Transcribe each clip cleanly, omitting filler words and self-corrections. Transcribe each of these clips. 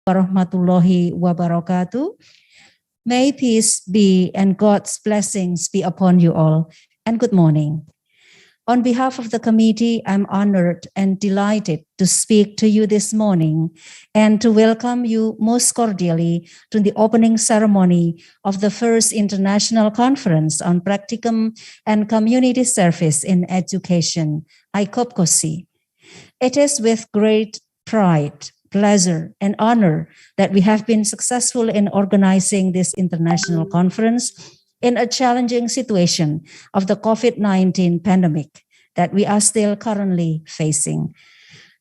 warahmatullahi wabarakatuh. May peace be and God's blessings be upon you all, and good morning. On behalf of the committee, I'm honored and delighted to speak to you this morning and to welcome you most cordially to the opening ceremony of the first International Conference on Practicum and Community Service in Education, ICOPCOSI. It is with great pride, pleasure, and honor that we have been successful in organizing this international conference in a challenging situation of the COVID-19 pandemic that we are still currently facing.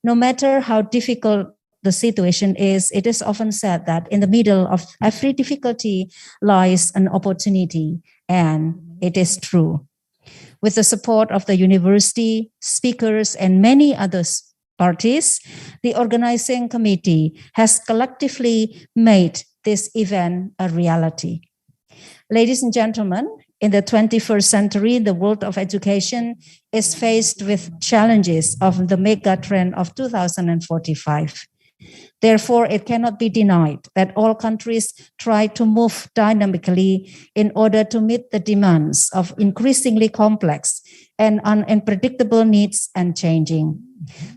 No matter how difficult the situation is, it is often said that in the middle of every difficulty lies an opportunity, and it is true. With the support of the university, speakers, and many other parties, the organizing committee has collectively made this event a reality. Ladies and gentlemen, in the 21st century, the world of education is faced with challenges of the mega trend of 2045. Therefore, it cannot be denied that all countries try to move dynamically in order to meet the demands of increasingly complex and unpredictable needs and changing.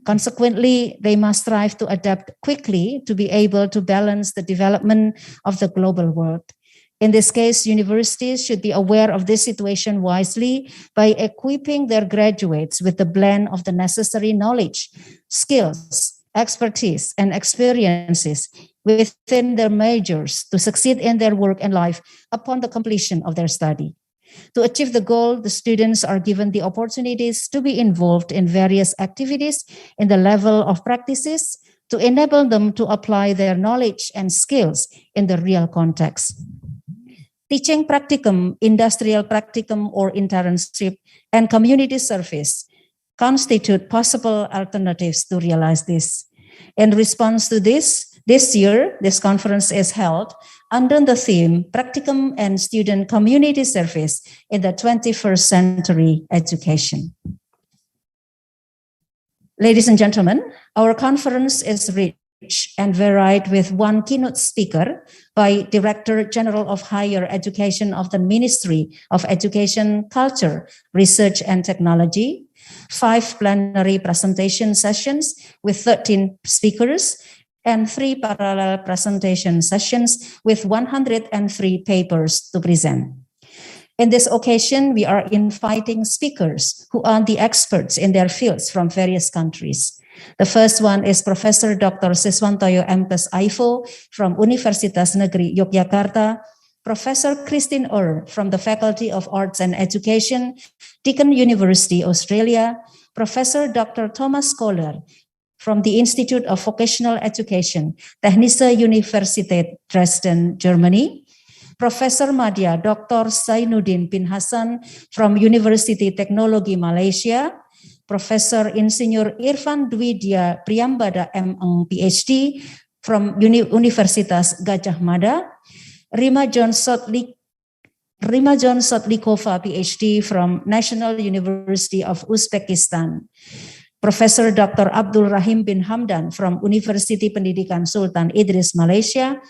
Consequently, they must strive to adapt quickly to be able to balance the development of the global world. In this case, universities should be aware of this situation wisely by equipping their graduates with the blend of the necessary knowledge, skills, expertise, and experiences within their majors to succeed in their work and life upon the completion of their study. To achieve the goal, the students are given the opportunities to be involved in various activities in the level of practices to enable them to apply their knowledge and skills in the real context. Teaching practicum, industrial practicum or internship, and community service constitute possible alternatives to realize this. In response to this year, this conference is held under the theme Practicum and Student Community Service in the 21st Century Education. Ladies and gentlemen, our conference is rich and varied with one keynote speaker by Director General of Higher Education of the Ministry of Education, Culture, Research and Technology, 5 plenary presentation sessions with 13 speakers, and 3 parallel presentation sessions with 103 papers to present. In this occasion, we are inviting speakers who are the experts in their fields from various countries. The first one is Professor Dr. Siswantoyo M.Tes Aivo from Universitas Negeri Yogyakarta, Professor Christine from the Faculty of Arts and Education, Deakin University, Australia, Professor Dr. Thomas Kohler from the Institute of Vocational Education, Technische Universität Dresden, Germany, Professor Madya Dr. Zainuddin bin Hassan from University Teknologi Malaysia, Professor Insinyur Irfan Dwidya Priyambada M.Eng PhD from Universitas Gajah Mada, Rima John Sotlikova PhD from National University of Uzbekistan, Professor Dr. Abdul Rahim bin Hamdan from University Pendidikan Sultan Idris Malaysia,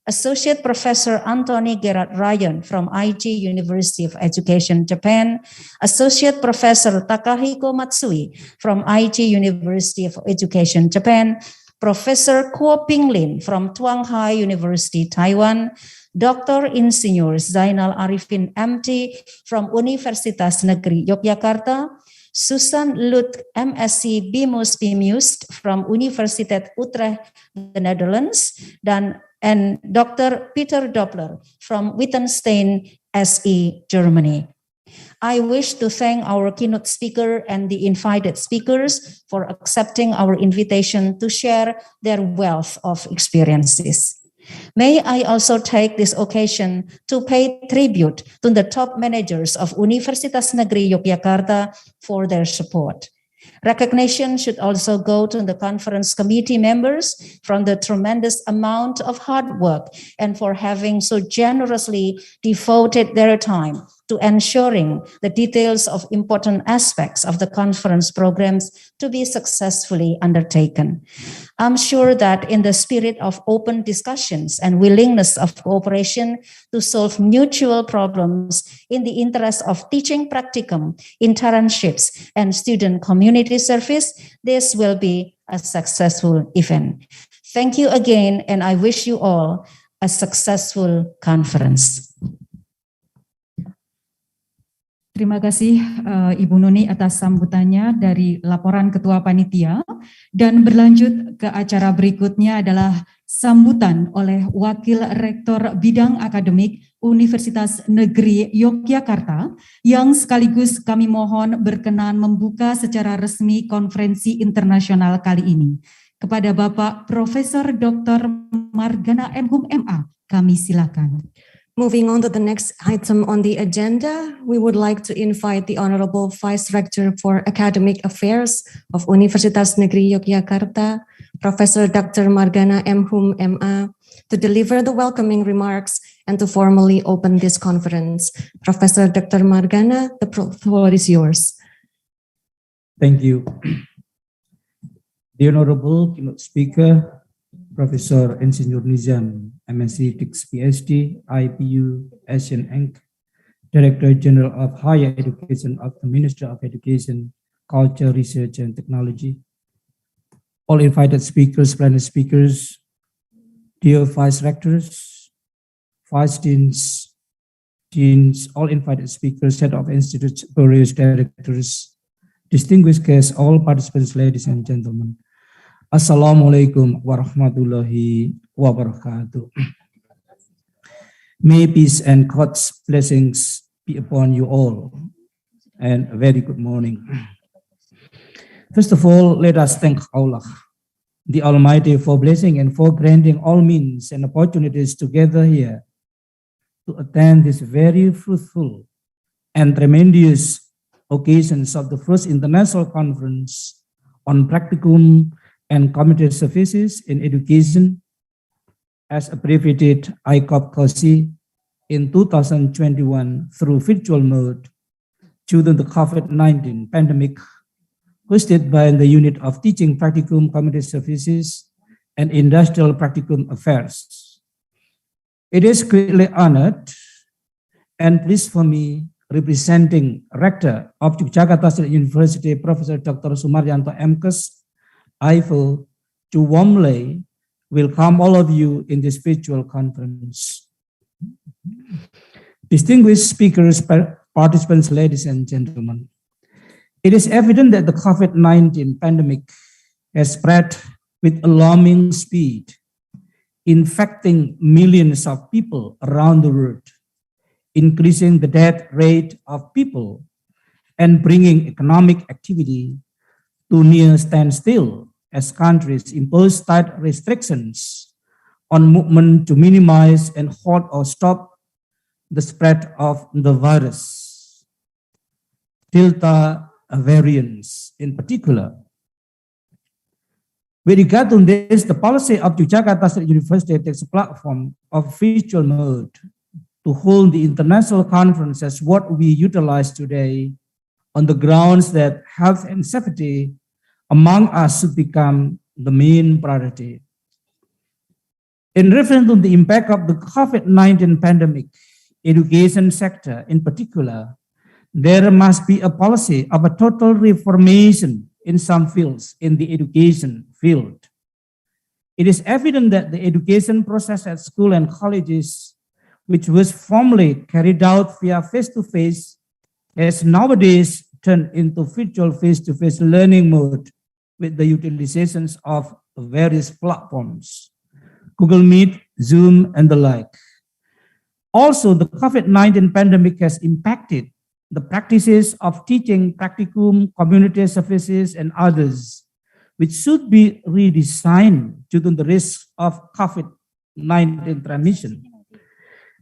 Associate Professor Anthony Gerard Ryan from IG University of Education, Japan, Associate Professor Takahiko Matsui from IG University of Education, Japan, Professor Kuo Pinglin from Tuang Hai University, Taiwan, Dr. Insinyur Zainal Arifin MT from Universitas Negeri Yogyakarta, Susan Lut MSc BMUS from Universiteit Utrecht, the Netherlands, and Dr. Peter Doppler from Wittenstein SE, Germany. I wish to thank our keynote speaker and the invited speakers for accepting our invitation to share their wealth of experiences. May I also take this occasion to pay tribute to the top managers of Universitas Negeri Yogyakarta for their support. Recognition should also go to the conference committee members from the tremendous amount of hard work and for having so generously devoted their time to to ensuring the details of important aspects of the conference programs to be successfully undertaken. I'm sure that in the spirit of open discussions and willingness of cooperation to solve mutual problems in the interest of teaching practicum, internships, and student community service, this will be a successful event. Thank you again, and I wish you all a successful conference. Terima kasih Ibu Nuni atas sambutannya dari laporan Ketua Panitia, dan berlanjut ke acara berikutnya adalah sambutan oleh Wakil Rektor Bidang Akademik Universitas Negeri Yogyakarta yang sekaligus kami mohon berkenan membuka secara resmi konferensi internasional kali ini. Kepada Bapak Profesor Dr. Margana M.Hum MA, kami silakan. Moving on to the next item on the agenda, we would like to invite the Honorable Vice Rector for Academic Affairs of Universitas Negeri Yogyakarta, Professor Dr. Margana M.Hum MA, to deliver the welcoming remarks and to formally open this conference. Professor Dr. Margana, the floor is yours. Thank you. The Honorable Keynote Speaker, Professor Insinyur Nizam, MSc TICS PhD, IPU, Asian Inc., Director General of Higher Education of the Ministry of Education, Culture, Research and Technology. All invited speakers, planet speakers, dear Vice Rectors, Vice Deans, all invited speakers, Head of Institutes, various directors, distinguished guests, all participants, ladies and gentlemen. Assalamualaikum warahmatullahi wabarakatuh. May peace and God's blessings be upon you all, and a very good morning. First of all, let us thank Allah, the Almighty, for blessing and for granting all means and opportunities to gather here to attend this very fruitful and tremendous occasions of the first international conference on practicum and community services in education, as abbreviated ICOP-COSI, in 2021 through virtual mode due to the COVID-19 pandemic, hosted by the Unit of Teaching Practicum Community Services and Industrial Practicum Affairs. It is greatly honored and pleased for me, representing Rector of Yogyakarta State University, Professor Dr. Sumaryanto M.Kes, to warmly welcome all of you in this virtual conference. Distinguished speakers, participants, ladies and gentlemen, it is evident that the COVID-19 pandemic has spread with alarming speed, infecting millions of people around the world, increasing the death rate of people, and bringing economic activity to near standstill as countries impose tight restrictions on movement to minimize and halt or stop the spread of the virus. Delta variants in particular. With regard to this, the policy of Yogyakarta State University takes a platform of virtual mode to hold the international conference as what we utilize today on the grounds that health and safety among us should become the main priority. In reference to the impact of the COVID-19 pandemic, education sector in particular, there must be a policy of a total reformation in some fields in the education field. It is evident that the education process at school and colleges, which was formerly carried out via face-to-face, has nowadays turned into virtual face-to-face learning mode with the utilizations of various platforms, Google Meet, Zoom, and the like. Also, the COVID-19 pandemic has impacted the practices of teaching, practicum, community services, and others, which should be redesigned due to the risk of COVID-19 transmission.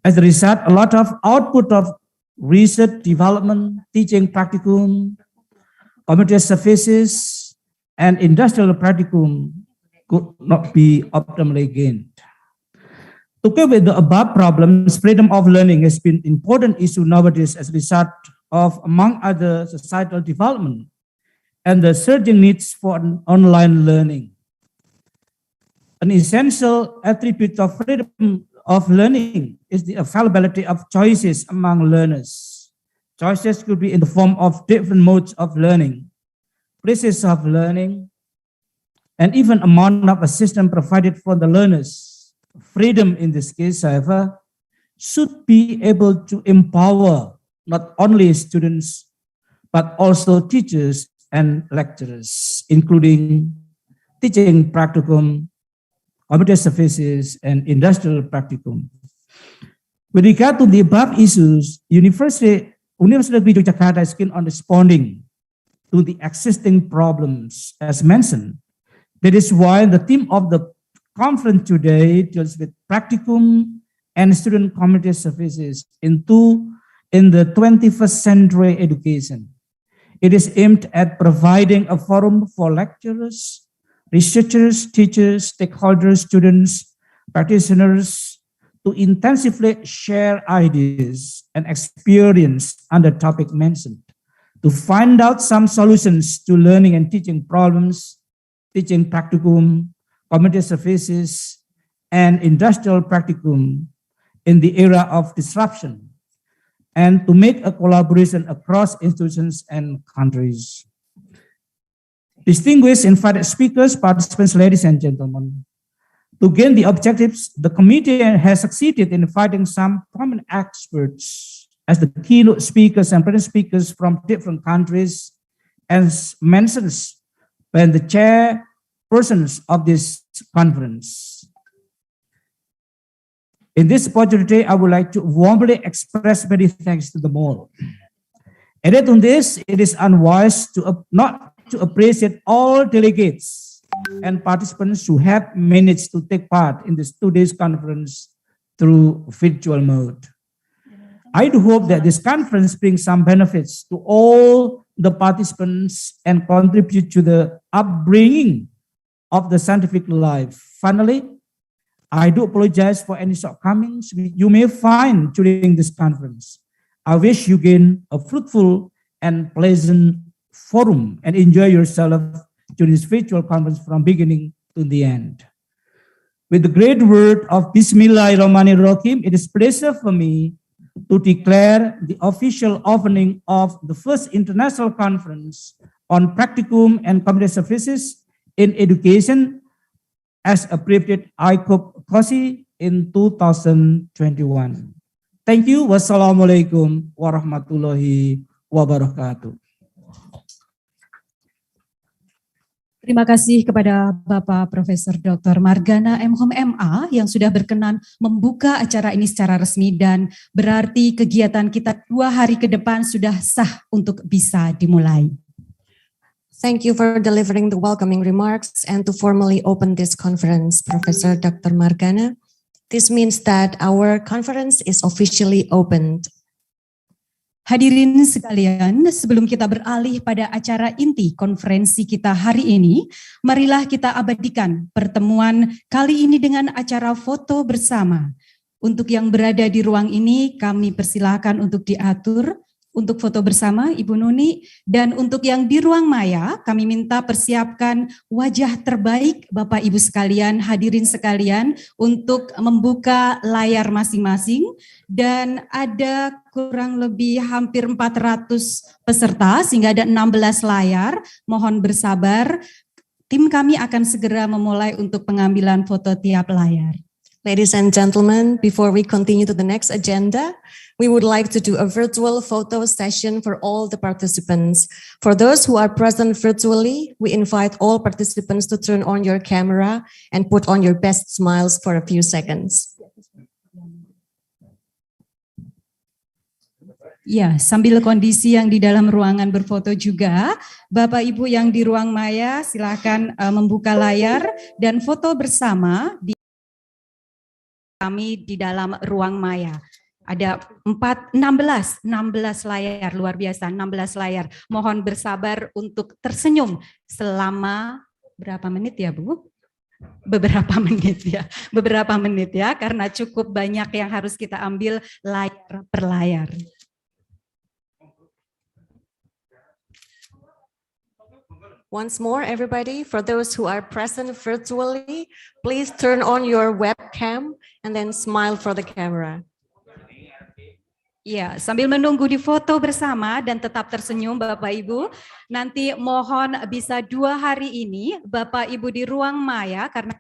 As a result, a lot of output of research, development, teaching, practicum, community services, and industrial practicum could not be optimally gained. To cope with the above problems, freedom of learning has been an important issue nowadays as a result of, among other, societal development and the surging needs for online learning. An essential attribute of freedom of learning is the availability of choices among learners. Choices could be in the form of different modes of learning, places of learning, and even amount of assistance provided for the learners. Freedom in this case, however, should be able to empower not only students, but also teachers and lecturers, including teaching practicum, computer services, and industrial practicum. With regard to the above issues, University Negeri Yogyakarta is keen on responding to the existing problems as mentioned. That is why the theme of the conference today deals with practicum and student community services in the 21st century education. It is aimed at providing a forum for lecturers, researchers, teachers, stakeholders, students, practitioners to intensively share ideas and experience on the topic mentioned, to find out some solutions to learning and teaching problems, teaching practicum, community services, and industrial practicum in the era of disruption, and to make a collaboration across institutions and countries. Distinguished invited speakers, participants, ladies and gentlemen, to gain the objectives, the committee has succeeded in inviting some prominent experts as the keynote speakers and present speakers from different countries, as mentioned by the chairpersons of this conference. In this opportunity, I would like to warmly express many thanks to them all. Added on this, it is unwise to not to appreciate all delegates and participants who have managed to take part in this 2 days conference through virtual mode. I do hope that this conference brings some benefits to all the participants and contribute to the upbringing of the scientific life. Finally, I do apologize for any shortcomings you may find during this conference. I wish you gain a fruitful and pleasant forum and enjoy yourself during this virtual conference from beginning to the end. With the great word of Bismillahirrahmanirrahim, it is a pleasure for me to declare the official opening of the first international conference on practicum and community services in education as abbreviated ICOP COSI in 2021. Thank you. Wassalamualaikum warahmatullahi wabarakatuh. Terima kasih kepada Bapak Profesor Dr. Margana M.Hom MA yang sudah berkenan membuka acara ini secara resmi, dan berarti kegiatan kita 2 hari ke depan sudah sah untuk bisa dimulai. Thank you for delivering the welcoming remarks and to formally open this conference, Professor Dr. Margana. This means that our conference is officially opened. Hadirin sekalian, sebelum kita beralih pada acara inti konferensi kita hari ini, marilah kita abadikan pertemuan kali ini dengan acara foto bersama. Untuk yang berada di ruang ini, kami persilakan untuk diatur untuk foto bersama Ibu Nuni, dan untuk yang di ruang maya, kami minta persiapkan wajah terbaik Bapak Ibu sekalian, hadirin sekalian, untuk membuka layar masing-masing, dan ada kurang lebih hampir 400 peserta, sehingga ada 16 layar. Mohon bersabar, tim kami akan segera memulai untuk pengambilan foto tiap layar. Ladies and gentlemen, before we continue to the next agenda, we would like to do a virtual photo session for all the participants. For those who are present virtually, we invite all participants to turn on your camera and put on your best smiles for a few seconds. Ya, sambil kondisi yang di dalam ruangan berfoto juga, Bapak Ibu yang di ruang maya silakan membuka layar dan foto bersama di kami di dalam ruang maya. Ada 16 layar, luar biasa, 16 layar. Mohon bersabar untuk tersenyum selama berapa menit ya Bu? beberapa menit ya, karena cukup banyak yang harus kita ambil layar per layar. Once more, everybody, for those who are present virtually, please turn on your webcam and then smile for the camera. Ya, sambil menunggu di foto bersama dan tetap tersenyum Bapak Ibu, nanti mohon bisa 2 hari ini Bapak Ibu di ruang maya karena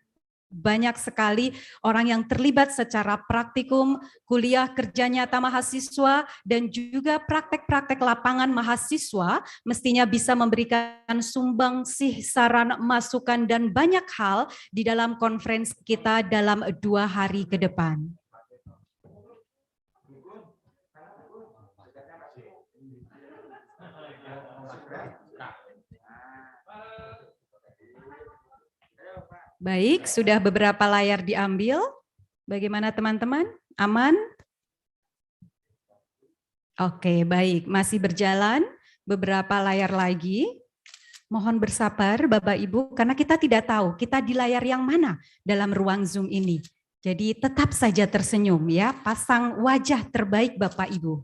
banyak sekali orang yang terlibat secara praktikum, kuliah kerja nyata mahasiswa, dan juga praktek-praktek lapangan mahasiswa, mestinya bisa memberikan sumbangsih, saran, masukan, dan banyak hal di dalam konferensi kita dalam 2 hari ke depan. Baik, sudah beberapa layar diambil. Bagaimana teman-teman? Aman? Oke, baik. Masih berjalan beberapa layar lagi. Mohon bersabar Bapak Ibu, karena kita tidak tahu kita di layar yang mana dalam ruang Zoom ini. Jadi tetap saja tersenyum ya, pasang wajah terbaik Bapak Ibu.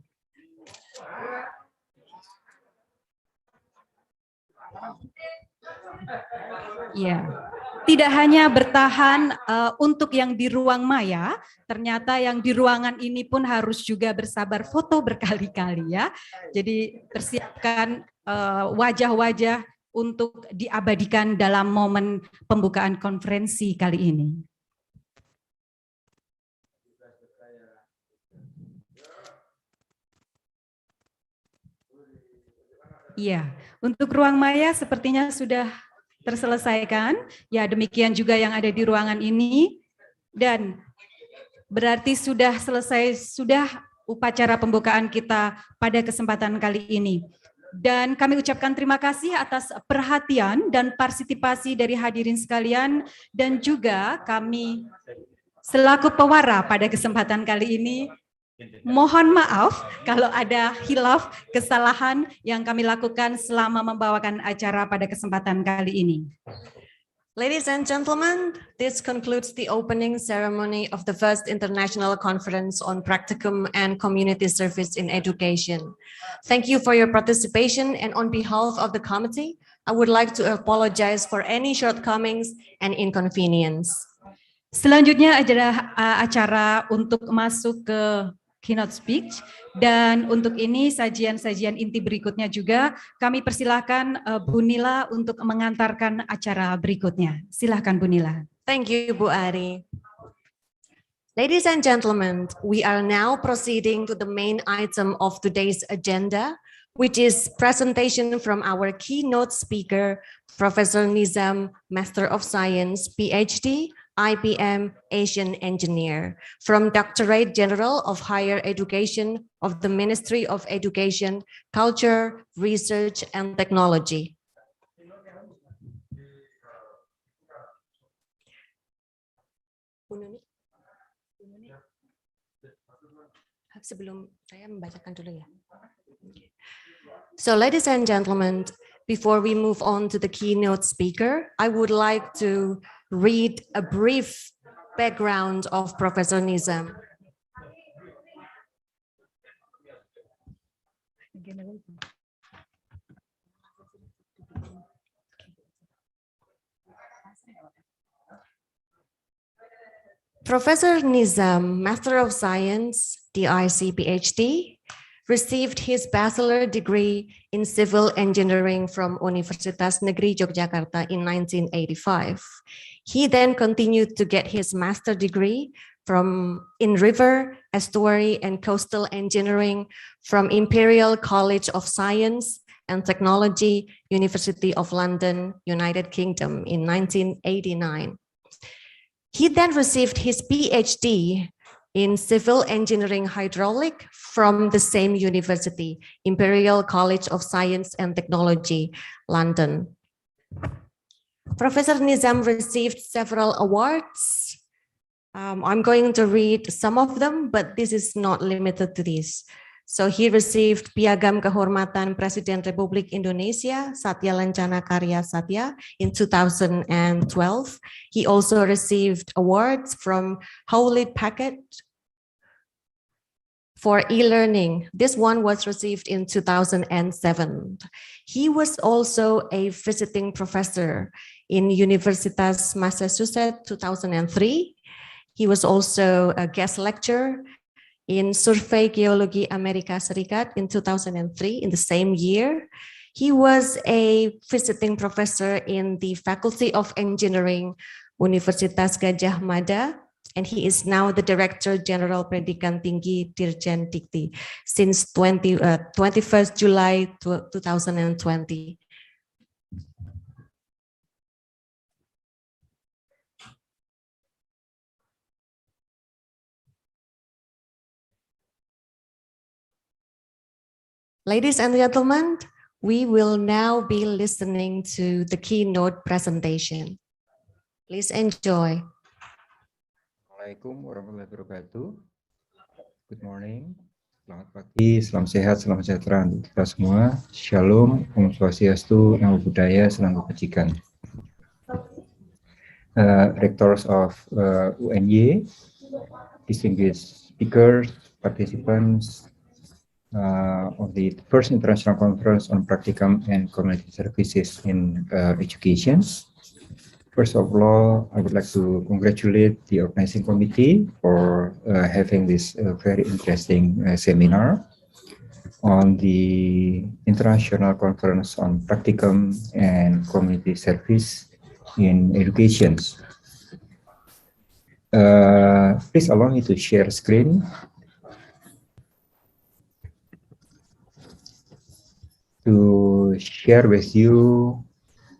Ya. Tidak hanya bertahan untuk yang di ruang maya, ternyata yang di ruangan ini pun harus juga bersabar foto berkali-kali ya. Jadi persiapkan wajah-wajah untuk diabadikan dalam momen pembukaan konferensi kali ini. Iya, untuk ruang maya sepertinya sudah terselesaikan. Ya, demikian juga yang ada di ruangan ini. Dan berarti sudah selesai, sudah upacara pembukaan kita pada kesempatan kali ini. Dan kami ucapkan terima kasih atas perhatian dan partisipasi dari hadirin sekalian. Dan juga kami selaku pewara pada kesempatan kali ini, mohon maaf kalau ada hilaf, kesalahan yang kami lakukan selama membawakan acara pada kesempatan kali ini. Ladies and gentlemen, this concludes the opening ceremony of the first international conference on practicum and community service in education. Thank you for your participation, and on behalf of the committee, I would like to apologize for any shortcomings and inconvenience. Selanjutnya adalah acara untuk masuk ke keynote speech, dan untuk ini sajian-sajian inti berikutnya juga kami persilahkan Bu Nila untuk mengantarkan acara berikutnya. Silakan Bu Nila. Thank you, Bu Ari. Ladies and gentlemen, we are now proceeding to the main item of today's agenda, which is presentation from our keynote speaker, Professor Nizam, Master of Science, PhD, IPM Asian Engineer, from Directorate General of Higher Education of the Ministry of Education, Culture, Research and Technology. Sebelum saya membacakan dulu ya. So, ladies and gentlemen, before we move on to the keynote speaker, I would like to read a brief background of Professor Nizam. Professor Nizam, Master of Science, DIC PhD, received his bachelor degree in civil engineering from Universitas Negeri Yogyakarta in 1985. He then continued to get his master degree in river, estuary, and coastal engineering from Imperial College of Science and Technology, University of London, United Kingdom in 1989. He then received his PhD in civil engineering hydraulic from the same university, Imperial College of Science and Technology, London. Professor Nizam received several awards. I'm going to read some of them, but this is not limited to these. So he received Piagam Kehormatan Presiden Republik Indonesia, Satya Lancana Karya Satya, in 2012. He also received awards from Hewlett Packard for e-learning. This one was received in 2007. He was also a visiting professor in Universitas Massachusetts 2003. He was also a guest lecturer in Survei Geologi Amerika Serikat in 2003, in the same year. He was a visiting professor in the Faculty of Engineering, Universitas Gadjah Mada, and he is now the Director General Pendidikan Tinggi Dirjen Dikti since 21st July 2020. Ladies and gentlemen, we will now be listening to the keynote presentation. Please enjoy. Assalamualaikum warahmatullahi wabarakatuh. Good morning, selamat pagi, salam sehat, salam sejahtera untuk kita semua. Shalom, Om Swastiastu, Namo Buddhaya, Salam Kebajikan. Rectors of UNY, distinguished speakers, participants of the first international conference on practicum and community services in education. First of all, I would like to congratulate the organizing committee for having this very interesting seminar on the International Conference on Practicum and Community Service in Education. Please allow me to share screen. To share with you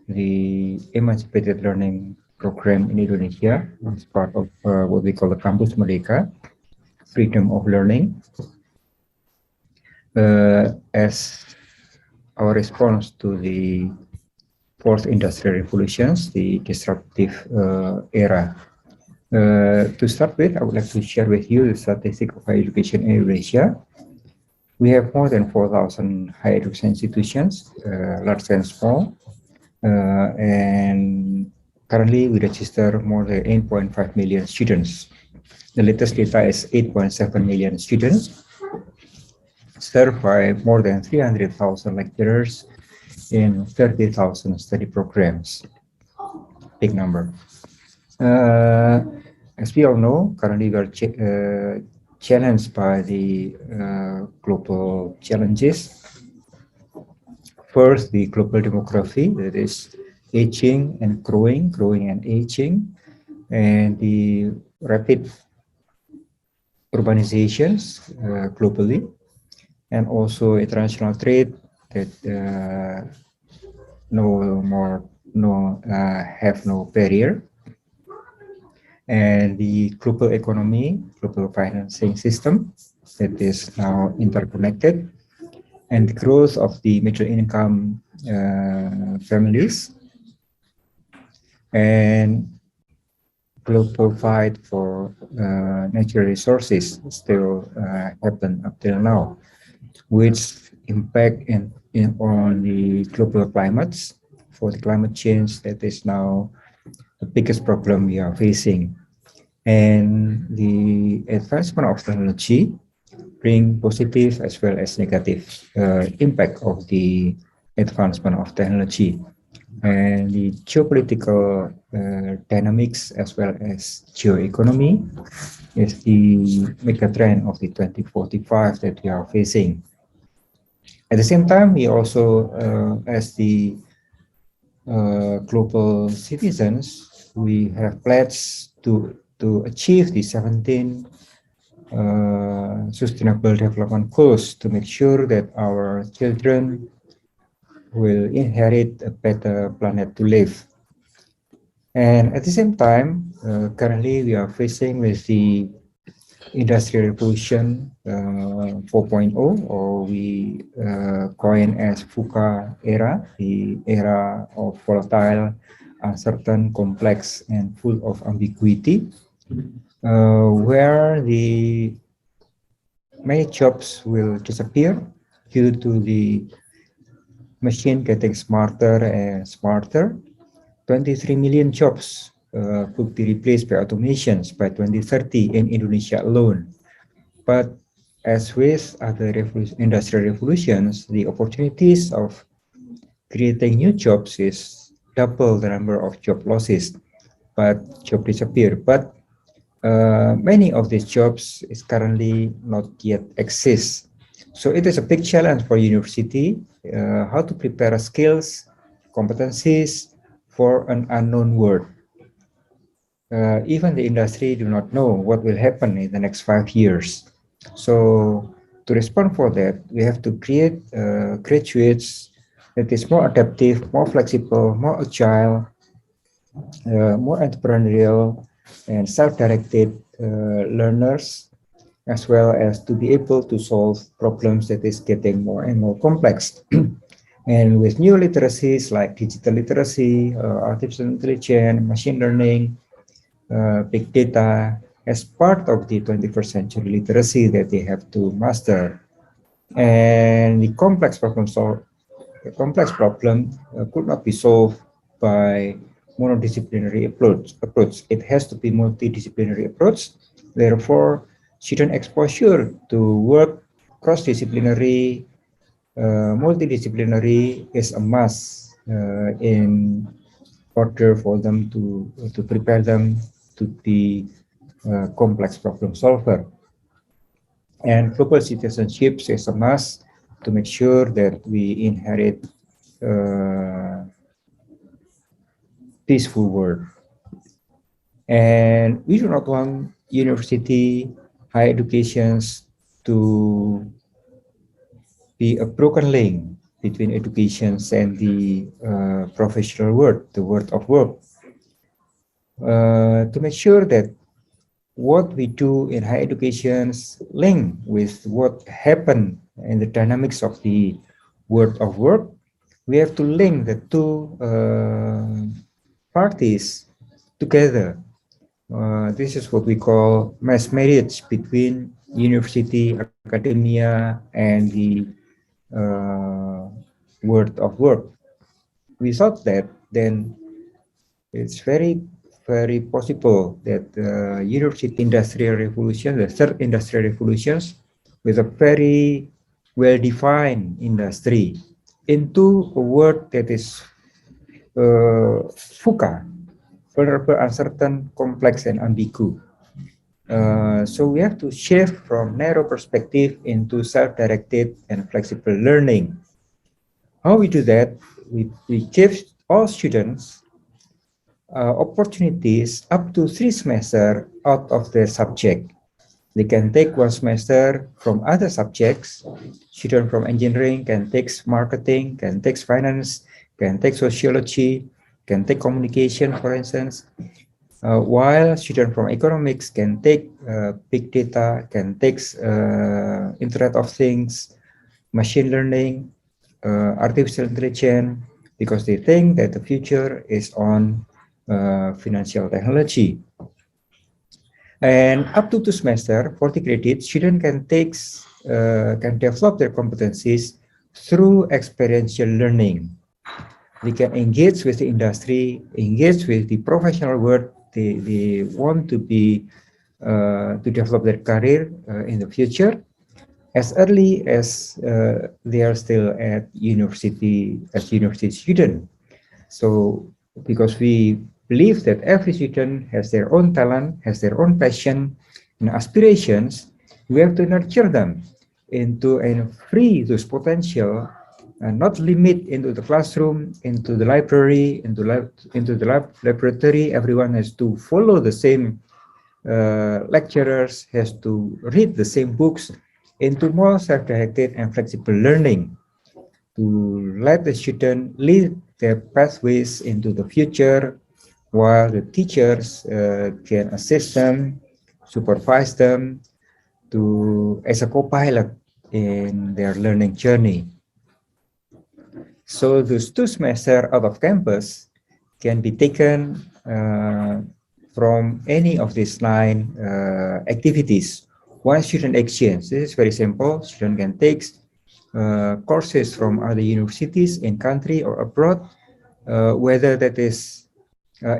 the Emancipated Learning Program in Indonesia as part of what we call the Campus Merdeka, Freedom of Learning. As our response to the fourth industrial revolutions, the disruptive era. To start with, I would like to share with you the statistic of higher education in Indonesia. We have more than 4,000 higher education institutions, large and small. And currently we register more than 8.5 million students. The latest data is 8.7 million students, served by more than 300,000 lecturers in 30,000 study programs. Big number. As we all know, currently we are challenged by the global challenges. First, the global demography, that is aging and growing and aging, and the rapid urbanizations globally, and also international trade that have no barrier, and the global economy, global financing system that is now interconnected, and the growth of the middle income families, and global fight for natural resources still happen up till now, which impact on the global climates, for the climate change that is now the biggest problem we are facing. And the advancement of technology bring positive as well as negative impact of the advancement of technology, and the geopolitical dynamics as well as geoeconomy is the mega trend of the 2045 that we are facing. At the same time, we also, as the global citizens, we have pledged to achieve the 17 Sustainable Development Goals to make sure that our children will inherit a better planet to live. And at the same time, currently we are facing with the Industrial Revolution 4.0, or we coin as VUCA era, the era of volatile, uncertain, complex, and full of ambiguity, where the many jobs will disappear due to the machine getting smarter and smarter. 23 million jobs could be replaced by automations by 2030 in Indonesia alone. But as with other industrial revolutions, the opportunities of creating new jobs is double the number of job losses, but job disappear. But many of these jobs is currently not yet exist. So it is a big challenge for university how to prepare skills, competencies for an unknown world. Even the industry do not know what will happen in the next 5 years. So to respond for that, we have to create graduates that is more adaptive, more flexible, more agile, more entrepreneurial, and self-directed learners, as well as to be able to solve problems that is getting more and more complex. And with new literacies like digital literacy, artificial intelligence, machine learning, big data, as part of the 21st century literacy that they have to master. And the complex problem could not be solved by monodisciplinary approach. It has to be multidisciplinary approach. Therefore, student exposure to work cross-disciplinary, multidisciplinary is a must in order for them to prepare them to be complex problem solver. And global citizenships is a must to make sure that we inherit peaceful world. And we do not want university, higher educations to be a broken link between educations and the professional world, the world of work. To make sure that what we do in higher educations link with what happened in the dynamics of the world of work, we have to link the two parties together. This is what we call mass marriage between university, academia, and the world of work. Without that, then it's very possible that university industrial revolution, the third industrial revolutions, with a very well-defined industry, into a world that is VUCA, vulnerable, uncertain, complex, and ambigu. So we have to shift from narrow perspective into self-directed and flexible learning. How we do that? We give all students opportunities up to 3 semesters out of their subject. They can take 1 semester from other subjects. Students from engineering can take marketing, can take finance, can take sociology, can take communication, for instance. While students from economics can take big data, can take Internet of Things, machine learning, artificial intelligence, because they think that the future is on financial technology. And up to 2 semesters, 40 credits, students can develop their competencies through experiential learning. They can engage with the industry, engage with the professional world. They want to be to develop their career in the future as early as they are still at university as university student. So because we believe that every student has their own talent, has their own passion and aspirations, we have to nurture them into and free those potential and not limit into the classroom, into the library, into the laboratory. Everyone has to follow the same lecturers, has to read the same books, into more self-directed and flexible learning to let the student lead their pathways into the future, while the teachers can assist them, supervise them as a co-pilot in their learning journey. So those 2 semesters out of campus can be taken from any of these 9 activities, One student exchange. This is very simple. Student can take courses from other universities in country or abroad, whether that is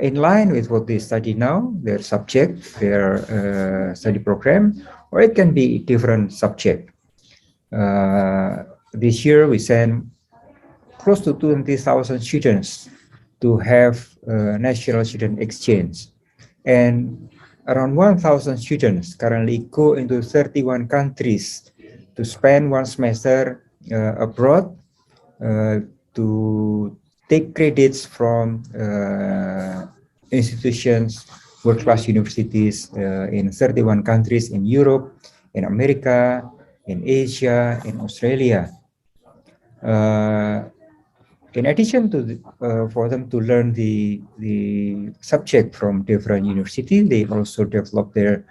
in line with what they study now, their subject, their study program, or it can be different subject. This year we sent close to 20,000 students to have national student exchange, and around 1,000 students currently go into 31 countries to spend one semester abroad to take credits from institutions, world-class universities in 31 countries in Europe, in America, in Asia, in Australia. In addition to for them to learn the subject from different universities, they also develop their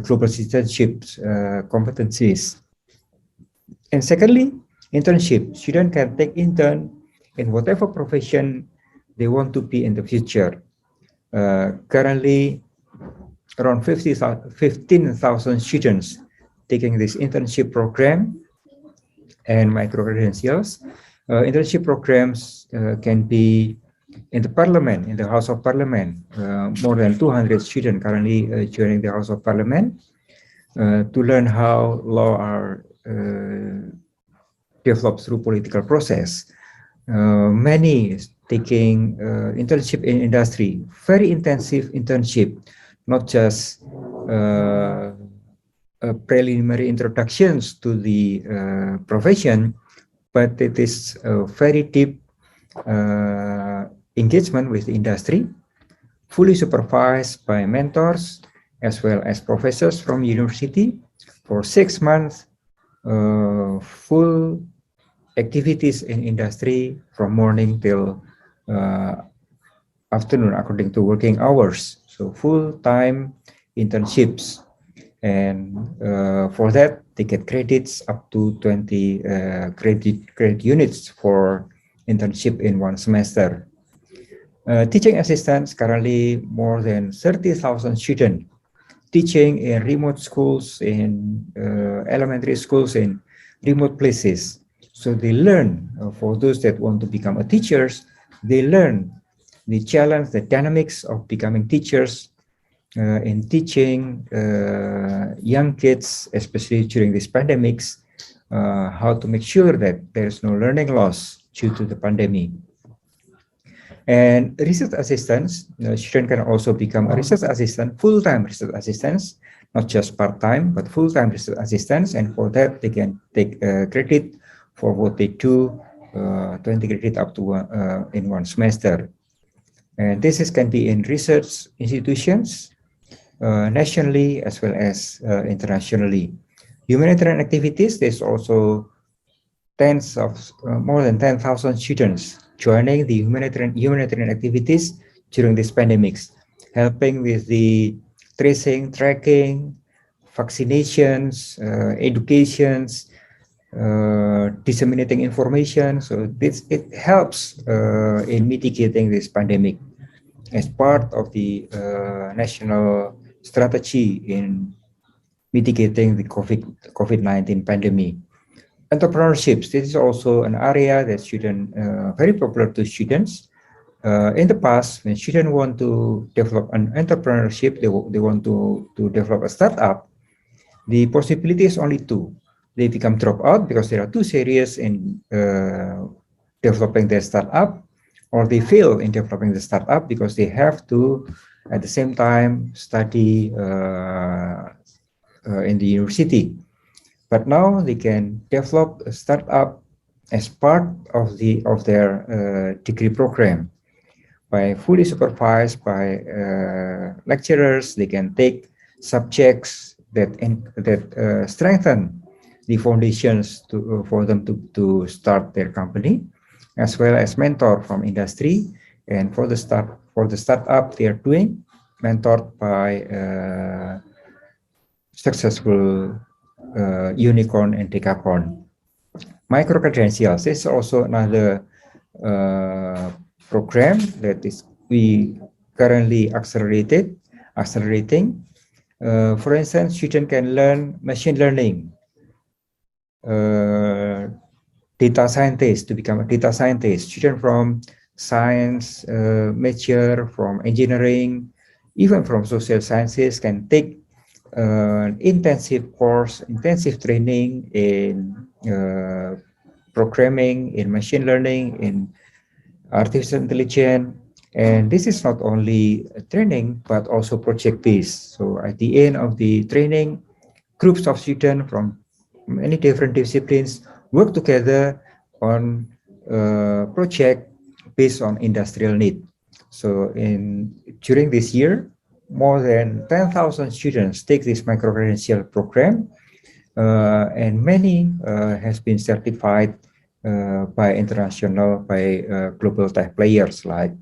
global citizenship competencies. And secondly, internship. Students can take intern in whatever profession they want to be in the future. Currently, around 15,000 students taking this internship program and micro-credentials. Internship programs can be in the parliament, in the House of Parliament. More than 200 students currently joining the House of Parliament to learn how law are developed through political process. Many taking internship in industry, very intensive internship, not just preliminary introductions to the profession, but it is a very deep engagement with the industry, fully supervised by mentors as well as professors from university for 6 months, full activities in industry from morning till afternoon according to working hours. So full-time internships. And for that, they get credits up to 20 credit units for internship in one semester. Teaching assistants, currently more than 30,000 students teaching in remote schools, in elementary schools, in remote places. So they learn, for those that want to become teachers, they learn the challenge, the dynamics of becoming teachers, in teaching young kids, especially during these pandemics, how to make sure that there is no learning loss due to the pandemic. And research assistants, students can also become a research assistant, full-time research assistants, not just part-time, but full-time research assistants. And for that, they can take credit for what they do, 20 credit up to in one semester. And this can be in research institutions, nationally as well as internationally. Humanitarian activities, there's also more than 10,000 students joining the humanitarian activities during these pandemics, helping with the tracing, tracking, vaccinations, educations, disseminating information. So it helps in mitigating this pandemic as part of the national strategy in mitigating the COVID-19 pandemic. Entrepreneurships, this is also an area that very popular to students. In the past, when students want to develop an entrepreneurship, they want to develop a startup, the possibility is only two. They become dropout because they are too serious in developing their startup, or they fail in developing the startup because they have to, at the same time, study in the university. But now they can develop a startup as part of their degree program. By fully supervised by lecturers, they can take subjects that strengthen the foundations for them to start their company, as well as mentor from industry. And for the startup they are doing, mentored by successful unicorn and decacorn. Micro-credentials is also another program that we currently accelerating. For instance, students can learn machine learning, data scientist, to become a data scientist. Students from science, major, from engineering, even from social sciences can take intensive course, intensive training in programming, in machine learning, in artificial intelligence. And this is not only training, but also project-based. So at the end of the training, groups of students from many different disciplines work together on a project based on industrial need. So during this year, more than 10,000 students take this micro-credential program, and many has been certified by global tech players like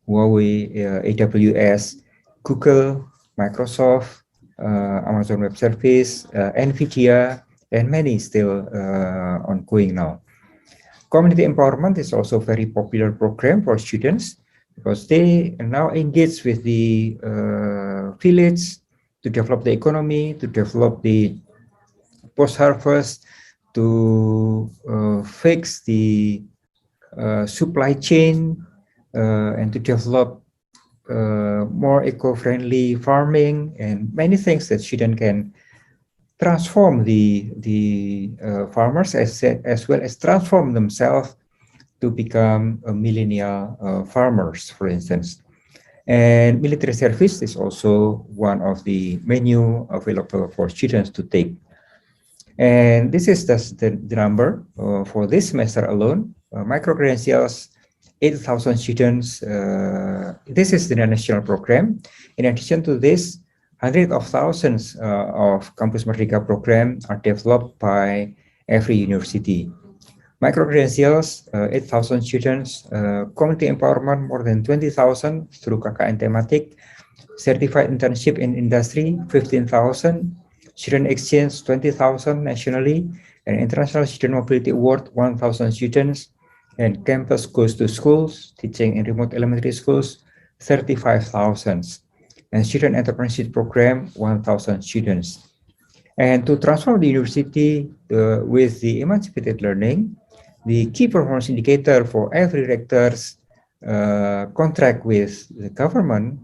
Huawei, AWS, Google, Microsoft, Amazon Web Service, NVIDIA, and many still ongoing now. Community empowerment is also a very popular program for students because they now engage with the village to develop the economy, to develop the post-harvest, to fix the supply chain, and to develop more eco-friendly farming and many things that students can transform the farmers as well as transform themselves to become millennial farmers, for instance. And military service is also one of the menu available for students to take. And this is the number for this semester alone. Micro-credentials, 8,000 students. This is the national program. In addition to this, hundreds of thousands of Campus Merdeka program are developed by every university. Micro-credentials, 8,000 students. Community empowerment, more than 20,000 through KKN thematic. Certified internship in industry, 15,000. Student exchange, 20,000 nationally. And international student mobility award, 1,000 students. And campus goes to schools, teaching in remote elementary schools, 35,000. And student entrepreneurship program, 1,000 students. And to transform the university with the emancipated learning, the key performance indicator for every rector's contract with the government,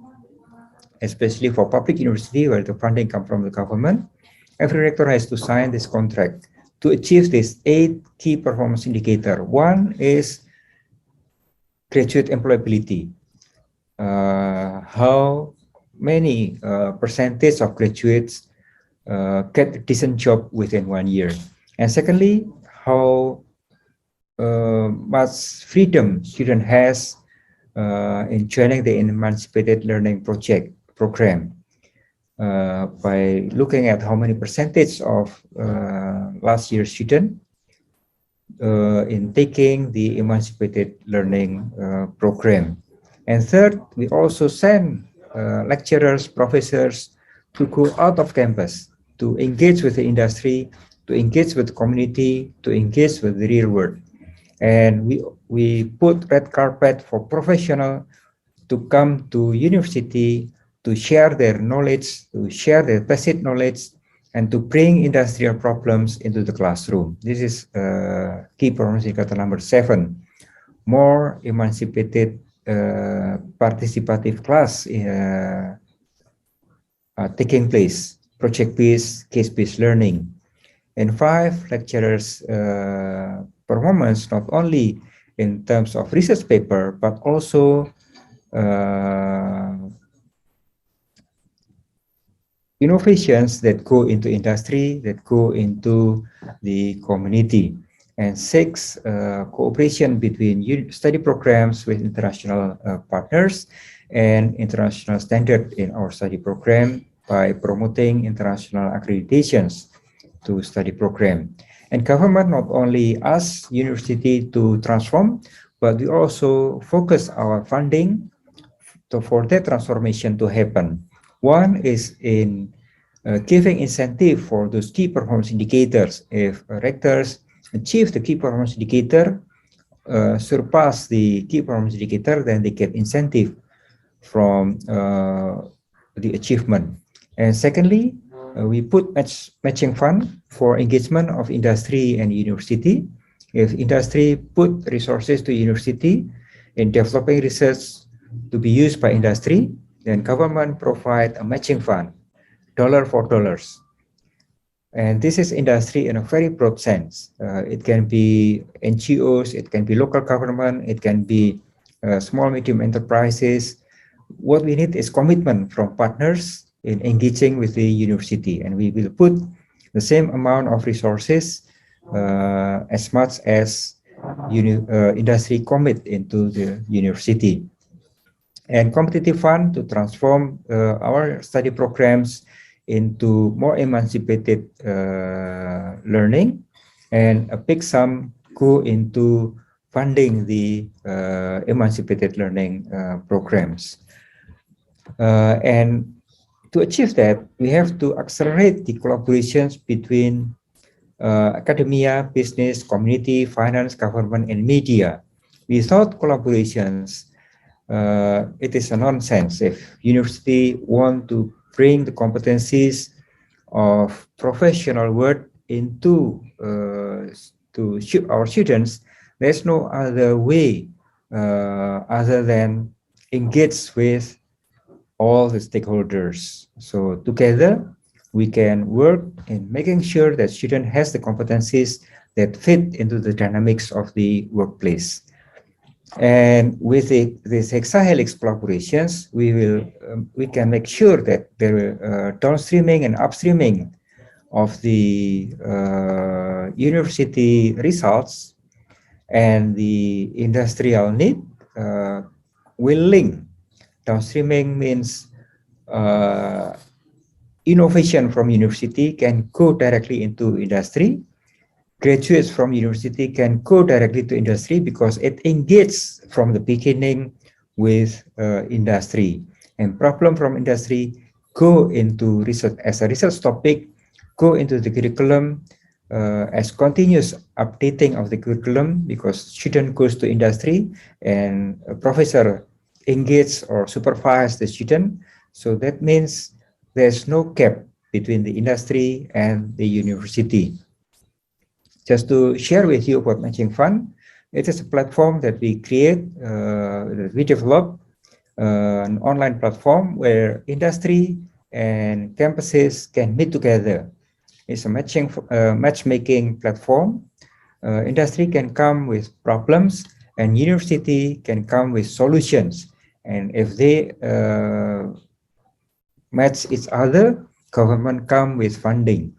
especially for public university where the funding comes from the government, every rector has to sign this contract to achieve these 8 key performance indicators. One is graduate employability. How many percentage of graduates get a decent job within 1 year? And secondly, how much freedom student has in joining the emancipated learning program by looking at how many percentage of last year student in taking the emancipated learning program. And third, we also send lecturers, professors to go out of campus to engage with the industry, to engage with the community, to engage with the real world. And we put red carpet for professionals to come to university to share their knowledge, to share their tacit knowledge, and to bring industrial problems into the classroom. This is key performance indicator number 7. More emancipated participative class taking place, project-based, case-based learning. And 5, lecturers' performance, not only in terms of research paper, but also innovations that go into industry, that go into the community. And 6, cooperation between study programs with international partners and international standard in our study program by promoting international accreditations to study program. And government not only asks university to transform, but we also focus our funding for that transformation to happen. One is in giving incentive for those key performance indicators. If rectors achieve the key performance indicator, surpass the key performance indicator, then they get incentive from the achievement. And secondly, we put matching fund for engagement of industry and university. If industry put resources to university in developing research to be used by industry, then government provide a matching fund, dollar for dollars. And this is industry in a very broad sense. It can be NGOs, it can be local government, it can be small, medium enterprises. What we need is commitment from partners in engaging with the university, and we will put the same amount of resources as much as industry commit into the university. And competitive fund to transform our study programs into more emancipated learning, and a big sum go into funding the emancipated learning programs. And to achieve that, we have to accelerate the collaborations between academia, business, community, finance, government, and media. Without collaborations, it is a nonsense. If university want to bring the competencies of professional work into to our students, there's no other way other than engage with all the stakeholders. So together we can work in making sure that student has the competencies that fit into the dynamics of the workplace. And with these hexahelix collaborations, we can make sure that the downstreaming and upstreaming of the university results and the industrial need will link. Downstreaming means innovation from university can go directly into industry. Graduates from university can go directly to industry because it engages from the beginning with industry. And problem from industry go into research as a research topic, go into the curriculum as continuous updating of the curriculum, because student goes to industry and a professor engage or supervise the student. So that means there's no gap between the industry and the university. Just to share with you about Matching Fund, it is a platform that we create, that we develop, an online platform where industry and campuses can meet together. It's a matchmaking platform. Industry can come with problems and university can come with solutions. And if they match each other, government come with funding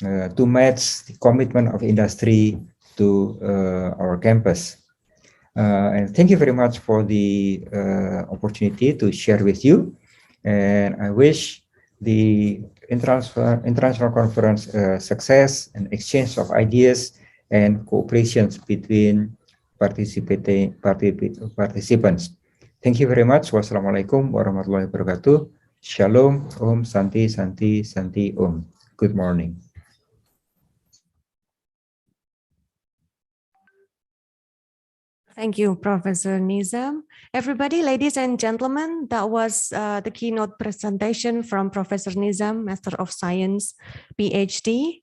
to match the commitment of industry to our campus. And thank you very much for the opportunity to share with you. And I wish the international conference success and exchange of ideas and cooperations between participants. Thank you very much. Wassalamualaikum warahmatullahi wabarakatuh. Shalom, Om, Santi, Santi, Santi, Om. Good morning. Thank you, Professor Nizam. Everybody, ladies and gentlemen, that was the keynote presentation from Professor Nizam, Master of Science, PhD.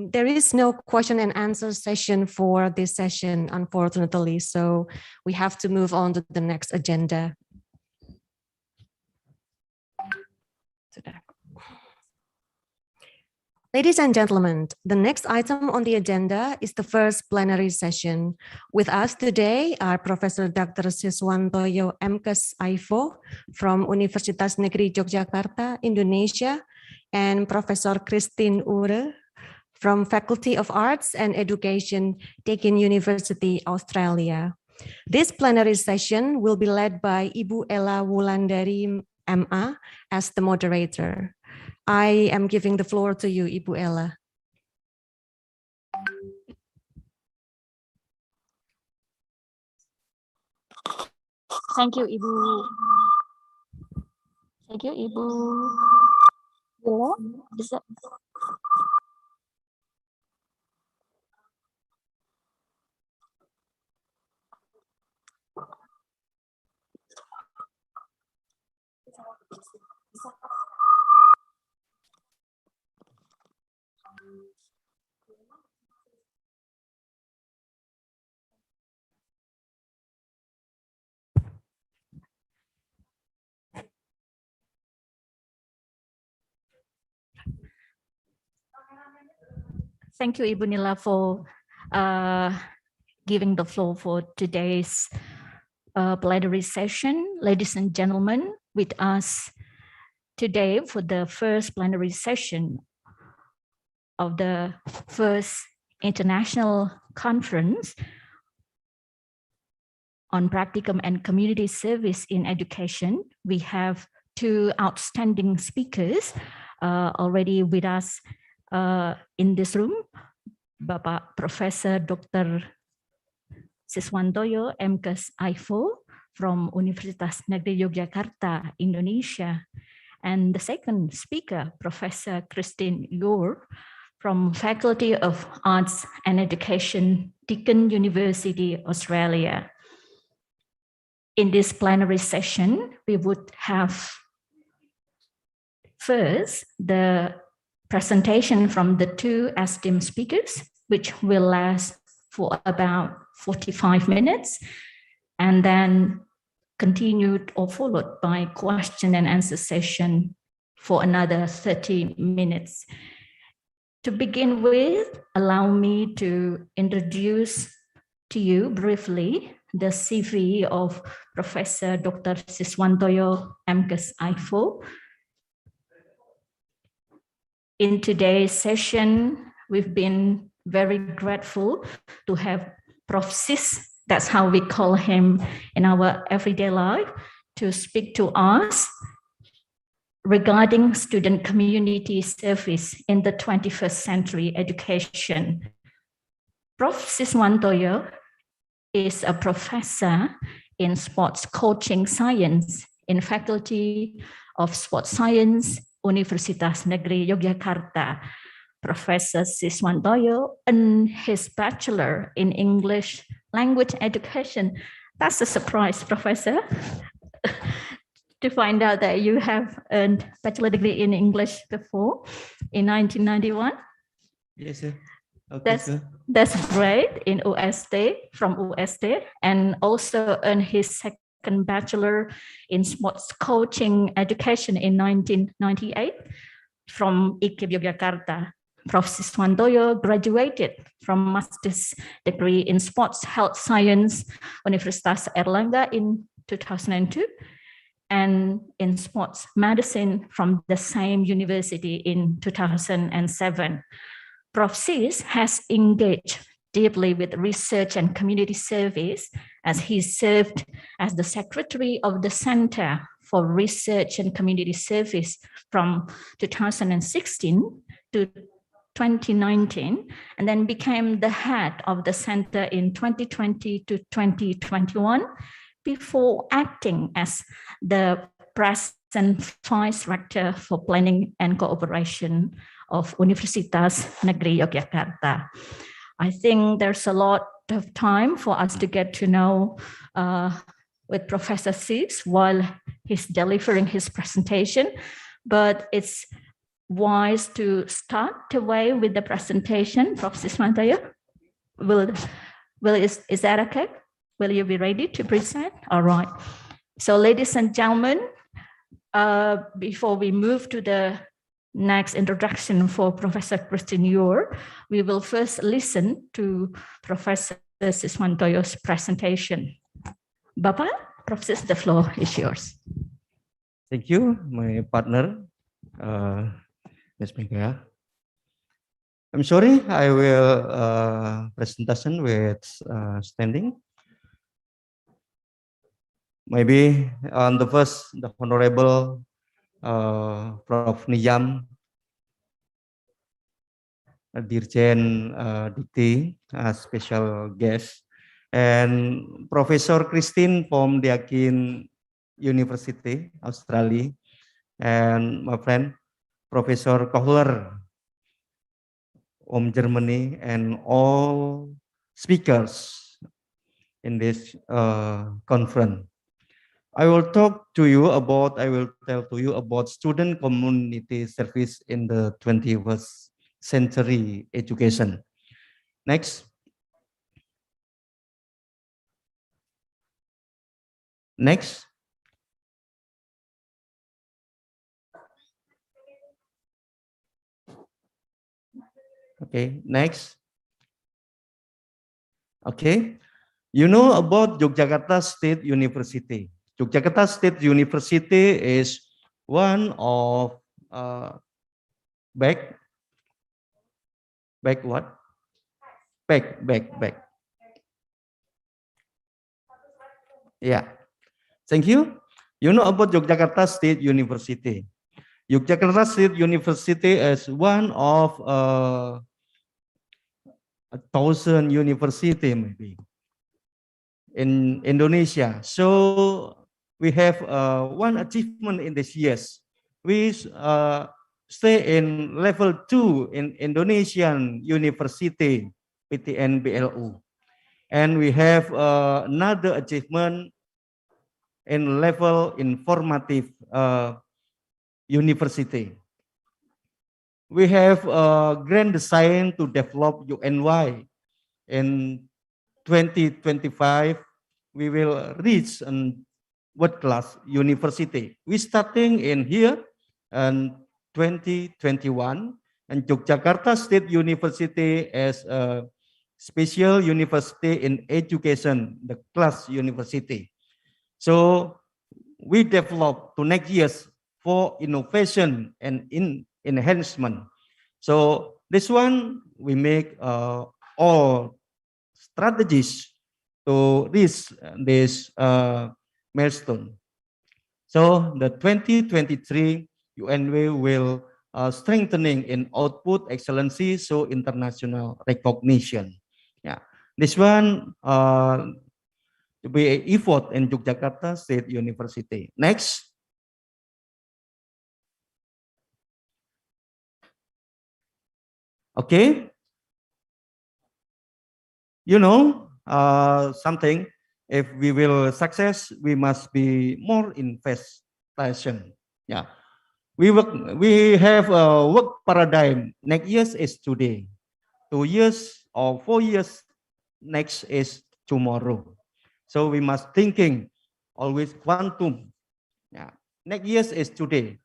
There is no question and answer session for this session, unfortunately, so we have to move on to the next agenda. Ladies and gentlemen, the next item on the agenda is the first plenary session. With us today are Professor Dr. Siswantoyo MKes Aivo from Universitas Negeri Yogyakarta, Indonesia, and Professor Christine Ure from Faculty of Arts and Education, Deakin University, Australia. This plenary session will be led by Ibu Ella Wulandari MA as the moderator. I am giving the floor to you, Ibu Ella. Thank you, Ibu. Thank you, Ibu. Ella, bisa? Thank you, Ibu Nila, for giving the floor for today's plenary session. Ladies and gentlemen, with us today for the first plenary session of the first international conference on practicum and community service in education, we have two outstanding speakers already with us in this room, Bapak Professor Dr. Siswantoyo MKes IFO from Universitas Negeri Yogyakarta, Indonesia. And the second speaker, Professor Christine Yor from Faculty of Arts and Education, Deakin University, Australia. In this plenary session, we would have first the presentation from the two esteemed speakers, which will last for about 45 minutes, and then continued or followed by question and answer session for another 30 minutes. To begin with, allow me to introduce to you briefly the CV of Professor Dr. Siswantoyo MKes IFO. In today's session, we've been very grateful to have Prof. Sis, that's how we call him in our everyday life, to speak to us regarding student community service in the 21st century education. Prof. Siswantoyo is a professor in sports coaching science in Faculty of Sports Science, Universitas Negeri Yogyakarta. Professor Siswantoyo earned his bachelor in English language education. That's a surprise, Professor, to find out that you have earned bachelor degree in English before in 1991. Yes, sir. Okay, that's great in UST, from UST, and also earned his second bachelor in sports coaching education in 1998 from IKIP Yogyakarta. Prof. Siswantoyo graduated from master's degree in sports health science, Universitas Erlangga in 2002, and in sports medicine from the same university in 2007. Prof. Sis has engaged deeply with research and community service as he served as the secretary of the Center for Research and Community Service from 2016 to 2019, and then became the head of the center in 2020 to 2021, before acting as the present vice rector for planning and cooperation of Universitas Negeri Yogyakarta. I think there's a lot of time for us to get to know with Professor Sis while he's delivering his presentation, but it's wise to start away with the presentation. Prof. Siswantoyo, is that okay? Will you be ready to present? All right. So ladies and gentlemen, before we move to the next introduction for Professor Christine Yor, we will first listen to Professor Siswantoyo's presentation. Bapak, Professor, the floor is yours. Thank you, my partner, Ms. Mega. I'm sorry, I will presentation with standing. Maybe on the first, the Honorable Prof. Niyam, Dirjen Dikti, special guest, and Professor Christine from Deakin University, Australia, and my friend Professor Kohler from Germany, and all speakers in this conference. I will tell to you about student community service in the 21st century education. Next. Next. Okay, next. Okay, you know about Yogyakarta State University. Yogyakarta State University is one of back what? Back. Yeah, thank you. You know about Yogyakarta State University. Yogyakarta State University is one of 1,000 university maybe in Indonesia. So we have one achievement in these years. We stay in level 2 in Indonesian University PTN BLU. And we have another achievement in level informative university. We have a grand design to develop UNY. In 2025, we will reach a world-class university. We starting in here in 2021, and Yogyakarta State University as a special university in education, the class university. So we develop to next years for innovation and enhancement. So this one we make all strategies to reach this milestone. So the 2023 UNW will strengthening in output excellency, so international recognition. Yeah, this one to be an effort in Yogyakarta State University. Next. Okay. You know something, if we will success, we must be more investation. Yeah. We have a work paradigm. Next year is today. 2 years or 4 years, next is tomorrow. So we must thinking always quantum. Yeah. Next year is today.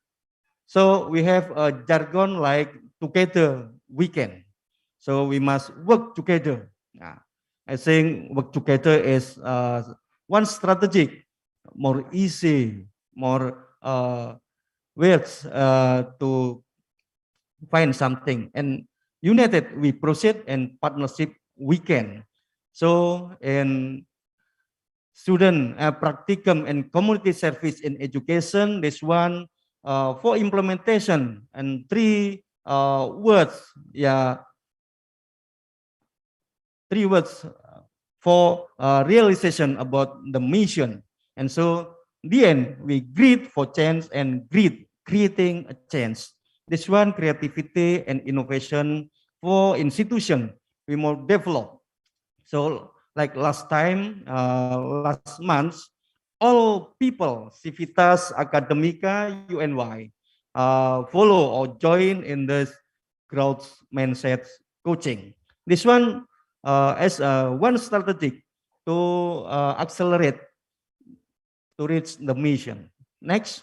So we have a jargon like together we can. So we must work together. Yeah. I think work together is one strategic, more easy, more ways to find something. And united we proceed, and partnership we can. So in student practicum and community service in education, this one for implementation and 3 words, yeah, 3 words for realization about the mission. And so the end we greet for change and greet creating a change. This one creativity and innovation for institution we more develop. So like last time, last month, all people, Civitas Academica UNY, follow or join in this growth mindset coaching. This one as one strategy to accelerate to reach the mission. Next.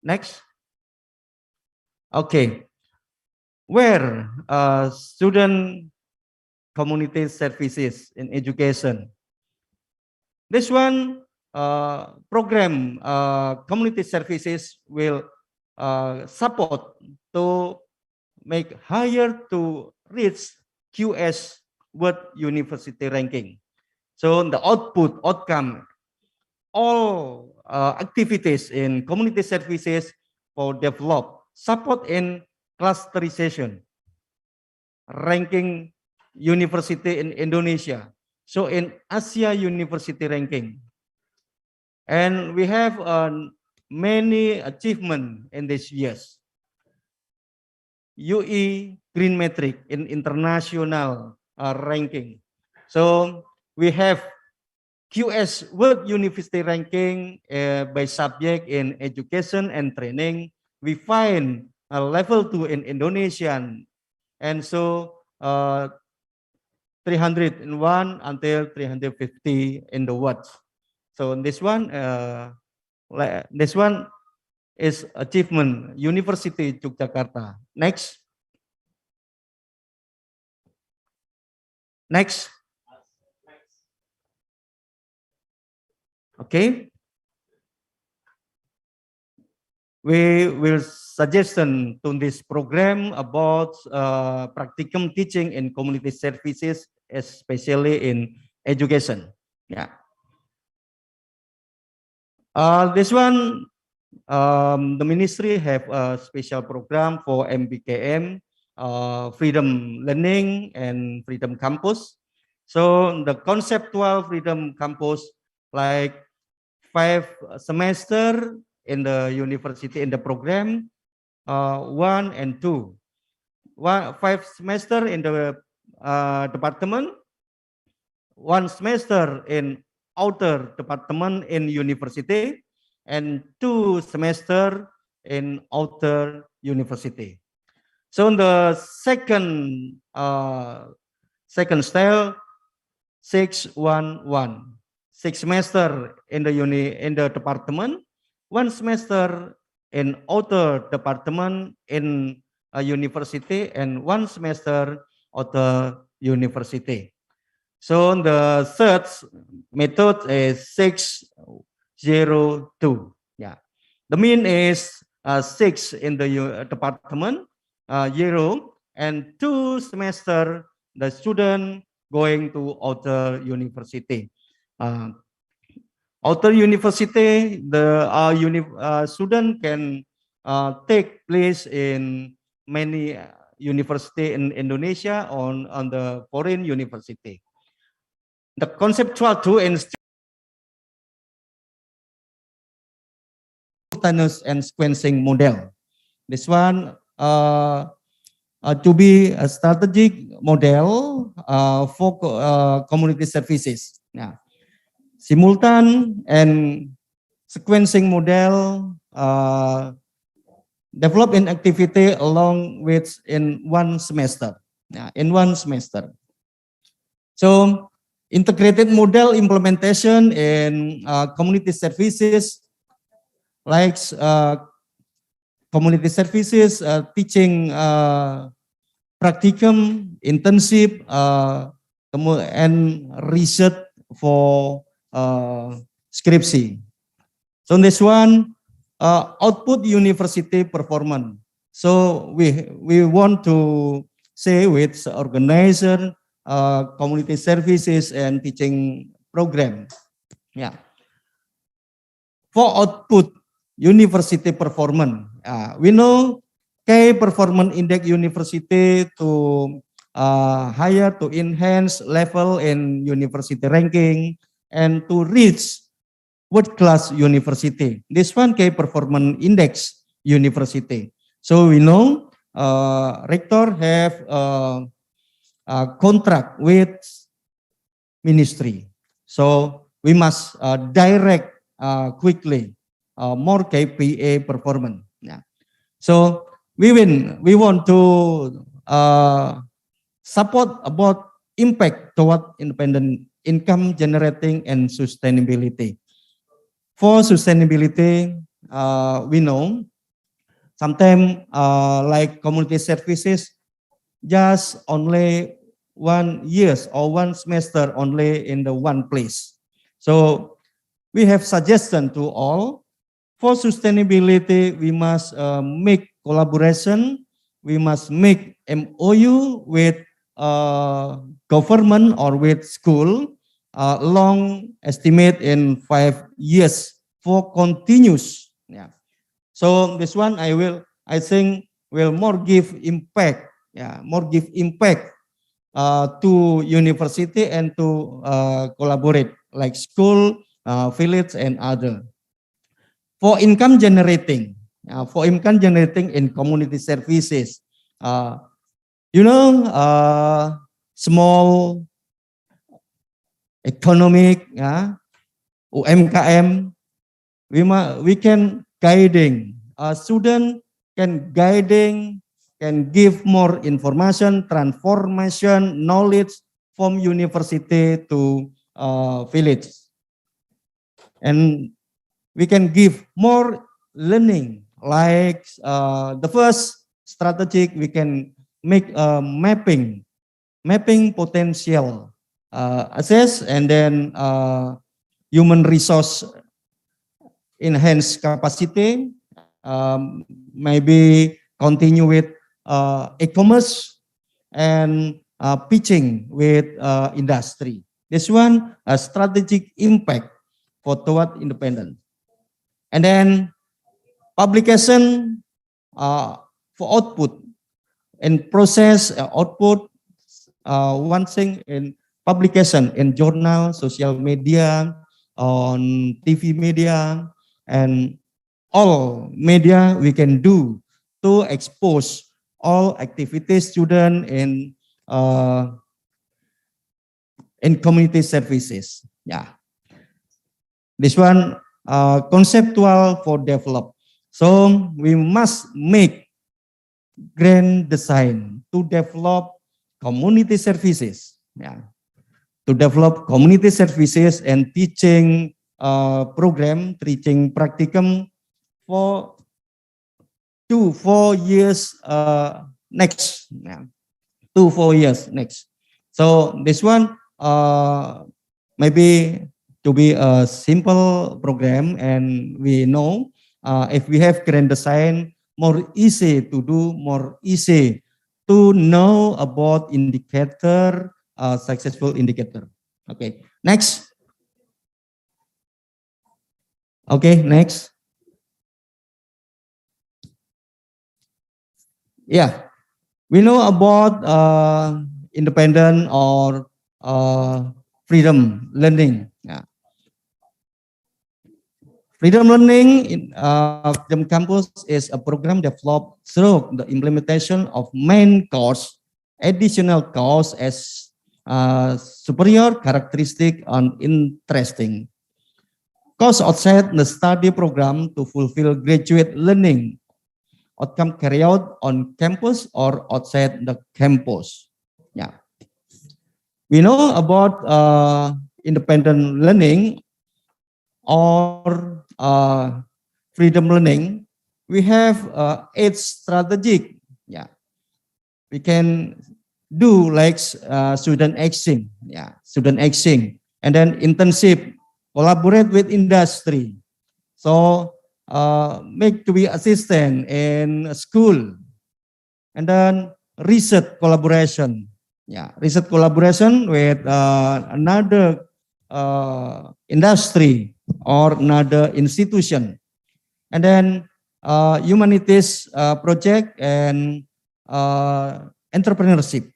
Next. Okay. Where student community services in education. This one program community services will support to make higher to reach QS World University ranking. So the outcome, all activities in community services for develop support in clusterization, ranking university in Indonesia. So in Asia University ranking. And we have many achievements in these years. UE Green Metric in international ranking. So we have QS World University ranking by subject in education and training. We find level 2 in Indonesian, and so 301 until 350 in the world. So this one is achievement University Yogyakarta. Next. Next. Okay. We will suggestion to this program about practicum teaching in community services, especially in education. Yeah. This one, the ministry have a special program for MBKM, Freedom Learning and Freedom Campus. So the conceptual Freedom Campus, like 5 semester in the university in the program, 1 and 2. 5 semester in the department, 1 semester in outer department in university, and 2 semester in outer university. So in the second style, 611. 6 semester in the department, 1 semester in outer department in a university, and 1 semester outer university. So the third method is 602. Yeah, the mean is 6 in the department, 0, and 2 semester the student going to outer university. Outer university, the student can take place in many university in Indonesia on the foreign university. The conceptual two and simultaneous and sequencing model. This one to be a strategic model for community services. Yeah. Simultan and sequencing model develop in activity along with in 1 semester. Yeah, in 1 semester. So integrated model implementation in community services, like community services, teaching practicum, internship, and research for skripsi. So this one, output university performance. So we want to say with organizer, community services and teaching program. Yeah. For output university performance, we know key performance index university to higher to enhance level in university ranking and to reach world class university. This one key performance index university. So we know rector have a contract with ministry. So we must direct quickly more KPA performance. Yeah. So we want to support about impact toward independent income generating and sustainability. For sustainability, we know sometimes like community services, just only 1 year or 1 semester only in the one place. So we have suggestion to all. For sustainability, we must make collaboration. We must make MOU with government or with school, long estimate in 5 years for continuous. Yeah. So this one I think will more give impact. Yeah, more give impact to university and to collaborate like school, village, and other. For income generating in community services, small economic, UMKM, we can guiding student can give more information, transformation, knowledge from university to village, and we can give more learning like the first strategic, we can make a mapping potential, assess, and then human resource enhance capacity, maybe continue with e-commerce and pitching with industry. This one a strategic impact for toward independence. And then publication for output and process output, one thing in publication in journal, social media, on TV media, and all media we can do to expose all activities student in community services. Yeah, this one conceptual for develop. So we must make grand design to develop community services. Yeah, to develop community services and teaching program, teaching practicum for 2-4 years next. Yeah. 2-4 years next. So this one maybe to be a simple program, and we know if we have grand design, more easy to do, more easy to know about indicator, successful indicator. Okay, next. Okay, next. Yeah, we know about independent or freedom learning. Yeah. Freedom learning in Freedom Campus is a program developed through the implementation of main course, additional course as superior characteristic and interesting. Course outside the study program to fulfill graduate learning outcome carried out on campus or outside the campus. Yeah. We know about independent learning or freedom learning. We have 8 strategic. Yeah, we can do like student exchange. Yeah, student exchange, and then internship, collaborate with industry. So make to be assistant in school, and then research collaboration. Yeah, research collaboration with another industry or another institution, and then humanities project and entrepreneurship.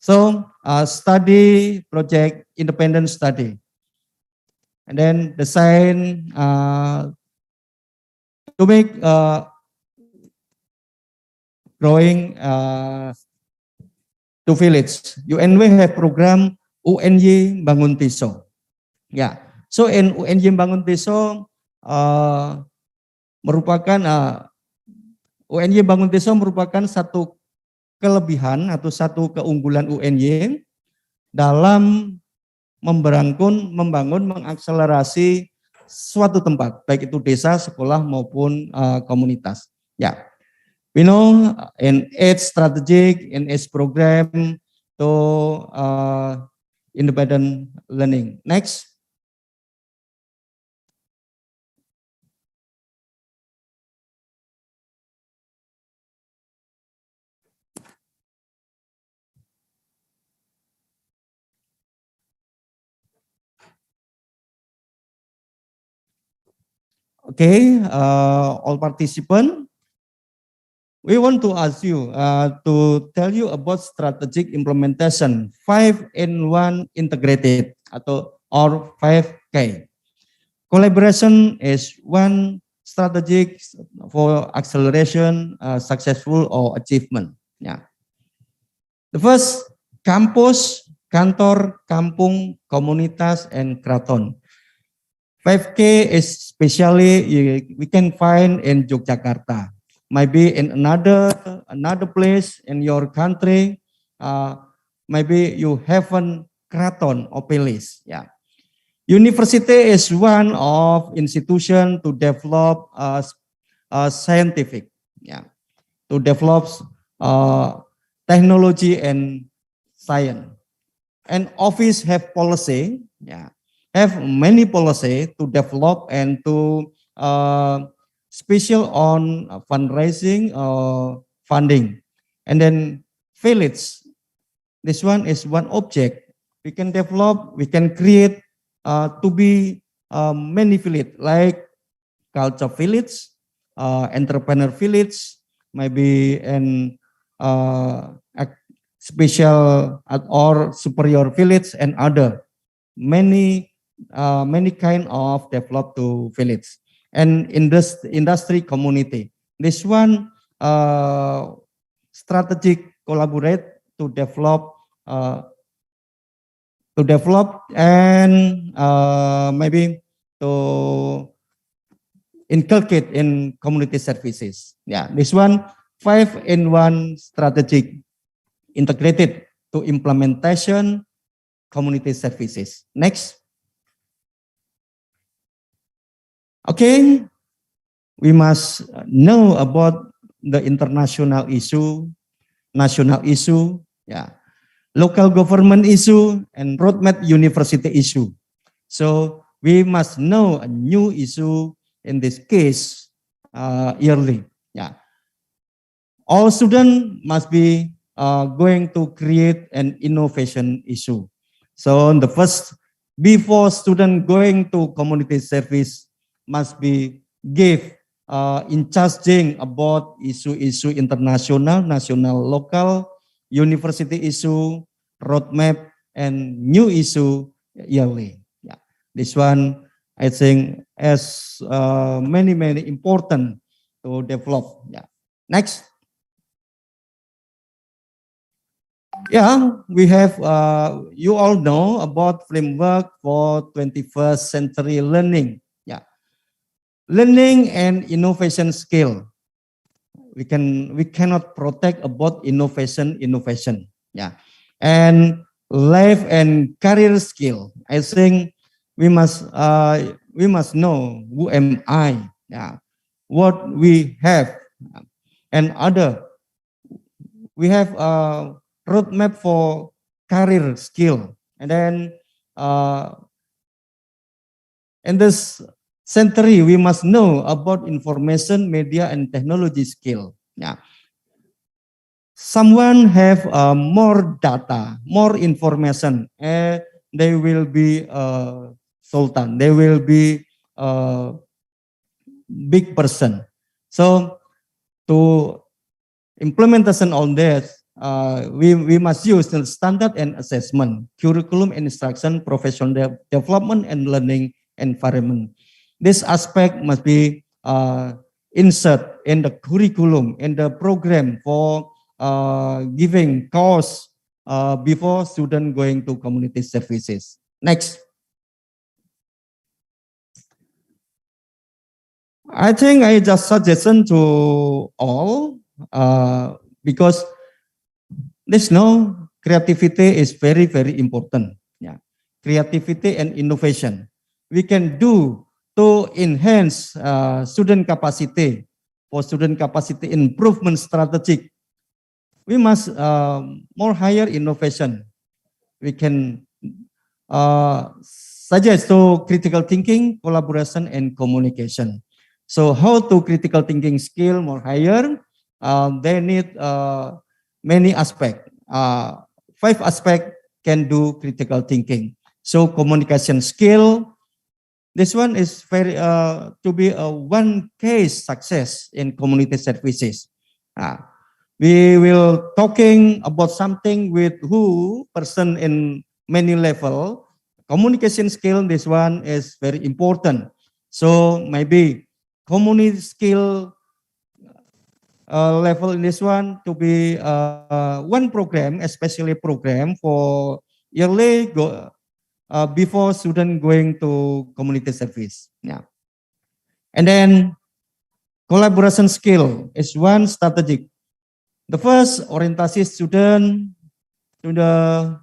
So study project, independent study, and then design to make growing to village. UNW have program UNY Bangun Tiso. Ya, so in UNY Bangun Tiso merupakan UNY Bangun Tiso merupakan satu kelebihan atau satu keunggulan UNY dalam membangun, mengakselerasi suatu tempat, baik itu desa, sekolah maupun komunitas. Ya, we know in its strategic, in its program to independent learning. Next. Okay, all participants, we want to ask you to tell you about strategic implementation 5-in-1 integrated or 5K. Collaboration is one strategic for acceleration, successful or achievement. Yeah. The first, campus, kantor, kampung, komunitas, and kraton. 5K is especially we can find in Yogyakarta, maybe in another place in your country. Maybe you have a kraton or palace. Yeah, University is one of institution to develop scientific, to develop technology and science. And office have policy, have many policy to develop and to special on fundraising or funding. And then village, this one is one object we can develop, we can create to be many village like culture village, entrepreneur village, maybe an special or superior village and other many kind of develop to village and industry community. This one strategic collaborate to develop and maybe to inculcate in community services. Yeah, this one 5-in-1 strategic integrated to implementation community services. Next. Okay, we must know about the international issue, national issue, local government issue, and roadmap university issue. So we must know a new issue in this case yearly. All students must be going to create an innovation issue. So the first, before student going to community service, must be give in charging about issue international, national, local, university issue, roadmap, and new issue yearly. This one I think is many important to develop. Next. We have, you all know about framework for 21st century learning. Learning and innovation skill. We cannot protect about innovation. And life and career skill. I think we must know who am I, what we have, and other. We have a roadmap for career skill, and then in this century we must know about information, media, and technology skill. Someone have more data, more information, and they will be sultan. They will be a big person. So to implementation on this, we must use the standard and assessment, curriculum and instruction, professional development and learning environment. This aspect must be insert in the curriculum, in the program for giving course before student going to community services. Next. I think I just suggestion to all because there's no creativity is very important. Creativity and innovation we can do to enhance student capacity, for student capacity improvement strategic. We must more higher innovation. We can suggest to critical thinking, collaboration, and communication. So how to critical thinking skill more higher? They need many aspects. 5 aspects can do critical thinking. So communication skill. This one is very to be a one case success in community services. We will talking about something with who person in many level. Communication skill, this one is very important. So maybe community skill level in this one to be one program, especially program for yearly before student going to community service. And then collaboration skill is one strategic. The first, orientasi student to the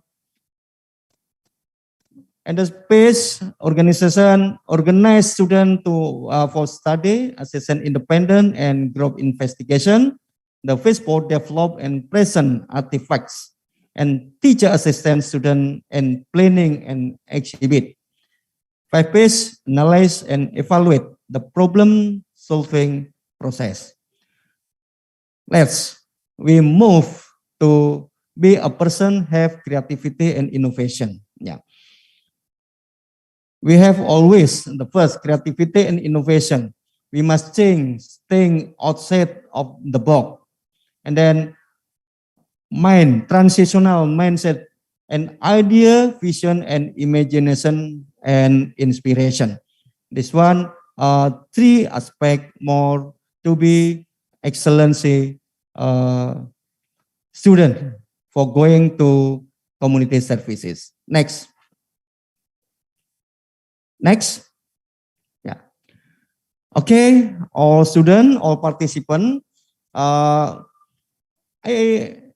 And the space organization organize students to for study, assessment independent and group investigation. The Facebook develop and present artifacts and teacher assistant student and planning and exhibit. 5 phase analyze and evaluate the problem solving process. We move to be a person have creativity and innovation. Yeah. We have always the first creativity and innovation. We must change, staying outside of the box. And then transitional mindset and idea, vision, and imagination and inspiration. This one, 3 aspects more to be excellency student for going to community services. Next. Yeah. Okay, all student, all participant, I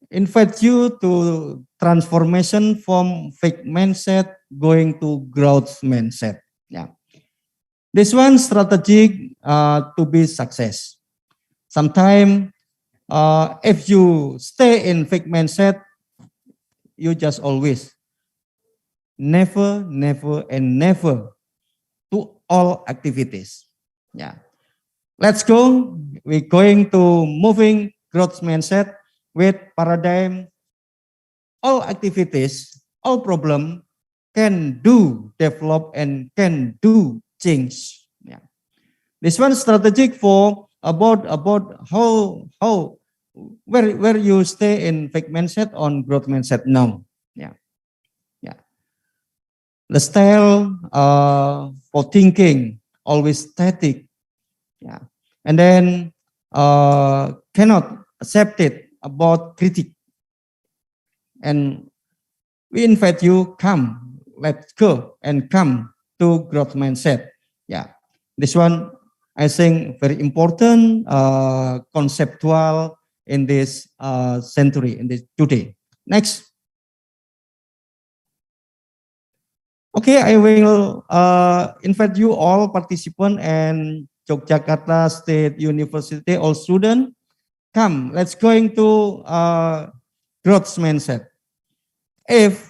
invite you to transformation from fixed mindset going to growth mindset. Yeah. This one strategic to be success. Sometimes if you stay in fixed mindset, you just always never to all activities. Yeah. Let's go. We're going to moving growth mindset with paradigm. All activities, all problem can do develop and can do change. Yeah. This one strategic for about how where you stay in fixed mindset on growth mindset now. Yeah. The style for thinking always static, yeah, and then cannot accept it about critic. And we invite you come, let's go and come to growth mindset. Yeah, this one I think very important conceptual in this century, in this today. Next. Okay, I will invite you all participant and Yogyakarta State University, all students, come, let's going to growth mindset. If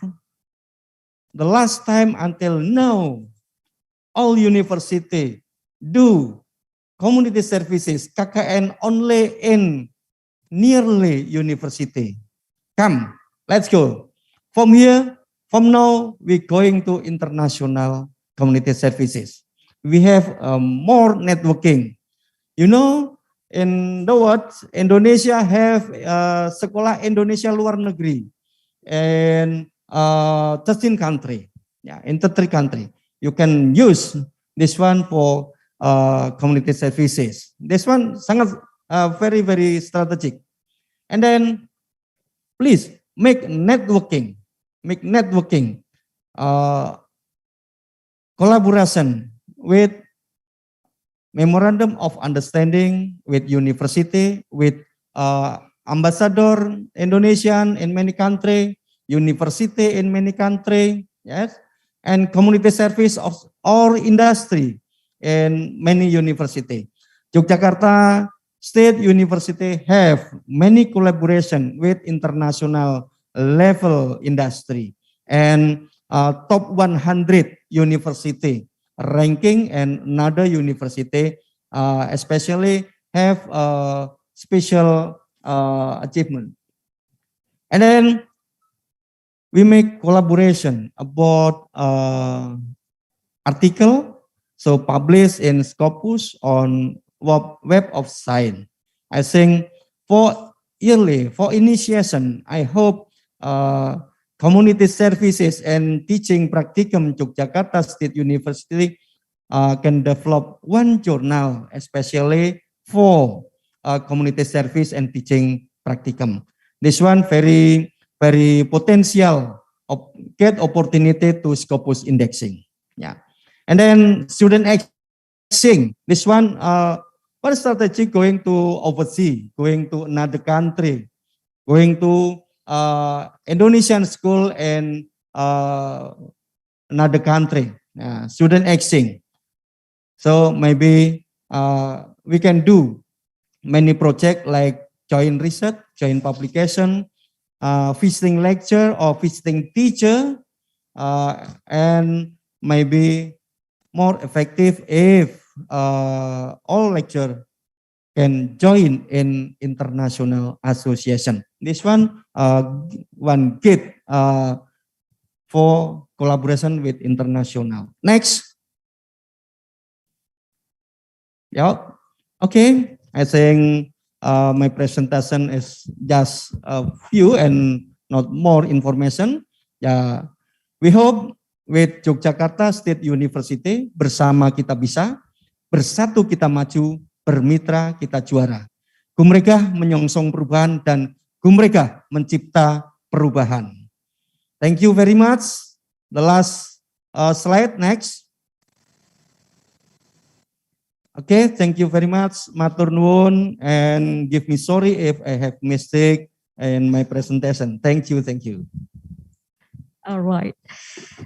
the last time until now, all university do community services, KKN only in nearly university. Come, let's go. From now, we're going to international community services. We have more networking. You know, in the world, Indonesia have sekolah Indonesia luar negeri in 13 country. Yeah, in 13 country. You can use this one for community services. This one sangat very strategic. And then, please make networking. Collaboration with memorandum of understanding with university, with ambassador Indonesian in many country, university in many country, yes, and community service of our industry in many university. Yogyakarta State University have many collaboration with international level industry and top 100 university ranking, and another university especially have special achievement. And then we make collaboration about article, so published in Scopus on Web of Science. I think for yearly, for initiation, I hope community services and teaching practicum Yogyakarta State University can develop one journal, especially for community service and teaching practicum. This one very potential get opportunity to Scopus indexing. Yeah, and then student exchange. This one what strategy going to overseas, going to another country, going to Indonesian school and another country, student exchange. So maybe we can do many projects like joint research, joint publication, visiting lecture or visiting teacher, and maybe more effective if all lecture can join in international association. This one kit for collaboration with international. Next. Yeah. Okay. I think my presentation is just a few and not more information. Yeah. We hope with Yogyakarta State University, bersama kita bisa, bersatu kita maju, bermitra kita juara. Gumregah menyongsong perubahan dan Gumregah mencipta perubahan. Thank you very much. The last slide, next. Okay, thank you very much, Matur nuwun, and give me sorry if I have mistake in my presentation. Thank you, thank you. All right.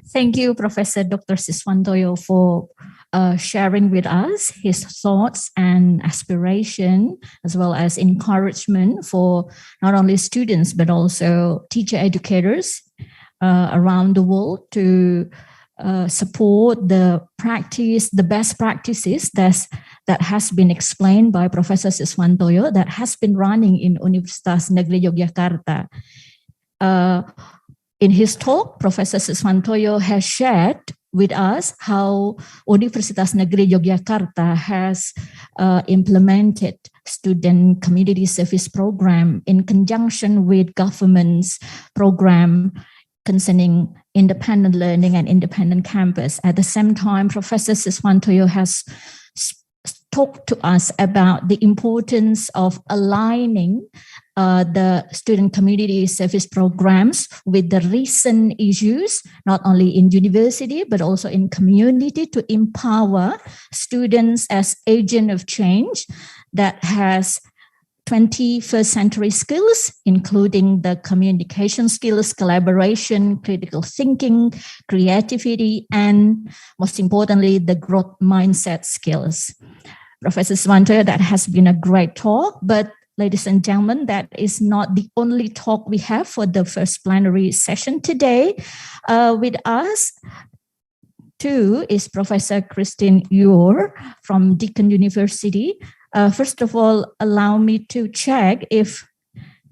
Thank you, Professor Dr. Siswantoyo, for sharing with us his thoughts and aspiration, as well as encouragement for not only students, but also teacher educators around the world to support the best practices that has been explained by Professor Siswantoyo that has been running in Universitas Negeri Yogyakarta. In his talk, Professor Siswantoyo has shared with us how Universitas Negeri Yogyakarta has implemented student community service program in conjunction with government's program concerning independent learning and independent campus. At the same time, Professor Siswantoyo has talked to us about the importance of aligning the student community service programs with the recent issues, not only in university, but also in community, to empower students as agent of change that has 21st century skills, including the communication skills, collaboration, critical thinking, creativity, and most importantly, the growth mindset skills. Professor Siswantoyo, that has been a great talk, but ladies and gentlemen, that is not the only talk we have for the first plenary session today. With us too is Professor Christine Yor from Deakin University. First of all, allow me to check if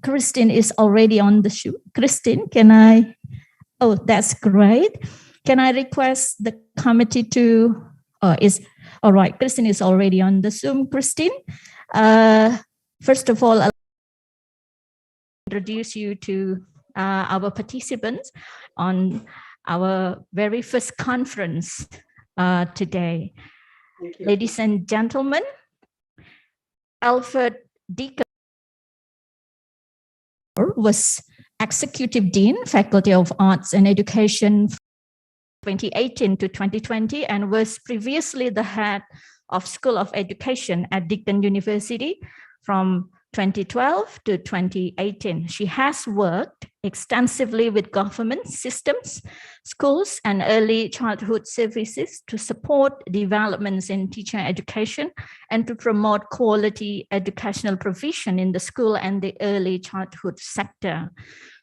Christine is already on the show. Christine, can I? Oh, that's great. Can I request the committee to? All right. Christine is already on the Zoom. Christine, first of all, I'll introduce you to our participants on our very first conference today. Ladies and gentlemen, Alfred Deakin was Executive Dean, Faculty of Arts and Education 2018 to 2020, and was previously the head of School of Education at Deakin University from 2012 to 2018. She has worked extensively with government systems, schools, and early childhood services to support developments in teacher education and to promote quality educational provision in the school and the early childhood sector.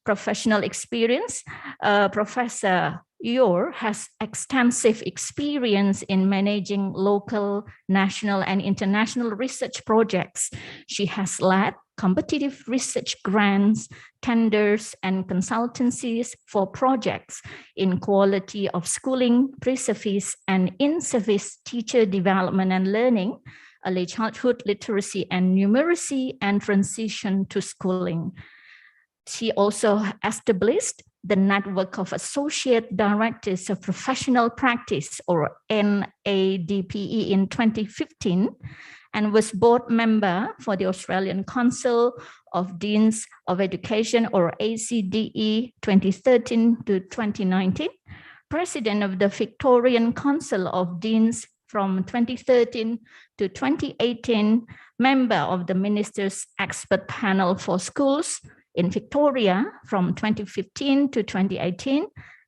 Professional experience, Professor Yor has extensive experience in managing local, national, and international research projects. She has led competitive research grants, tenders, and consultancies for projects in quality of schooling, pre-service, and in-service teacher development and learning, early childhood literacy and numeracy, and transition to schooling. She also established the Network of Associate Directors of Professional Practice, or NADPE, in 2015, and was board member for the Australian Council of Deans of Education, or ACDE, 2013 to 2019, president of the Victorian Council of Deans from 2013 to 2018, member of the Ministers' Expert Panel for Schools in Victoria from 2015 to 2018,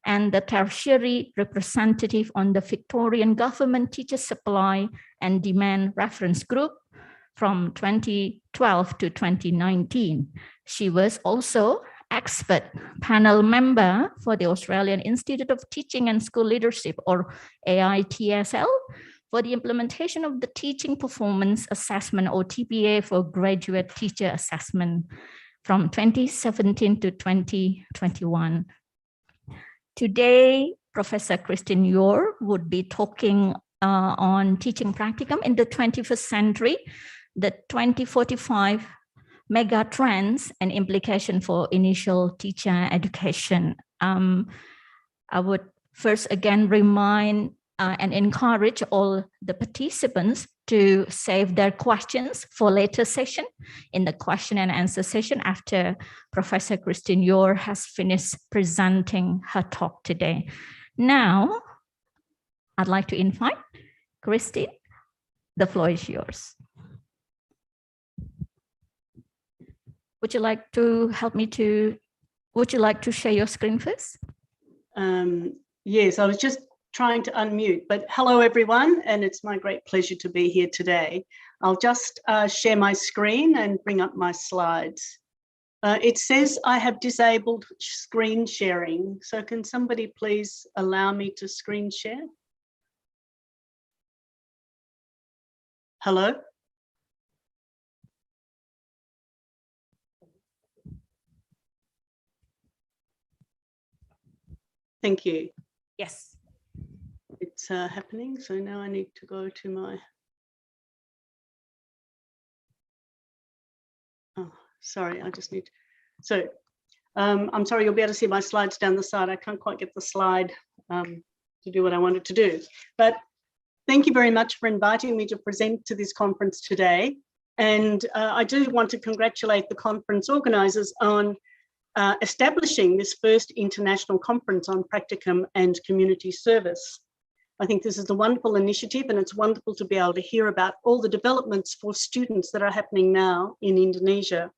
and the tertiary representative on the Victorian Government Teacher Supply and Demand Reference Group from 2012 to 2019. She was also expert panel member for the Australian Institute of Teaching and School Leadership, or AITSL, for the implementation of the Teaching Performance Assessment, or TPA, for graduate teacher assessment from 2017 to 2021. Today, Professor Christine Yor would be talking on teaching practicum in the 21st century, the 2045 mega trends and implication for initial teacher education. I would first again remind and encourage all the participants to save their questions for later session in the question and answer session after Professor Christine Yor has finished presenting her talk today. Now, I'd like to invite Christine. The floor is yours. Would you like to help me would you like to share your screen first? Yes, I was just trying to unmute, but hello everyone, and it's my great pleasure to be here today. I'll just share my screen and bring up my slides. It says I have disabled screen sharing, so can somebody please allow me to screen share? Hello? Thank you. Yes. It's happening, so now I need to go to my... Oh, sorry, I just need... So, I'm sorry, you'll be able to see my slides down the side. I can't quite get the slide to do what I wanted to do. But thank you very much for inviting me to present to this conference today. And I do want to congratulate the conference organisers on establishing this first international conference on practicum and community service. I think this is a wonderful initiative, and it's wonderful to be able to hear about all the developments for students that are happening now in Indonesia.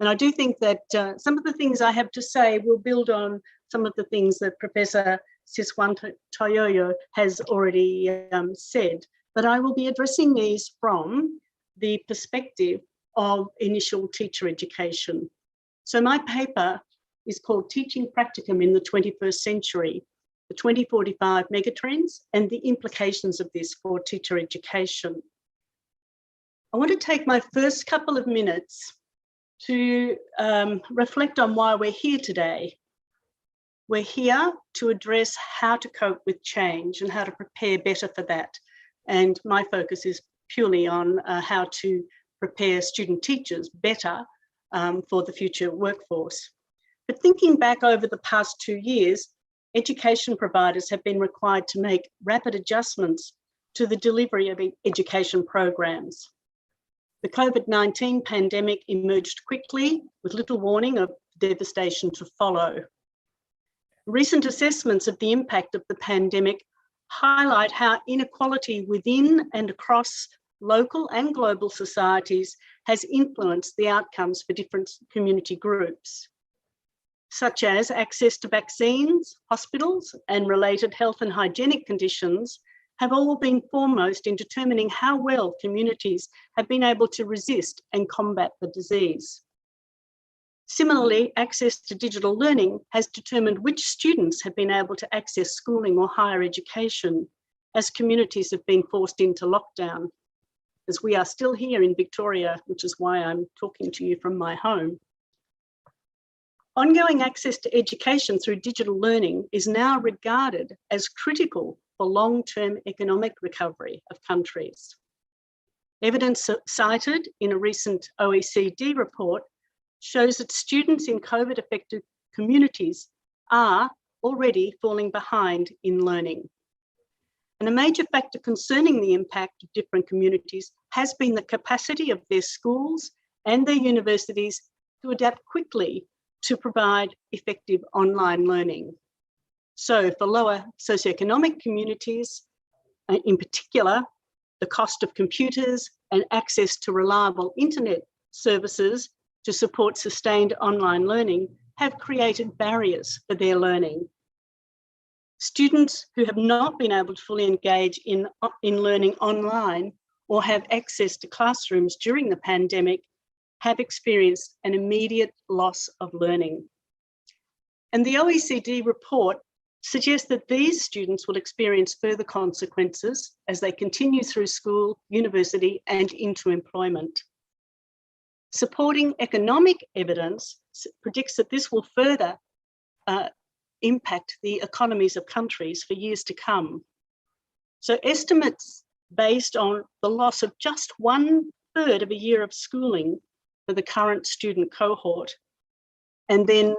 And I do think that some of the things I have to say will build on some of the things that Professor Siswantoyo has already said, but I will be addressing these from the perspective of initial teacher education. So my paper is called Teaching Practicum in the 21st Century, the 2045 Megatrends and the Implications of this for Teacher Education. I want to take my first couple of minutes to reflect on why we're here today. We're here to address how to cope with change and how to prepare better for that. And my focus is purely on how to prepare student teachers better for the future workforce. But thinking back over the past 2 years, education providers have been required to make rapid adjustments to the delivery of education programs. The COVID-19 pandemic emerged quickly with little warning of devastation to follow. Recent assessments of the impact of the pandemic highlight how inequality within and across local and global societies has influenced the outcomes for different community groups, such as access to vaccines, hospitals, and related health and hygienic conditions have all been foremost in determining how well communities have been able to resist and combat the disease. Similarly, access to digital learning has determined which students have been able to access schooling or higher education as communities have been forced into lockdown, as we are still here in Victoria, which is why I'm talking to you from my home. Ongoing access to education through digital learning is now regarded as critical for long-term economic recovery of countries. Evidence cited in a recent OECD report shows that students in COVID-affected communities are already falling behind in learning. And a major factor concerning the impact of different communities has been the capacity of their schools and their universities to adapt quickly to provide effective online learning. So for lower socioeconomic communities, in particular, the cost of computers and access to reliable internet services to support sustained online learning have created barriers for their learning. Students who have not been able to fully engage in learning online or have access to classrooms during the pandemic have experienced an immediate loss of learning. And the OECD report suggests that these students will experience further consequences as they continue through school, university, and into employment. Supporting economic evidence predicts that this will further impact the economies of countries for years to come. So estimates based on the loss of just 1/3 of a year of schooling for the current student cohort, and then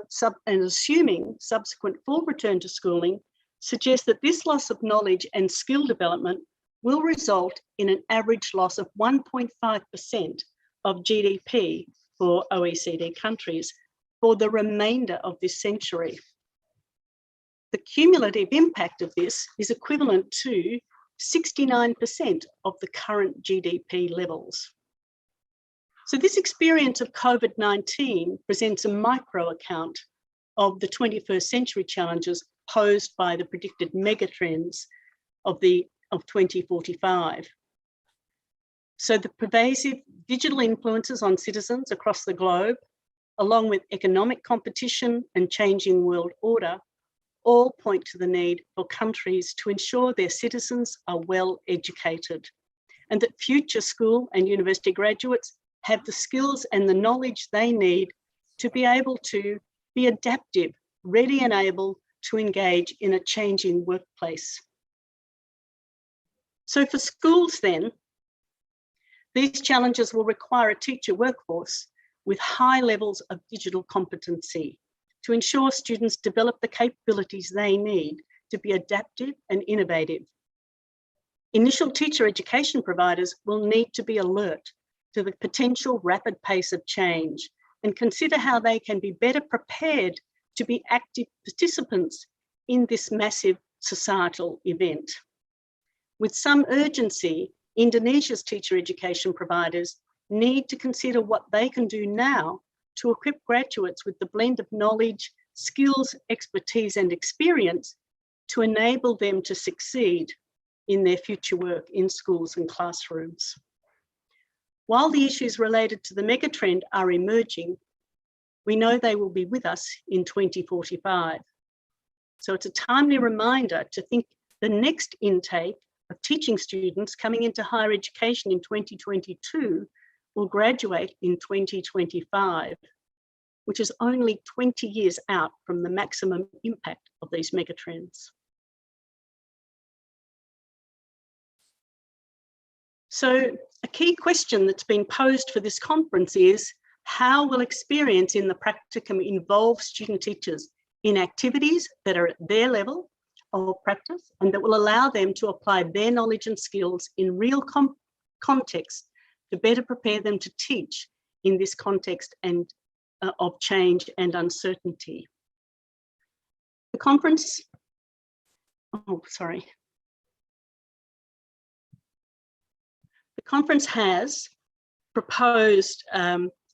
assuming subsequent full return to schooling, suggest that this loss of knowledge and skill development will result in an average loss of 1.5% of GDP for OECD countries for the remainder of this century. The cumulative impact of this is equivalent to 69% of the current GDP levels. So this experience of COVID-19 presents a micro account of the 21st century challenges posed by the predicted megatrends of 2045. So the pervasive digital influences on citizens across the globe, along with economic competition and changing world order, all point to the need for countries to ensure their citizens are well educated and that future school and university graduates have the skills and the knowledge they need to be able to be adaptive, ready and able to engage in a changing workplace. So for schools then, these challenges will require a teacher workforce with high levels of digital competency to ensure students develop the capabilities they need to be adaptive and innovative. Initial teacher education providers will need to be alert to the potential rapid pace of change and consider how they can be better prepared to be active participants in this massive societal event. With some urgency, Indonesia's teacher education providers need to consider what they can do now to equip graduates with the blend of knowledge, skills, expertise, and experience to enable them to succeed in their future work in schools and classrooms. While the issues related to the megatrend are emerging, we know they will be with us in 2045. So it's a timely reminder to think the next intake of teaching students coming into higher education in 2022 will graduate in 2025, which is only 20 years out from the maximum impact of these megatrends. So a key question that's been posed for this conference is, how will experience in the practicum involve student teachers in activities that are at their level of practice and that will allow them to apply their knowledge and skills in real context to better prepare them to teach in this context and of change and uncertainty. The conference, the conference has proposed,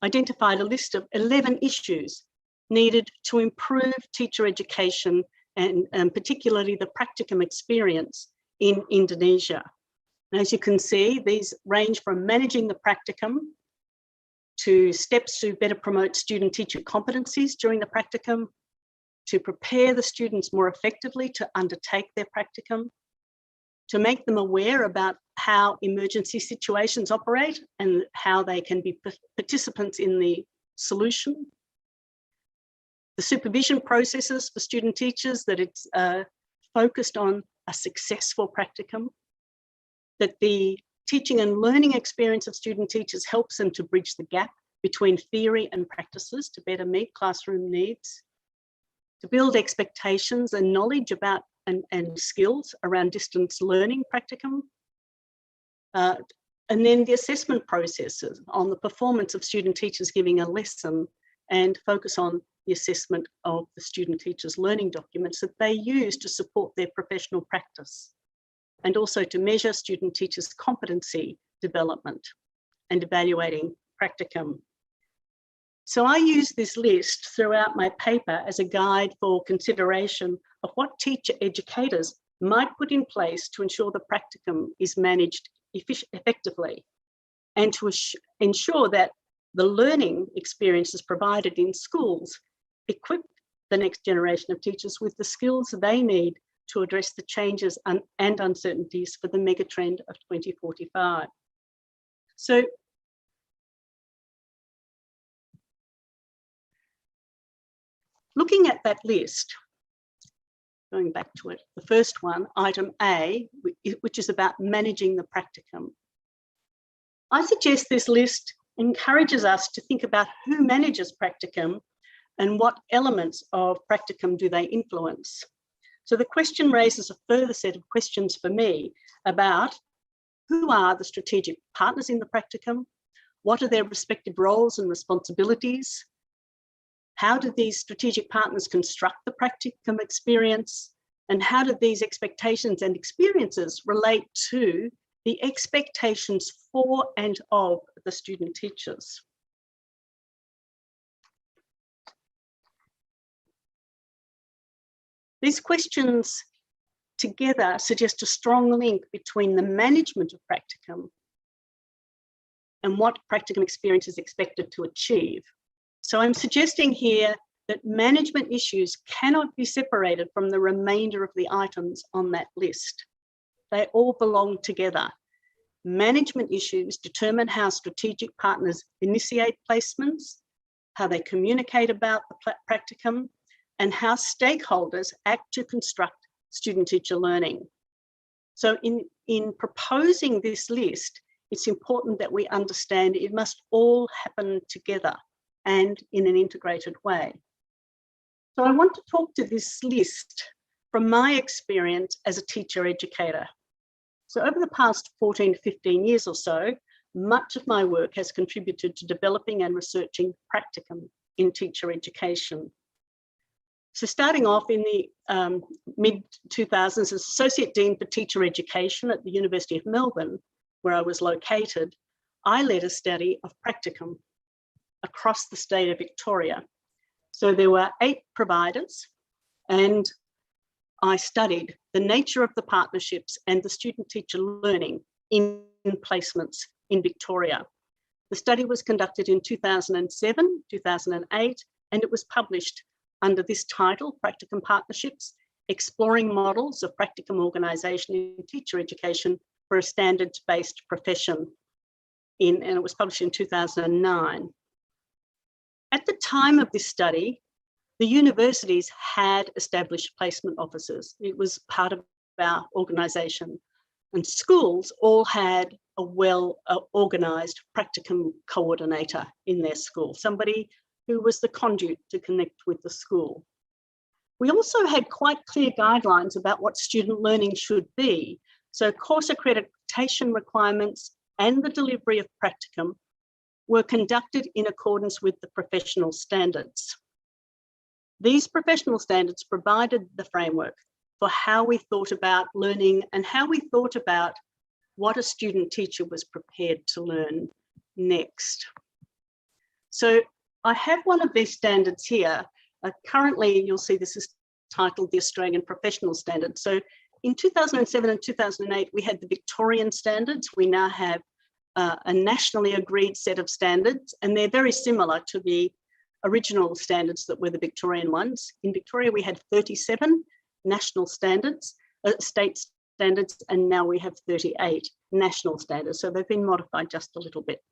identified a list of 11 issues needed to improve teacher education and particularly the practicum experience in Indonesia. And as you can see, these range from managing the practicum to steps to better promote student-teacher competencies during the practicum, to prepare the students more effectively to undertake their practicum, to make them aware about how emergency situations operate and how they can be participants in the solution, the supervision processes for student teachers, that it's focused on a successful practicum, that the teaching and learning experience of student teachers helps them to bridge the gap between theory and practices to better meet classroom needs, to build expectations and knowledge about and skills around distance learning practicum, and then the assessment processes on the performance of student teachers giving a lesson and focus on the assessment of the student teachers' learning documents that they use to support their professional practice, and also to measure student teachers' competency development and evaluating practicum. So I use this list throughout my paper as a guide for consideration of what teacher educators might put in place to ensure the practicum is managed effectively and to ensure that the learning experiences provided in schools equip the next generation of teachers with the skills they need to address the changes and uncertainties for the megatrend of 2045. So looking at that list, going back to it, the first one, item A, which is about managing the practicum. I suggest this list encourages us to think about who manages practicum and what elements of practicum do they influence. So the question raises a further set of questions for me about who are the strategic partners in the practicum, what are their respective roles and responsibilities, how do these strategic partners construct the practicum experience, and how do these expectations and experiences relate to the expectations for and of the student teachers. These questions together suggest a strong link between the management of practicum and what practicum experience is expected to achieve. So I'm suggesting here that management issues cannot be separated from the remainder of the items on that list. They all belong together. Management issues determine how strategic partners initiate placements, how they communicate about the practicum, and how stakeholders act to construct student-teacher learning. So in proposing this list, it's important that we understand it must all happen together and in an integrated way. So I want to talk to this list from my experience as a teacher educator. So over the past 14 to 15 years or so, much of my work has contributed to developing and researching practicum in teacher education. So starting off in the mid-2000s as Associate Dean for Teacher Education at the University of Melbourne, where I was located, I led a study of practicum across the state of Victoria. So there were 8 providers, and I studied the nature of the partnerships and the student-teacher learning in placements in Victoria. The study was conducted in 2007, 2008, and it was published under this title, Practicum Partnerships, Exploring Models of Practicum Organisation in Teacher Education for a Standards-Based Profession, and it was published in 2009. At the time of this study, the universities had established placement officers. It was part of our organisation, and schools all had a well-organised practicum coordinator in their school, somebody who was the conduit to connect with the school. We also had quite clear guidelines about what student learning should be. So course accreditation requirements and the delivery of practicum were conducted in accordance with the professional standards. These professional standards provided the framework for how we thought about learning and how we thought about what a student teacher was prepared to learn next. So I have one of these standards here. Currently, you'll see this is titled the Australian Professional Standards. So in 2007 and 2008, we had the Victorian standards. We now have a nationally agreed set of standards, and they're very similar to the original standards that were the Victorian ones. In Victoria, we had 37 national standards, state standards, and now we have 38 national standards. So they've been modified just a little bit.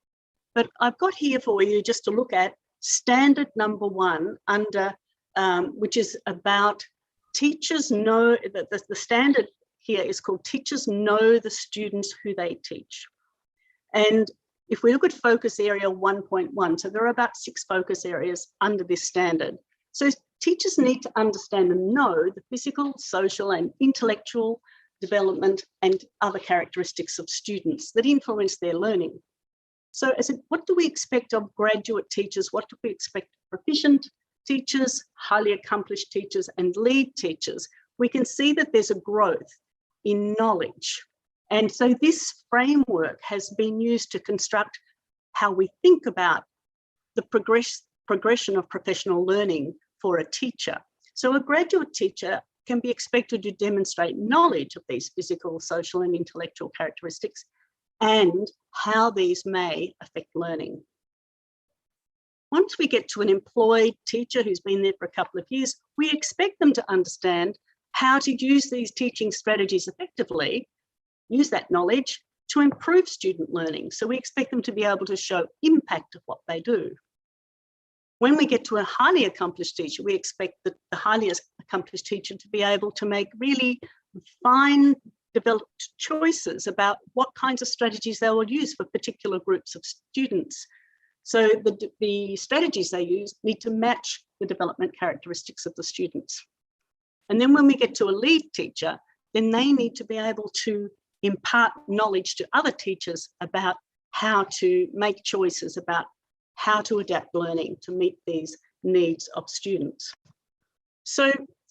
But I've got here for you just to look at standard number 1 under, which is about teachers know, the standard here is called Teachers Know the Students Who They Teach. And if we look at focus area 1.1, so there are about 6 focus areas under this standard. So teachers need to understand and know the physical, social, and intellectual development and other characteristics of students that influence their learning. So what do we expect of graduate teachers? What do we expect of proficient teachers, highly accomplished teachers, and lead teachers? We can see that there's a growth in knowledge. And so this framework has been used to construct how we think about the progression of professional learning for a teacher. So a graduate teacher can be expected to demonstrate knowledge of these physical, social, and intellectual characteristics and how these may affect learning. Once we get to an employed teacher who's been there for a couple of years, we expect them to understand how to use these teaching strategies effectively, use that knowledge to improve student learning. So we expect them to be able to show impact of what they do. When we get to a highly accomplished teacher, we expect the highly accomplished teacher to be able to make really fine developed choices about what kinds of strategies they will use for particular groups of students. So the strategies they use need to match the development characteristics of the students. And then when we get to a lead teacher, then they need to be able to impart knowledge to other teachers about how to make choices about how to adapt learning to meet these needs of students. So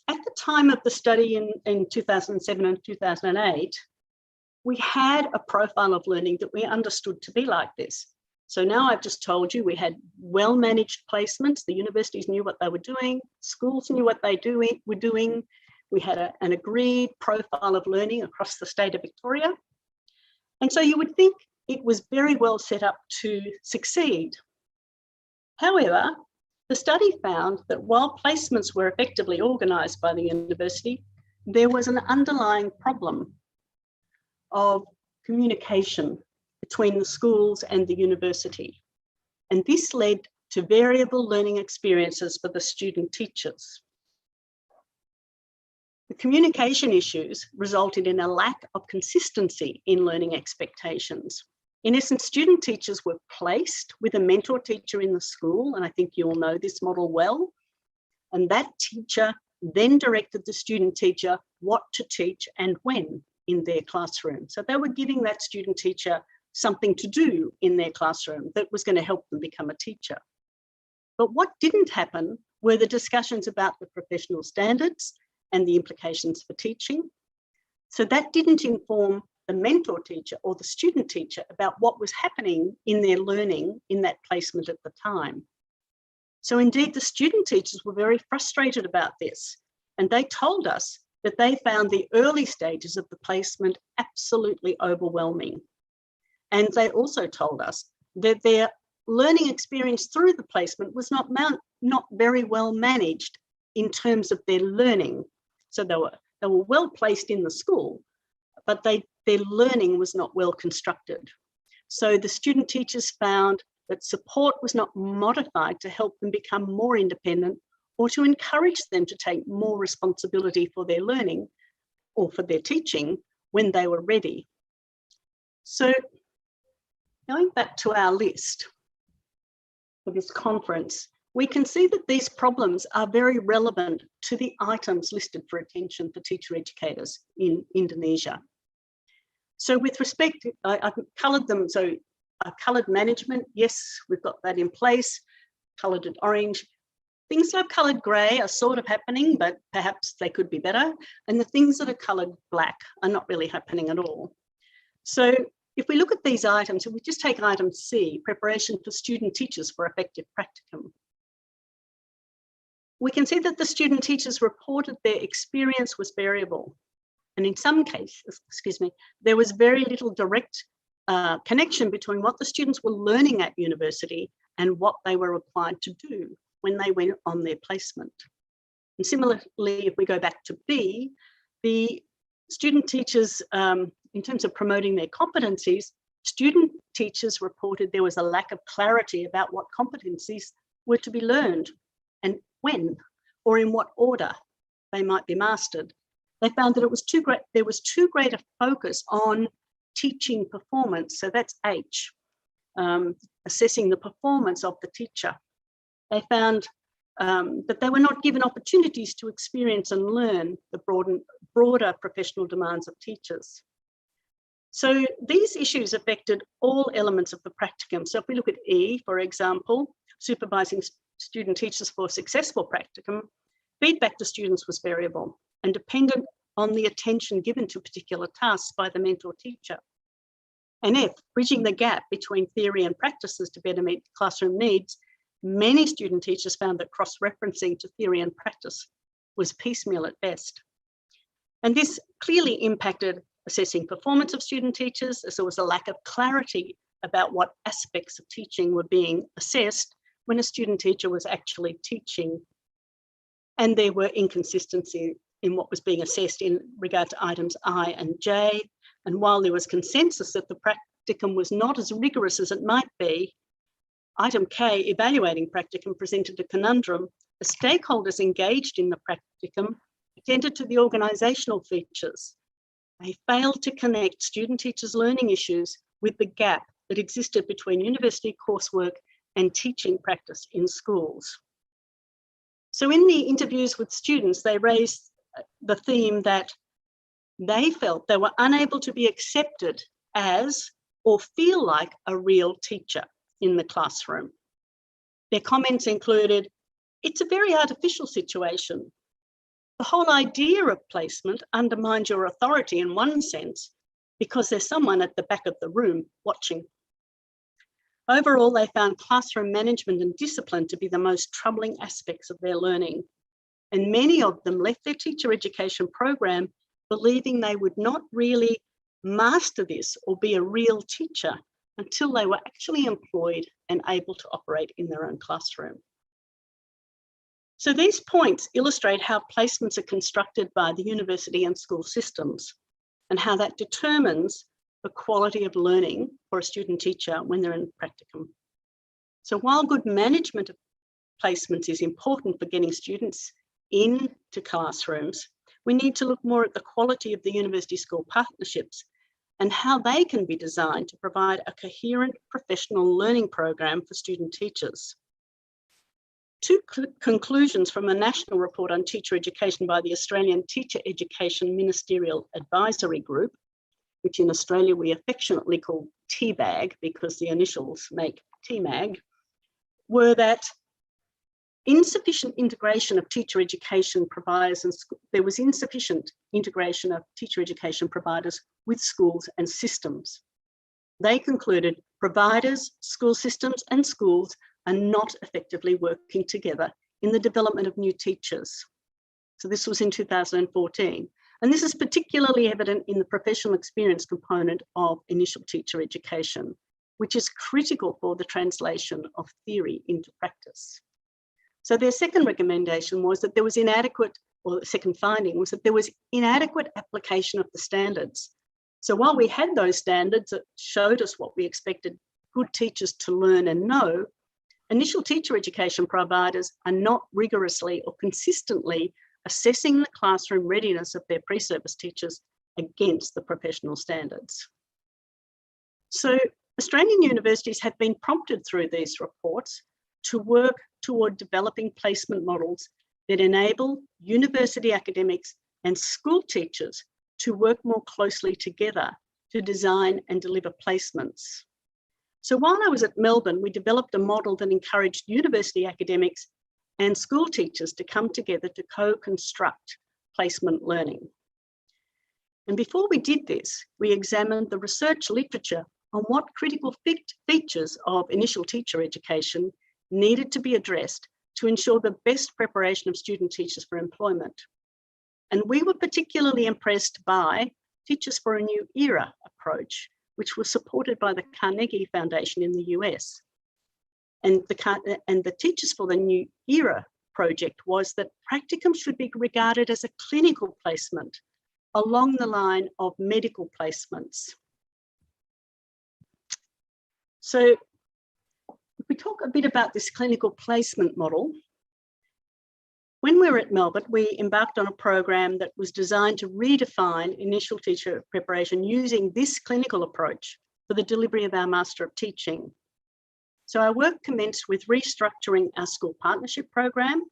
at the time of the study in 2007 and 2008, we had a profile of learning that we understood to be like this. So now I've just told you we had well-managed placements. The universities knew what they were doing. Schools knew what they were doing. We had an agreed profile of learning across the state of Victoria. And so you would think it was very well set up to succeed. However, the study found that while placements were effectively organised by the university, there was an underlying problem of communication between the schools and the university. And this led to variable learning experiences for the student teachers. The communication issues resulted in a lack of consistency in learning expectations. In essence, student teachers were placed with a mentor teacher in the school, and I think you all know this model well, and that teacher then directed the student teacher what to teach and when in their classroom. So they were giving that student teacher something to do in their classroom that was going to help them become a teacher. But what didn't happen were the discussions about the professional standards and the implications for teaching. So that didn't inform the mentor teacher or the student teacher about what was happening in their learning in that placement at the time. So indeed, the student teachers were very frustrated about this, and they told us that they found the early stages of the placement absolutely overwhelming. And they also told us that their learning experience through the placement was not very well managed in terms of their learning. So they were well placed in the school, but their learning was not well constructed. So the student teachers found that support was not modified to help them become more independent or to encourage them to take more responsibility for their learning or for their teaching when they were ready. So going back to our list for this conference, we can see that these problems are very relevant to the items listed for attention for teacher educators in Indonesia. So with respect, I've coloured them. So I've coloured management. Yes, we've got that in place, coloured it orange. Things that I've coloured grey are sort of happening, but perhaps they could be better. And the things that are coloured black are not really happening at all. So if we look at these items, if we just take item C, preparation for student teachers for effective practicum, we can see that the student teachers reported their experience was variable. And in some cases, there was very little direct connection between what the students were learning at university and what they were required to do when they went on their placement. And similarly, if we go back to B, the student teachers, in terms of promoting their competencies, student teachers reported there was a lack of clarity about what competencies were to be learned and when or in what order they might be mastered. They found that there was too great a focus on teaching performance. So that's H, assessing the performance of the teacher. They found that they were not given opportunities to experience and learn the broader professional demands of teachers. So these issues affected all elements of the practicum. So if we look at E, for example, supervising student teachers for successful practicum, feedback to students was variable and dependent on the attention given to particular tasks by the mentor teacher. And F, bridging the gap between theory and practices to better meet classroom needs, Many student teachers found that cross-referencing to theory and practice was piecemeal at best. And this clearly impacted assessing performance of student teachers, as there was a lack of clarity about what aspects of teaching were being assessed when a student teacher was actually teaching. And there were inconsistencies in what was being assessed in regard to items I and J. And while there was consensus that the practicum was not as rigorous as it might be, item K, evaluating practicum, presented a conundrum. The stakeholders engaged in the practicum attended to the organisational features. They failed to connect student teachers' learning issues with the gap that existed between university coursework and teaching practice in schools. So in the interviews with students, they raised the theme that they felt they were unable to be accepted as or feel like a real teacher in the classroom. Their comments included, "It's a very artificial situation. The whole idea of placement undermines your authority in one sense because there's someone at the back of the room watching." Overall, they found classroom management and discipline to be the most troubling aspects of their learning. And many of them left their teacher education program believing they would not really master this or be a real teacher until they were actually employed and able to operate in their own classroom. So these points illustrate how placements are constructed by the university and school systems and how that determines the quality of learning for a student teacher when they're in practicum. So while good management of placements is important for getting students into classrooms, we need to look more at the quality of the university school partnerships and how they can be designed to provide a coherent professional learning program for student teachers. Two conclusions from a national report on teacher education by the Australian Teacher Education Ministerial Advisory Group, which in Australia we affectionately call TBAG because the initials make TMAG, were that insufficient integration of teacher education providers and there was insufficient integration of teacher education providers with schools and systems. They concluded providers, school systems and schools are not effectively working together in the development of new teachers. So this was in 2014. And this is particularly evident in the professional experience component of initial teacher education, which is critical for the translation of theory into practice. So their second recommendation was that there was inadequate, or the second finding was that there was inadequate application of the standards. So while we had those standards that showed us what we expected good teachers to learn and know, initial teacher education providers are not rigorously or consistently assessing the classroom readiness of their pre-service teachers against the professional standards. So Australian universities have been prompted through these reports to work toward developing placement models that enable university academics and school teachers to work more closely together to design and deliver placements. So while I was at Melbourne, we developed a model that encouraged university academics and school teachers to come together to co-construct placement learning. And before we did this, we examined the research literature on what critical features of initial teacher education needed to be addressed to ensure the best preparation of student teachers for employment. And we were particularly impressed by Teachers for a New Era approach, which was supported by the Carnegie Foundation in the US. And the Teachers for the New Era project was that practicum should be regarded as a clinical placement along the line of medical placements. So if we talk a bit about this clinical placement model, when we were at Melbourne, we embarked on a program that was designed to redefine initial teacher preparation using this clinical approach for the delivery of our Master of Teaching. So our work commenced with restructuring our school partnership program.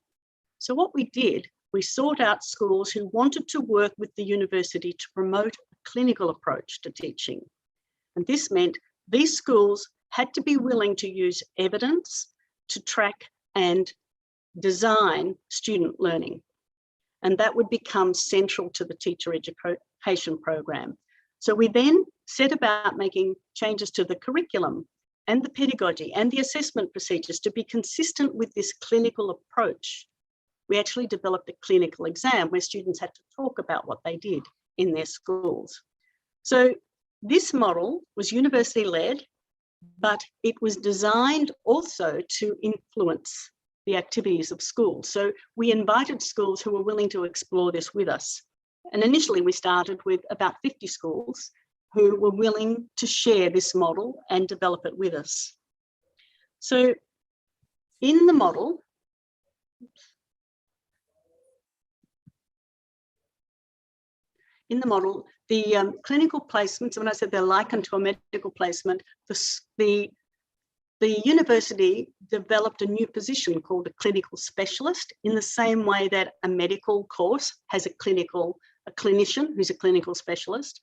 So what we did, we sought out schools who wanted to work with the university to promote a clinical approach to teaching. And this meant these schools had to be willing to use evidence to track and design student learning. And that would become central to the teacher education program. So we then set about making changes to the curriculum and the pedagogy and the assessment procedures to be consistent with this clinical approach, we actually developed a clinical exam where students had to talk about what they did in their schools. So this model was university-led, but it was designed also to influence the activities of schools. So we invited schools who were willing to explore this with us. And initially we started with about 50 schools who were willing to share this model and develop it with us. So in the model, the clinical placements, when I said they're likened to a medical placement, the university developed a new position called a clinical specialist, in the same way that a medical course has a clinician who's a clinical specialist.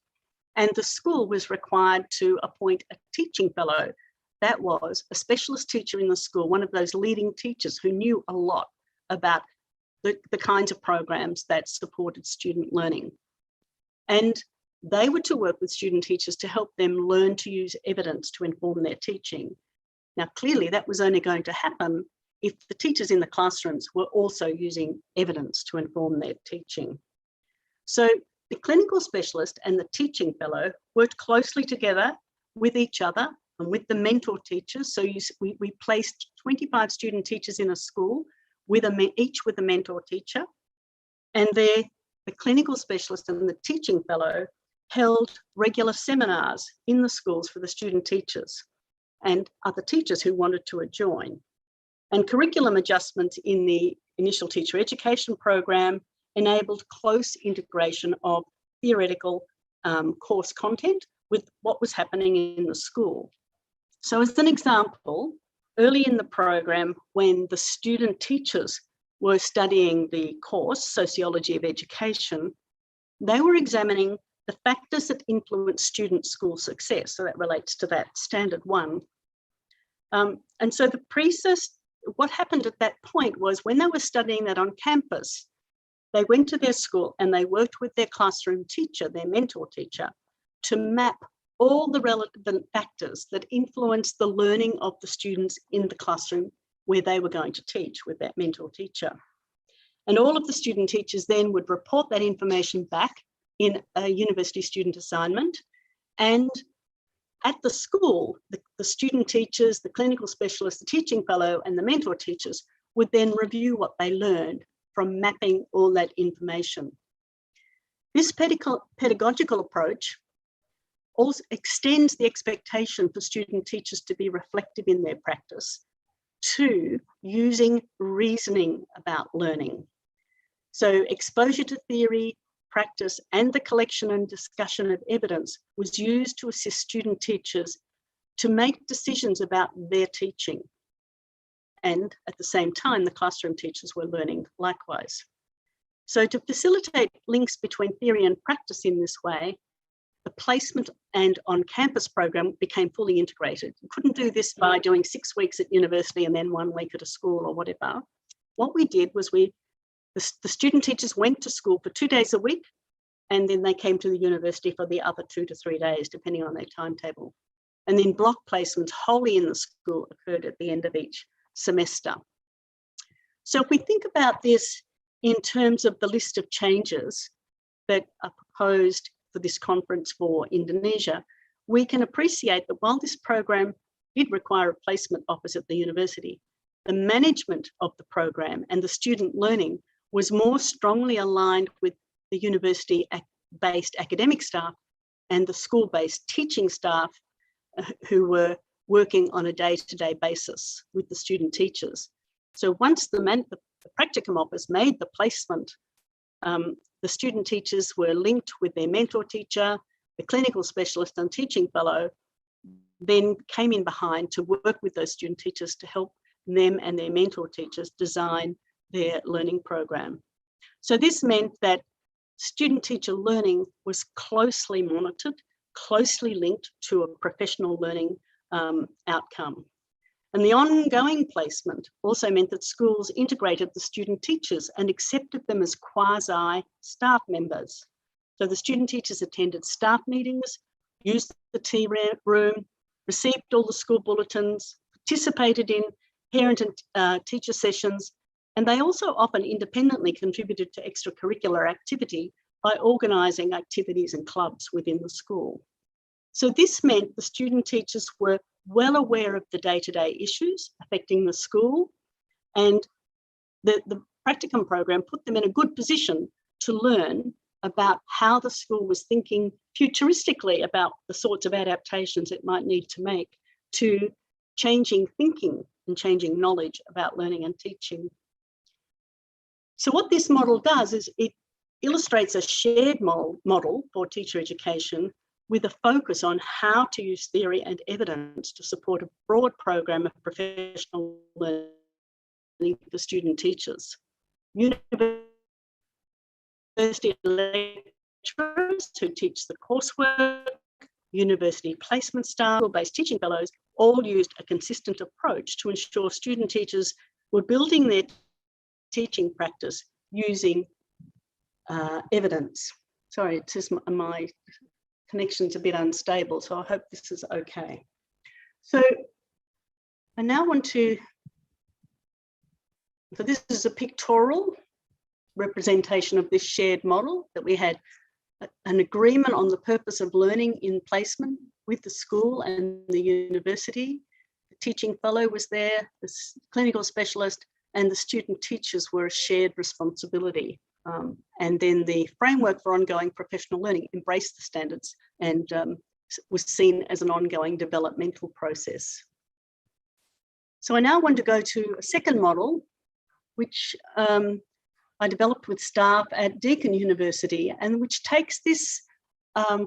And the school was required to appoint a teaching fellow. That was a specialist teacher in the school, one of those leading teachers who knew a lot about the kinds of programs that supported student learning. And they were to work with student teachers to help them learn to use evidence to inform their teaching. Now, clearly that was only going to happen if the teachers in the classrooms were also using evidence to inform their teaching. So the clinical specialist and the teaching fellow worked closely together with each other and with the mentor teachers. So we placed 25 student teachers in a school, each with a mentor teacher, and the clinical specialist and the teaching fellow held regular seminars in the schools for the student teachers and other teachers who wanted to join. And curriculum adjustments in the initial teacher education program enabled close integration of theoretical course content with what was happening in the school. So as an example, early in the program, when the student teachers were studying the course, Sociology of Education, they were examining the factors that influence student school success. So that relates to that standard one. And so what happened at that point was when they were studying that on campus, they went to their school and they worked with their classroom teacher, their mentor teacher, to map all the relevant factors that influence the learning of the students in the classroom where they were going to teach with that mentor teacher. And all of the student teachers then would report that information back in a university student assignment. And at the school, the student teachers, the clinical specialist, the teaching fellow, and the mentor teachers would then review what they learned from mapping all that information. This pedagogical approach also extends the expectation for student teachers to be reflective in their practice to using reasoning about learning. So exposure to theory, practice, and the collection and discussion of evidence was used to assist student teachers to make decisions about their teaching. And at the same time, the classroom teachers were learning likewise. So to facilitate links between theory and practice in this way, the placement and on-campus program became fully integrated. You couldn't do this by doing 6 weeks at university and then 1 week at a school or whatever. What we did was the student teachers went to school for 2 days a week, and then they came to the university for the other 2 to 3 days, depending on their timetable. And then block placements wholly in the school occurred at the end of each semester. So if we think about this in terms of the list of changes that are proposed for this conference for Indonesia, we can appreciate that while this program did require a placement office at the university, the management of the program and the student learning was more strongly aligned with the university-based academic staff and the school-based teaching staff who were working on a day-to-day basis with the student teachers. So once the Practicum office made the placement, the student teachers were linked with their mentor teacher, the clinical specialist and teaching fellow, then came in behind to work with those student teachers to help them and their mentor teachers design their learning program. So this meant that student-teacher learning was closely monitored, closely linked to a professional learning outcome. And the ongoing placement also meant that schools integrated the student teachers and accepted them as quasi-staff members. So the student teachers attended staff meetings, used the tea room, received all the school bulletins, participated in parent and teacher sessions, and they also often independently contributed to extracurricular activity by organising activities and clubs within the school. So this meant the student teachers were well aware of the day-to-day issues affecting the school, and the Practicum program put them in a good position to learn about how the school was thinking futuristically about the sorts of adaptations it might need to make to changing thinking and changing knowledge about learning and teaching. So what this model does is it illustrates a shared model for teacher education with a focus on how to use theory and evidence to support a broad program of professional learning for student teachers. University lecturers who teach the coursework, university placement staff, school-based teaching fellows all used a consistent approach to ensure student teachers were building their teaching practice using evidence. Sorry, it says my connection's a bit unstable, so I hope this is okay. So I now want to, so this is a pictorial representation of this shared model that we had an agreement on the purpose of learning in placement with the school and the university. The teaching fellow was there, the clinical specialist, and the student teachers were a shared responsibility. And then the framework for ongoing professional learning embraced the standards and was seen as an ongoing developmental process. So I now want to go to a second model, which I developed with staff at Deakin University, and which takes this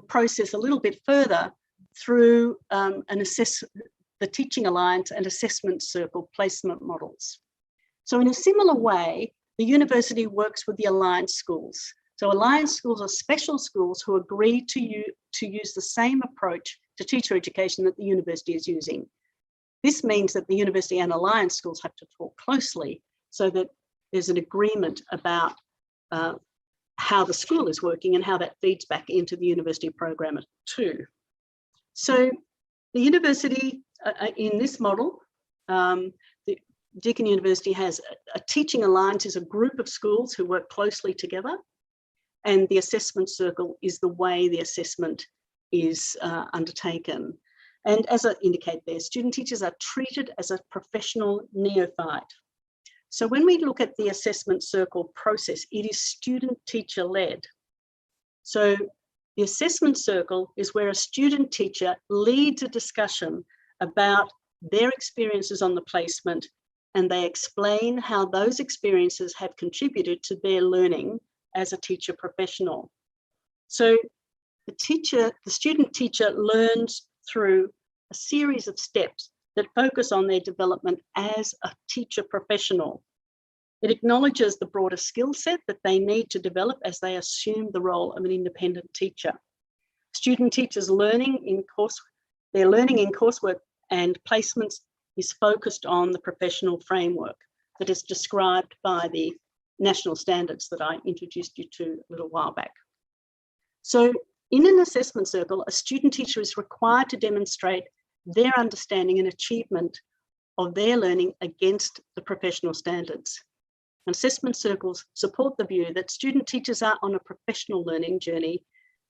process a little bit further through the Teaching Alliance and Assessment Circle placement models. So in a similar way, the university works with the Alliance schools. So Alliance schools are special schools who agree to use the same approach to teacher education that the university is using. This means that the university and Alliance schools have to talk closely so that there's an agreement about how the school is working and how that feeds back into the university program too. So the university in this model, the Deakin University has a teaching alliance, is a group of schools who work closely together, and the assessment circle is the way the assessment is undertaken. And as I indicate there, student teachers are treated as a professional neophyte. So when we look at the assessment circle process, it is student teacher led. So the assessment circle is where a student teacher leads a discussion about their experiences on the placement, and they explain how those experiences have contributed to their learning as a teacher professional. So the student teacher learns through a series of steps that focus on their development as a teacher professional. It acknowledges the broader skill set that they need to develop as they assume the role of an independent teacher. Student teachers learning in coursework and placements is focused on the professional framework that is described by the national standards that I introduced you to a little while back. So in an assessment circle, a student teacher is required to demonstrate their understanding and achievement of their learning against the professional standards. And assessment circles support the view that student teachers are on a professional learning journey,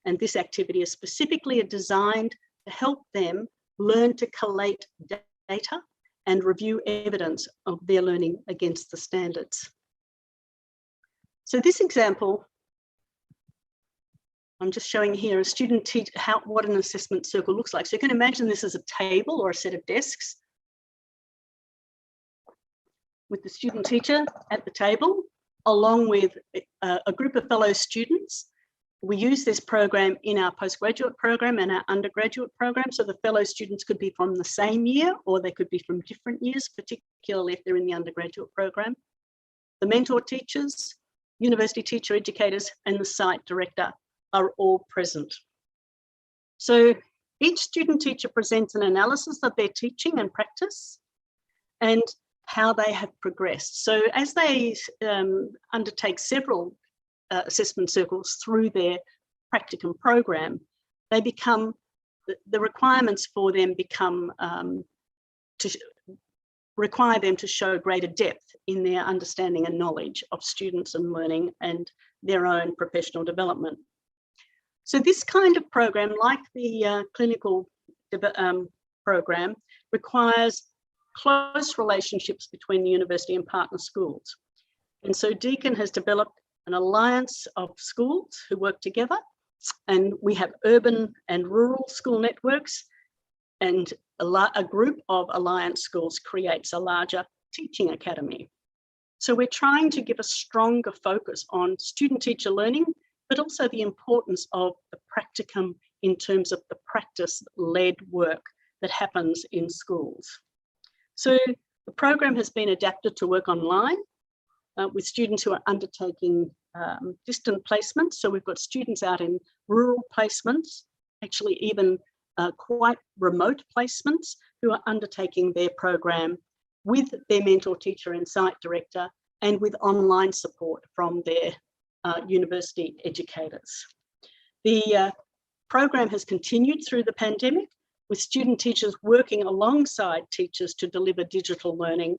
and this activity is specifically designed to help them learn to collate data and review evidence of their learning against the standards. So this example, I'm just showing here a student teach what an assessment circle looks like. So you can imagine this as a table or a set of desks with the student teacher at the table, along with a group of fellow students. We use this program in our postgraduate program and our undergraduate program. So the fellow students could be from the same year, or they could be from different years, particularly if they're in the undergraduate program. The mentor teachers, university teacher educators, and the site director are all present. So each student teacher presents an analysis of their teaching and practice and how they have progressed. So as they undertake several assessment circles through their Practicum program, they become the requirements for them become require them to show greater depth in their understanding and knowledge of students and learning and their own professional development. So this kind of program, like the clinical program, requires close relationships between the university and partner schools. And so Deakin has developed an alliance of schools who work together, and we have urban and rural school networks, and a group of alliance schools creates a larger teaching academy. So we're trying to give a stronger focus on student-teacher learning, but also the importance of the practicum in terms of the practice-led work that happens in schools. So the program has been adapted to work online with students who are undertaking distant placements. So we've got students out in rural placements, actually even quite remote placements, who are undertaking their program with their mentor teacher and site director, and with online support from their university educators. The program has continued through the pandemic, with student teachers working alongside teachers to deliver digital learning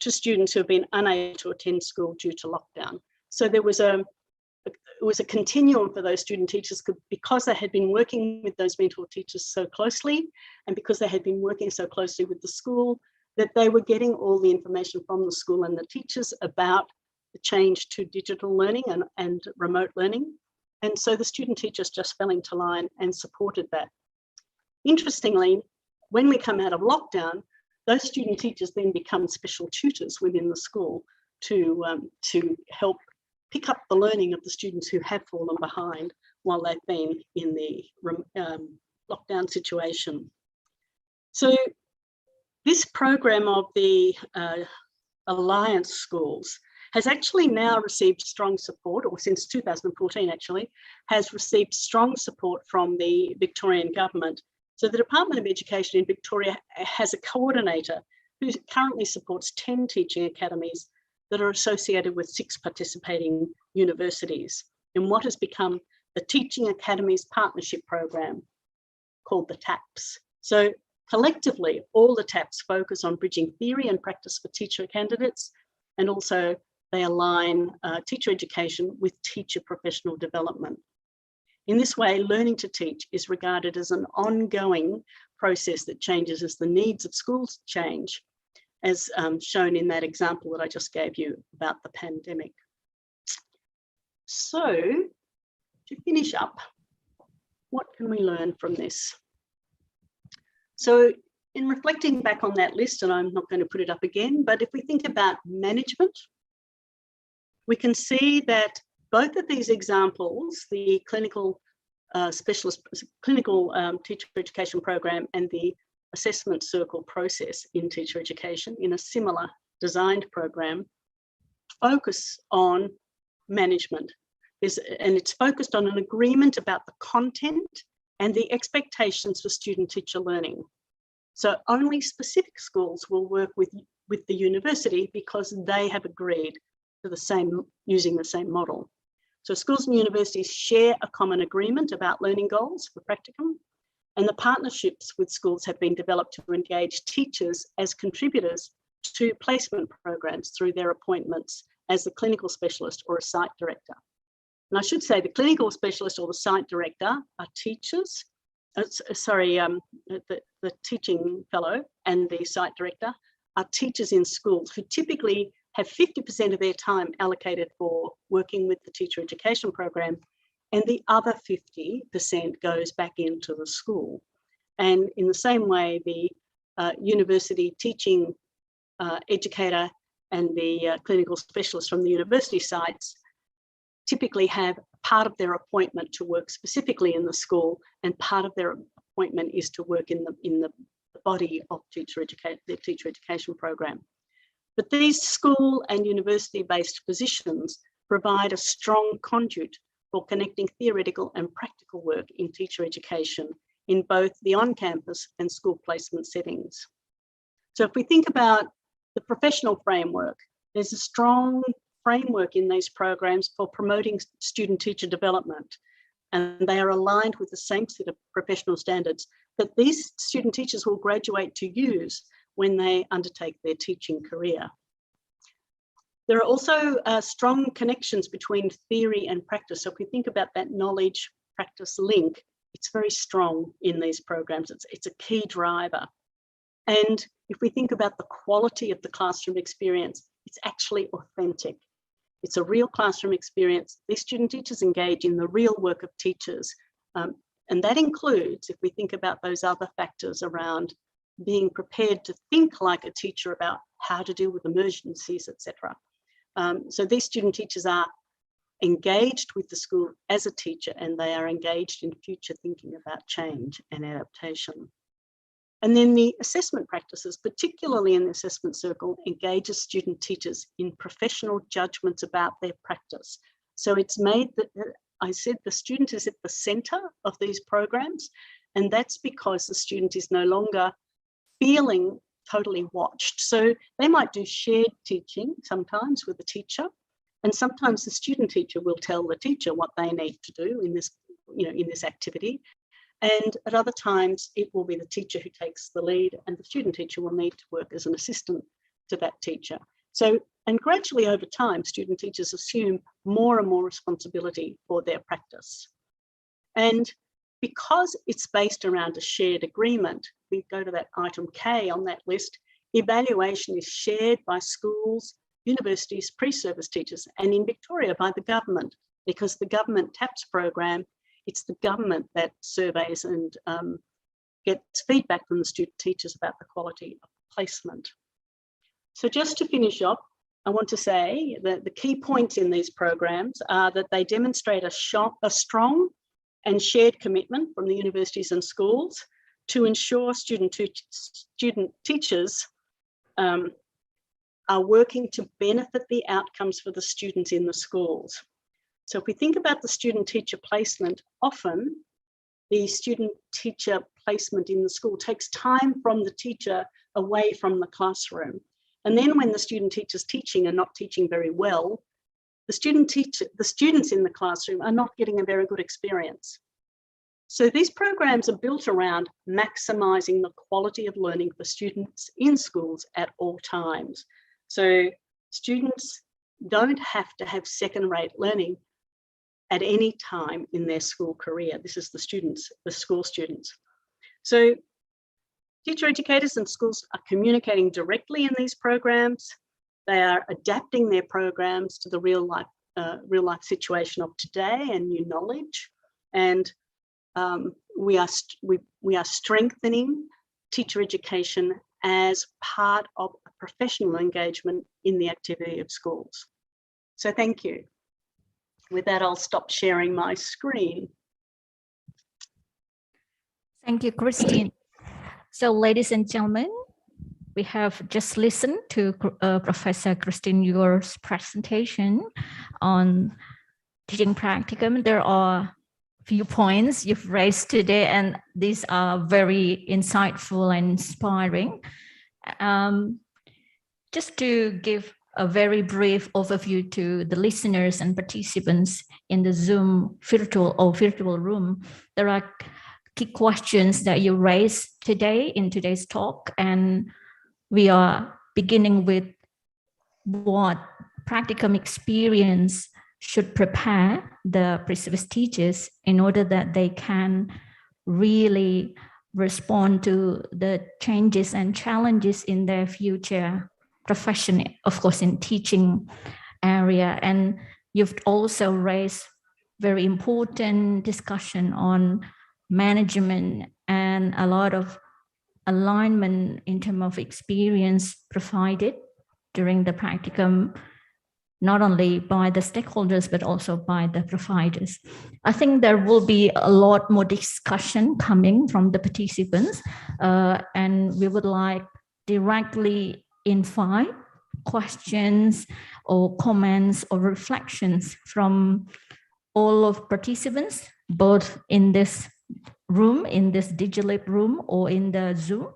to students who have been unable to attend school due to lockdown. So there was it was a continuum for those student teachers, because they had been working with those mentor teachers so closely, and because they had been working so closely with the school, that they were getting all the information from the school and the teachers about the change to digital learning and remote learning. And so the student teachers just fell into line and supported that. Interestingly, when we come out of lockdown, those student teachers then become special tutors within the school to help pick up the learning of the students who have fallen behind while they've been in the lockdown situation. So this program of the Alliance schools has actually now received strong support, or since 2014 actually, has received strong support from the Victorian government. So the Department of Education in Victoria has a coordinator who currently supports 10 teaching academies that are associated with 6 participating universities in what has become the Teaching Academies Partnership Program, called the TAPS. So collectively, all the TAPS focus on bridging theory and practice for teacher candidates, and also they align teacher education with teacher professional development. In this way, learning to teach is regarded as an ongoing process that changes as the needs of schools change, as shown in that example that I just gave you about the pandemic. So, to finish up, what can we learn from this? So, in reflecting back on that list, and I'm not going to put it up again, but if we think about management, we can see that both of these examples, the clinical teacher education program and the assessment circle process in teacher education in a similar designed program, focus on management. And it's focused on an agreement about the content and the expectations for student teacher learning. So only specific schools will work with the university because they have agreed to using the same model. So schools and universities share a common agreement about learning goals for practicum, and the partnerships with schools have been developed to engage teachers as contributors to placement programs through their appointments as the clinical specialist or a site director. And I should say the clinical specialist or the site director are teachers, the teaching fellow and the site director are teachers in schools who typically have 50% of their time allocated for working with the teacher education program, and the other 50% goes back into the school. And in the same way, the university teaching educator and the clinical specialist from the university sites typically have part of their appointment to work specifically in the school, and part of their appointment is to work in the body of their teacher education program. But these school and university-based positions provide a strong conduit for connecting theoretical and practical work in teacher education in both the on-campus and school placement settings. So if we think about the professional framework, there's a strong framework in these programs for promoting student teacher development. and they are aligned with the same set of professional standards that these student teachers will graduate to use when they undertake their teaching career. There are also strong connections between theory and practice. So if we think about that knowledge practice link, it's very strong in these programs. It's a key driver. And if we think about the quality of the classroom experience, it's actually authentic. It's a real classroom experience. These student teachers engage in the real work of teachers. And that includes, if we think about those other factors around being prepared to think like a teacher about how to deal with emergencies, etc. So these student teachers are engaged with the school as a teacher, and they are engaged in future thinking about change and adaptation. And then the assessment practices, particularly in the assessment circle, engages student teachers in professional judgments about their practice. So it's made that, I said, the student is at the center of these programs, and that's because the student is no longer feeling totally watched. So they might do shared teaching sometimes with the teacher, and sometimes the student teacher will tell the teacher what they need to do in this, in this activity. And at other times, it will be the teacher who takes the lead, and the student teacher will need to work as an assistant to that teacher. So, and gradually over time, student teachers assume more and more responsibility for their practice. And because it's based around a shared agreement, we go to that item K on that list, evaluation is shared by schools, universities, pre-service teachers, and in Victoria by the government, because the government TAPS program, it's the government that surveys and gets feedback from the student teachers about the quality of placement. So just to finish up, I want to say that the key points in these programs are that they demonstrate a strong and shared commitment from the universities and schools to ensure student teachers are working to benefit the outcomes for the students in the schools. So if we think about the student-teacher placement, often the student-teacher placement in the school takes time from the teacher away from the classroom. And then when the student teachers teaching are not teaching very well, the students in the classroom are not getting a very good experience. So these programs are built around maximising the quality of learning for students in schools at all times. So students don't have to have second-rate learning at any time in their school career. This is the school students. So teacher educators and schools are communicating directly in these programs. They are adapting their programs to the real life situation of today and new knowledge. And we are strengthening teacher education as part of a professional engagement in the activity of schools. So thank you. With that, I'll stop sharing my screen. Thank you, Christine. So, ladies and gentlemen, we have just listened to Professor Christine Yuor's presentation on teaching practicum. There are a few points you've raised today, and these are very insightful and inspiring. Just to give a very brief overview to the listeners and participants in the Zoom virtual room, there are key questions that you raised today in today's talk, and we are beginning with what practicum experience should prepare the pre-service teachers in order that they can really respond to the changes and challenges in their future profession, of course, in teaching area. And you've also raised very important discussion on management and a lot of alignment in terms of experience provided during the practicum, not only by the stakeholders, but also by the providers. I think there will be a lot more discussion coming from the participants, and we would like directly invite questions or comments or reflections from all of participants, both in this room, in this DigiLab room, or in the Zoom.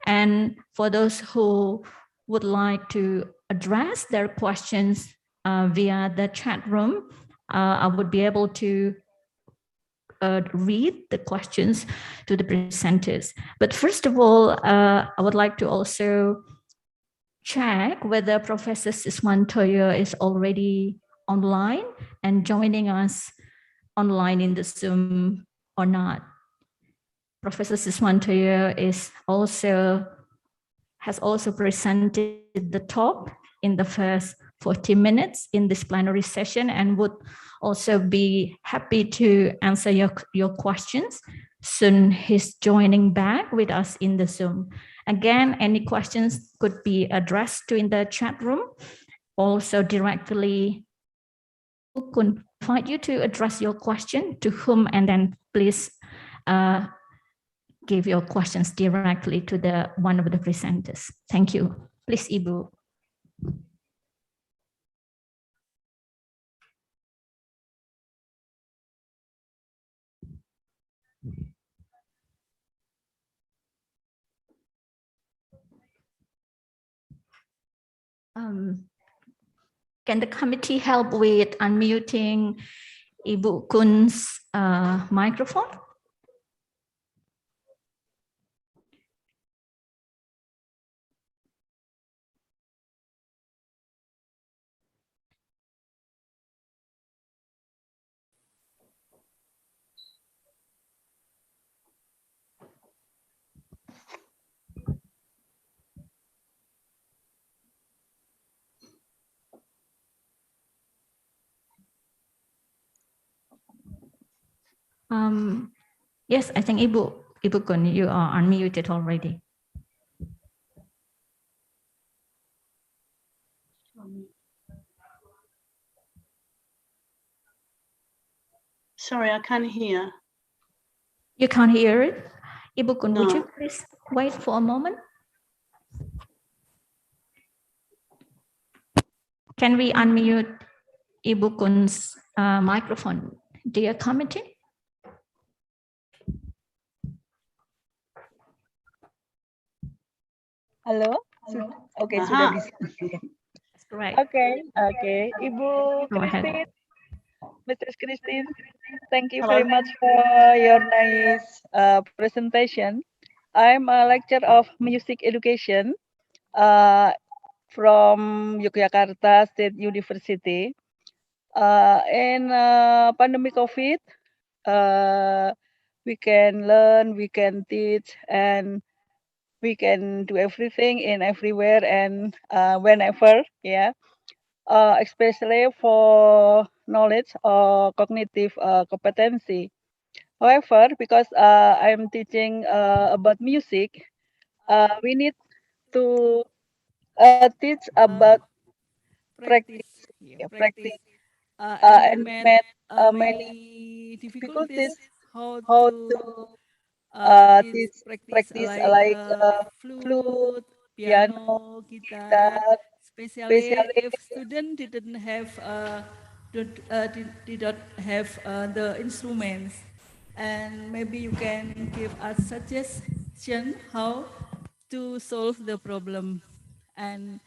And for those who would like to address their questions via the chat room, I would be able to read the questions to the presenters. But first of all, I would like to also check whether Professor Siswantoyo is already online and joining us online in the Zoom or not. Professor Siswantoyo has also presented the talk in the first 40 minutes in this plenary session and would also be happy to answer your questions. Soon he's joining back with us in the Zoom. Again, any questions could be addressed to in the chat room. Also directly, we could invite you to address your question to whom, and then please give your questions directly to one of the presenters. Thank you. Please, Ibu. Can the committee help with unmuting Ibu Kun's microphone? Yes, I think Ibu Kun, you are unmuted already. Sorry, I can't hear. You can't hear it? Ibu Kun, No. would you please wait for a moment? Can we unmute Ibu Kun's microphone, dear committee? Halo? Oke, sudah bisa. That's correct. Oke. Ibu Go ahead. Christine, Mrs. Christine, thank you very much for your nice presentation. I'm a lecturer of music education from Yogyakarta State University. In pandemic COVID, we can learn, we can teach, and we can do everything in everywhere and whenever, yeah. Especially for knowledge or cognitive competency. However, because I'm teaching about music, we need to teach about practice, and we met many difficulties how to teach practice like flute, piano, guitar, especially if student didn't have did not have the instruments. And maybe you can give us suggestion how to solve the problem. And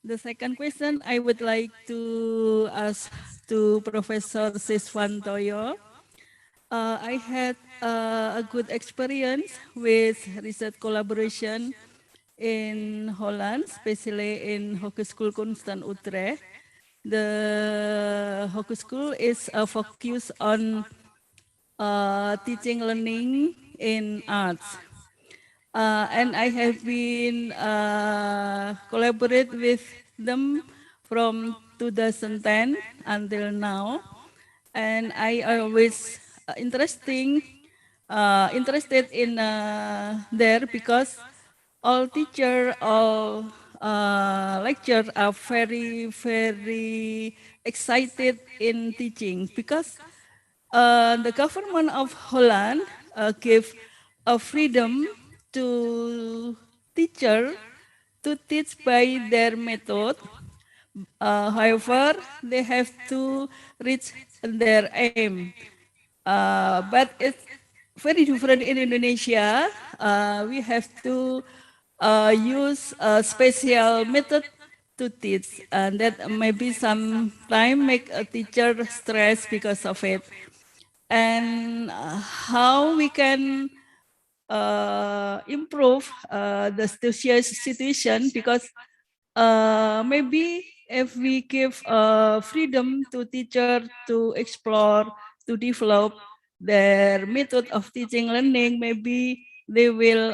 the second question I would like to ask to Professor Siswantoyo. I had a good experience with research collaboration in Holland, especially in Hogeschool Constant Utrecht. The Hogeschool is focused on teaching learning in arts. And I have been collaborate with them from 2010 until now. And I always interested in there because all teacher, all lecturer are very excited in teaching because the government of Holland gave a freedom to teacher to teach by their method. However, they have to reach their aim. But it's very different in Indonesia. We have to use a special method to teach, and that maybe sometime make a teacher stress because of it. and how we can improve the situation, because maybe if we give freedom to teacher to explore, to develop their method of teaching learning, maybe they will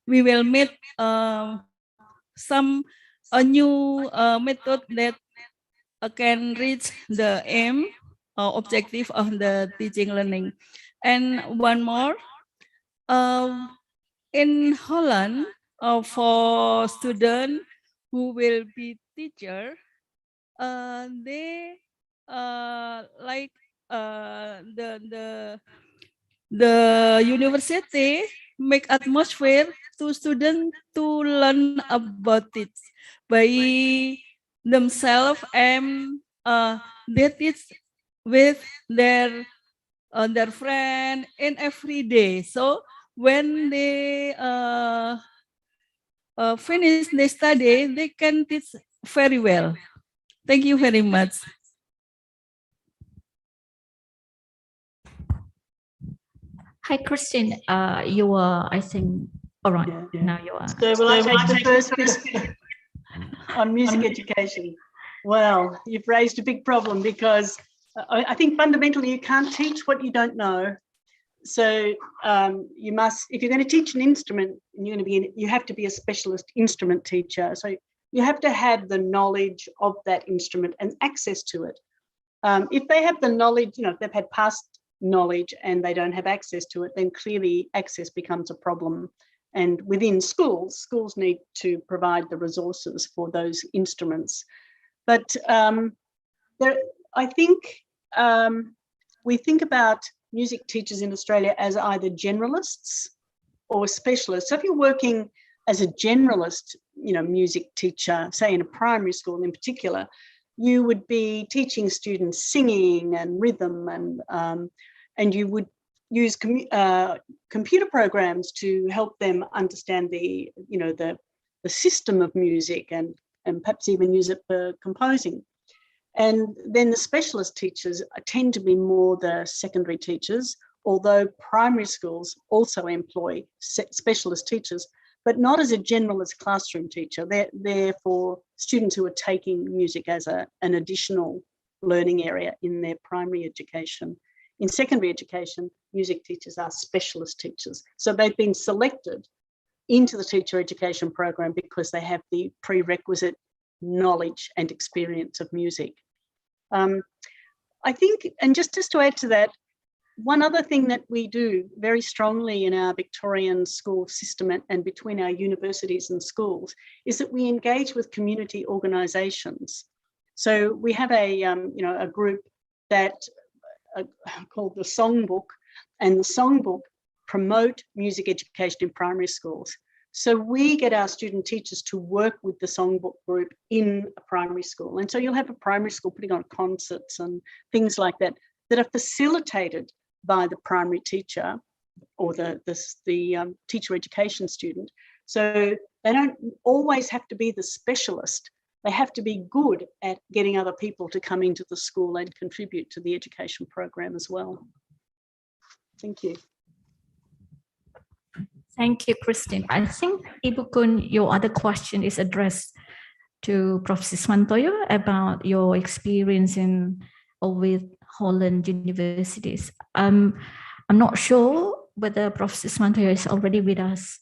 we will meet some a new method that can reach the aim or objective of the teaching learning. And one more, in Holland, for students who will be teacher, they like the university make atmosphere to students to learn about it by themselves, and they teach with their friend in every day. So when they finish the study, they can teach very well. Thank you very much. Hi, Christine. You are, I think, all right. Yeah. Now you are. So will I take the first bit on music education? Well, you've raised a big problem, because I think fundamentally you can't teach what you don't know. So you must, if you're going to teach an instrument, you have to be a specialist instrument teacher. So you have to have the knowledge of that instrument and access to it. If they have the knowledge, if they've had past knowledge and they don't have access to it, then clearly access becomes a problem. And within schools need to provide the resources for those instruments. But I think we think about music teachers in Australia as either generalists or specialists. So if you're working as a generalist, music teacher, say in a primary school in particular, you would be teaching students singing and rhythm, and you would use computer programs to help them understand the system of music, and perhaps even use it for composing. And then the specialist teachers tend to be more the secondary teachers, although primary schools also employ specialist teachers, but not as a generalist classroom teacher. They're for students who are taking music as an additional learning area in their primary education. In secondary education, music teachers are specialist teachers. So they've been selected into the teacher education program because they have the prerequisite knowledge and experience of music. I think, and just to add to that, one other thing that we do very strongly in our Victorian school system and between our universities and schools is that we engage with community organisations. So we have a group that called the Songbook, and the Songbook promote music education in primary schools. So we get our student teachers to work with the Songbook group in a primary school. And so you'll have a primary school putting on concerts and things like that that are facilitated by the primary teacher or the teacher education student. So they don't always have to be the specialist. They have to be good at getting other people to come into the school and contribute to the education program as well. Thank you. Thank you, Christine. I think, Ibu Kun, your other question is addressed to Prof. Siswantoyo about your experience with Holland universities. I'm not sure whether Prof. Siswantoyo is already with us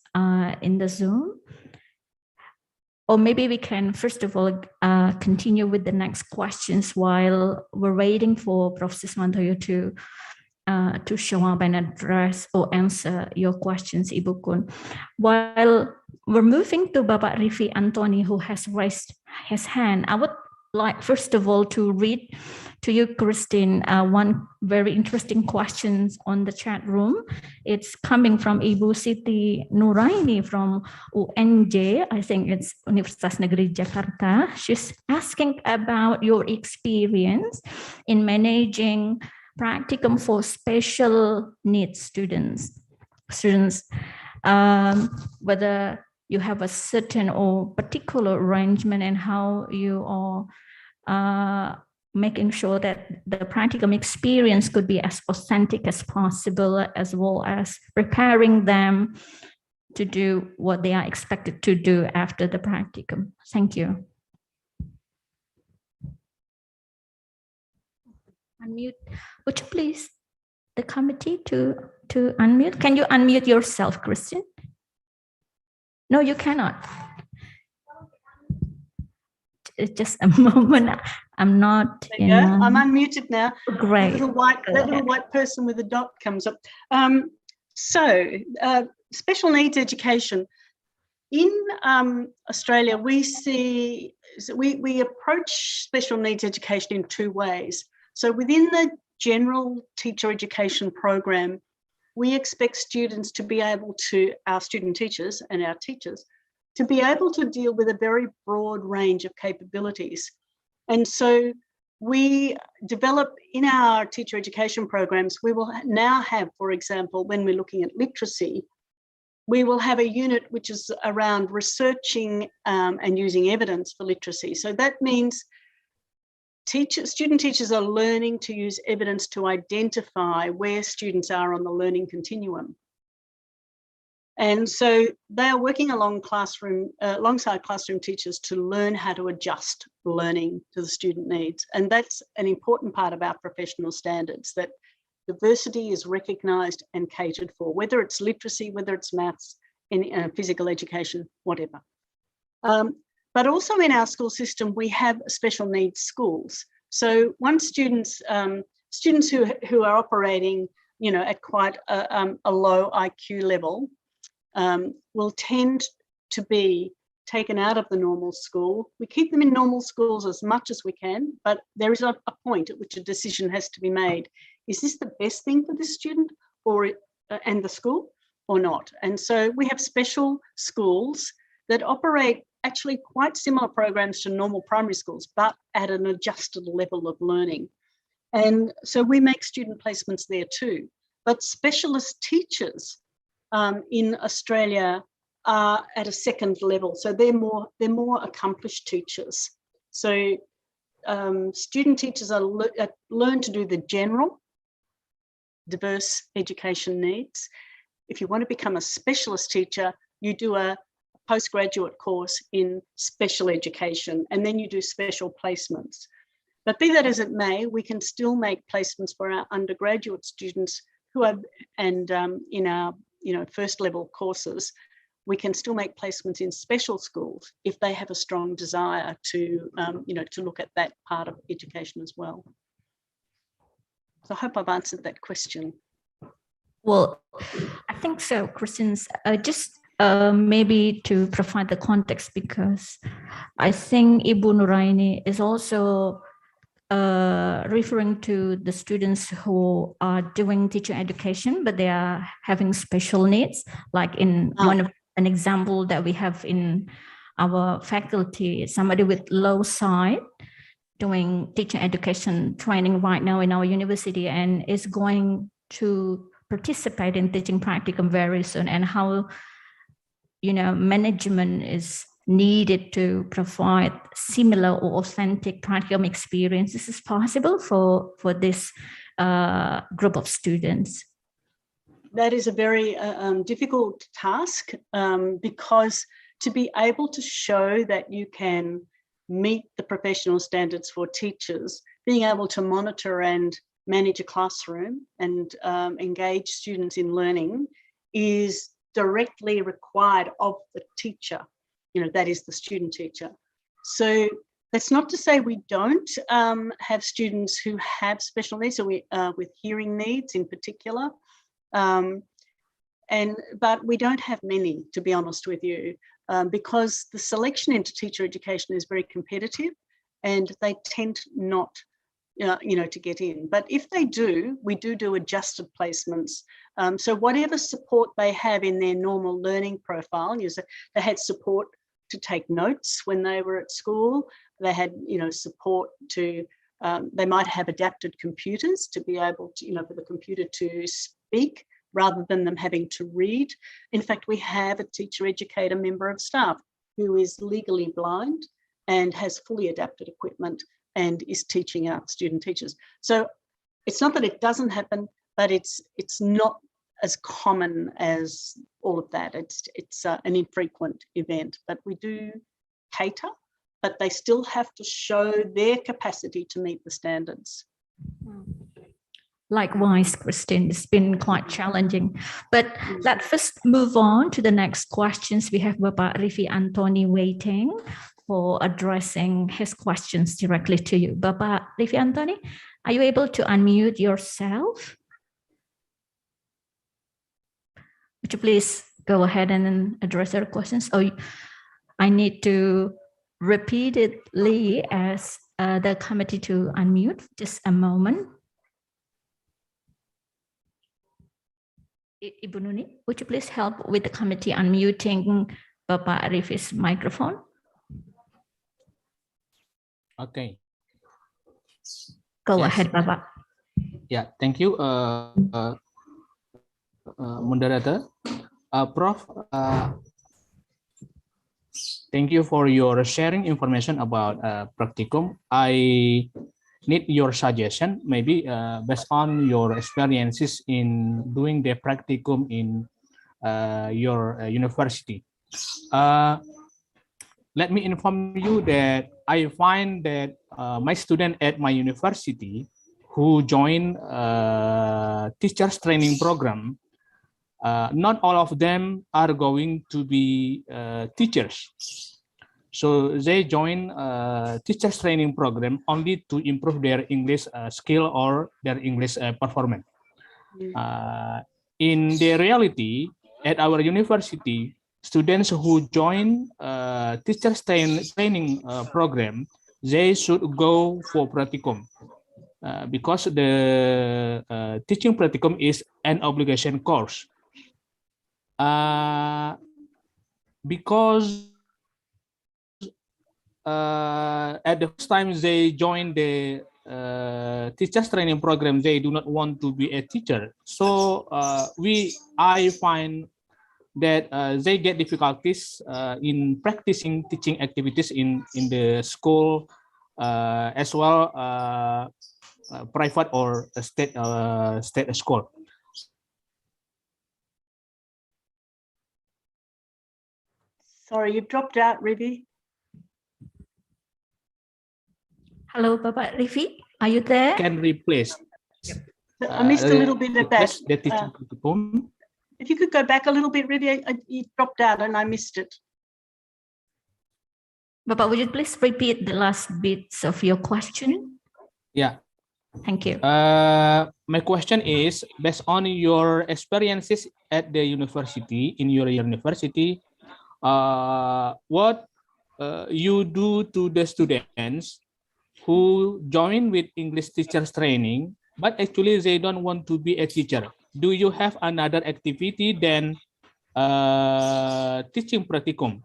in the Zoom. Or maybe we can, first of all, continue with the next questions while we're waiting for Prof. Siswantoyo to show up and address or answer your questions, Ibu Kun. While we're moving to Bapak Rifi Antoni, who has raised his hand, I would like, first of all, to read to you, Christine, one very interesting question on the chat room. It's coming from Ibu Siti Nuraini from UNJ, I think it's Universitas Negeri Jakarta. She's asking about your experience in managing practicum for special needs students, whether you have a certain or particular arrangement and how you are making sure that the practicum experience could be as authentic as possible, as well as preparing them to do what they are expected to do after the practicum. Thank you. Unmute. Would you please, the committee to unmute? Can you unmute yourself, Christian? No, you cannot. It's just a moment. I'm not in. I'm unmuted now. Great. That little white person with a dot comes up. Special needs education. In Australia, we approach special needs education in two ways. So within the general teacher education program, we expect students to be able to, our student teachers and our teachers, to be able to deal with a very broad range of capabilities. And so we develop in our teacher education programs, we will now have, for example, when we're looking at literacy, we will have a unit which is around researching and using evidence for literacy. So that means student teachers are learning to use evidence to identify where students are on the learning continuum. And so they are working alongside classroom teachers to learn how to adjust learning to the student needs. And that's an important part of our professional standards, that diversity is recognised and catered for, whether it's literacy, whether it's maths, in physical education, whatever. But also in our school system, we have special needs schools. So once students who are operating, at quite a low IQ level, will tend to be taken out of the normal school. We keep them in normal schools as much as we can, but there is a point at which a decision has to be made. Is this the best thing for this student and the school or not? And so we have special schools that operate actually quite similar programs to normal primary schools, but at an adjusted level of learning. And so we make student placements there too. But specialist teachers in Australia are at a second level. So they're more accomplished teachers. So student teachers learn to do the general diverse education needs. If you want to become a specialist teacher, you do a postgraduate course in special education, and then you do special placements. But be that as it may, we can still make placements for our undergraduate students who are, and in our first level courses, we can still make placements in special schools if they have a strong desire to look at that part of education as well. So I hope I've answered that question. Well, I think so, Christians. Just maybe to provide the context, because I think Ibu Nuraini is also referring to the students who are doing teacher education, but they are having special needs, like in an example that we have in our faculty, somebody with low sight doing teacher education training right now in our university and is going to participate in teaching practicum very soon, and how management is needed to provide similar or authentic practicum experience. This is possible for this group of students. That is a very difficult task because to be able to show that you can meet the professional standards for teachers, being able to monitor and manage a classroom and engage students in learning is directly required of the teacher, that is the student teacher. So that's not to say we don't have students who have special needs, so with hearing needs in particular, but we don't have many, to be honest with you, because the selection into teacher education is very competitive and they tend not to get in. But if they do, we do adjusted placements. So whatever support they have in their normal learning profile, they had support to take notes when they were at school. They had, support to, they might have adapted computers to be able to, for the computer to speak rather than them having to read. In fact, we have a teacher educator member of staff who is legally blind and has fully adapted equipment and is teaching our student teachers. So it's not that it doesn't happen, but it's not as common as all of that. It's an infrequent event, but we do cater, but they still have to show their capacity to meet the standards. Likewise, Christine, it's been quite challenging. But let's first move on to the next questions. We have Bapak Rifi Antoni waiting for addressing his questions directly to you. Bapak Rifi Antoni, are you able to unmute yourself? Would you please go ahead and address your questions? Oh, I need to repeatedly ask the committee to unmute. Just a moment. Ibu Nuni, would you please help with the committee unmuting Bapak Rifi's microphone? Okay. Go Yes. ahead, Bapak. Yeah, thank you, moderator. Prof, thank you for your sharing information about Practicum. I need your suggestion, maybe based on your experiences in doing the Practicum in your university. Let me inform you that I find that my student at my university who join teachers training program, not all of them are going to be teachers. So they join teachers training program only to improve their English skill or their English performance. In the reality, at our university, students who join teachers training program, they should go for Practicum because the teaching Practicum is an obligation course. Because at the first time they join the teachers training program, they do not want to be a teacher. So I find that they get difficulties in practicing teaching activities in the school as well, private or state school. Sorry, you've dropped out, Rivi. Hello, Bapak Rifi, are you there? Can replace. I missed a little bit of that. The teaching Practicum. If you could go back a little bit, Rivi, you dropped out and I missed it. Bapak, would you please repeat the last bits of your question? Yeah. Thank you. My question is, based on your experiences at the university, in your university, what you do to the students who join with English teachers training, but actually they don't want to be a teacher? Do you have another activity than teaching Practicum?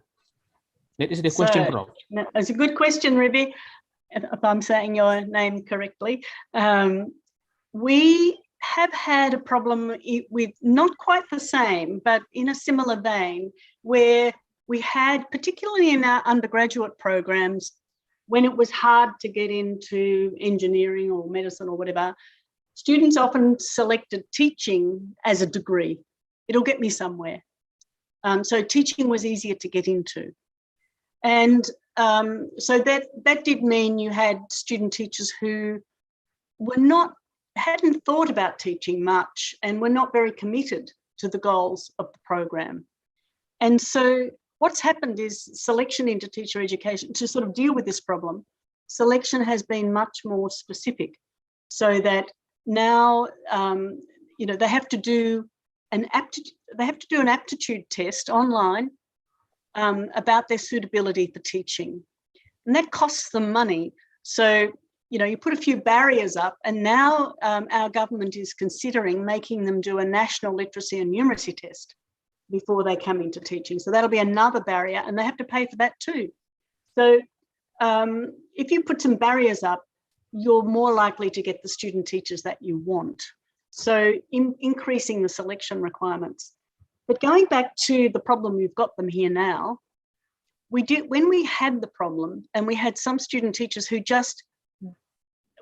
That is the question, Prof. That's a good question, Rivi, if I'm saying your name correctly. We have had a problem with not quite the same, but in a similar vein, where we had, particularly in our undergraduate programs, when it was hard to get into engineering or medicine or whatever, students often selected teaching as a degree. It'll get me somewhere. So teaching was easier to get into. And so that did mean you had student teachers who hadn't thought about teaching much and were not very committed to the goals of the program. And so what's happened is selection into teacher education, to sort of deal with this problem, selection has been much more specific, so that now they have to do an aptitude test online about their suitability for teaching, and that costs them money. So you put a few barriers up, and now our government is considering making them do a national literacy and numeracy test before they come into teaching. So that'll be another barrier, and they have to pay for that too. So if you put some barriers up, you're more likely to get the student teachers that you want. So increasing the selection requirements. But going back to the problem, we've got them here now. When we had the problem, and we had some student teachers who just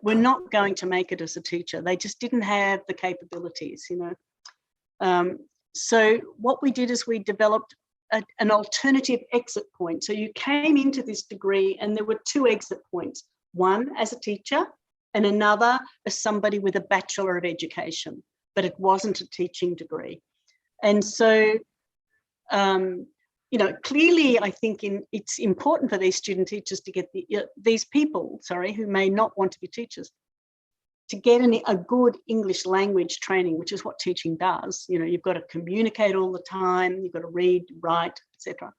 were not going to make it as a teacher. They just didn't have the capabilities, you know. So what we did is we developed an alternative exit point. So you came into this degree and there were two exit points, one as a teacher and another as somebody with a Bachelor of Education, but it wasn't a teaching degree. And so, you know, clearly I think it's important for these student teachers to get these people, who may not want to be teachers, to get a good English language training, which is what teaching does. You know, you've got to communicate all the time, you've got to read, write, etc.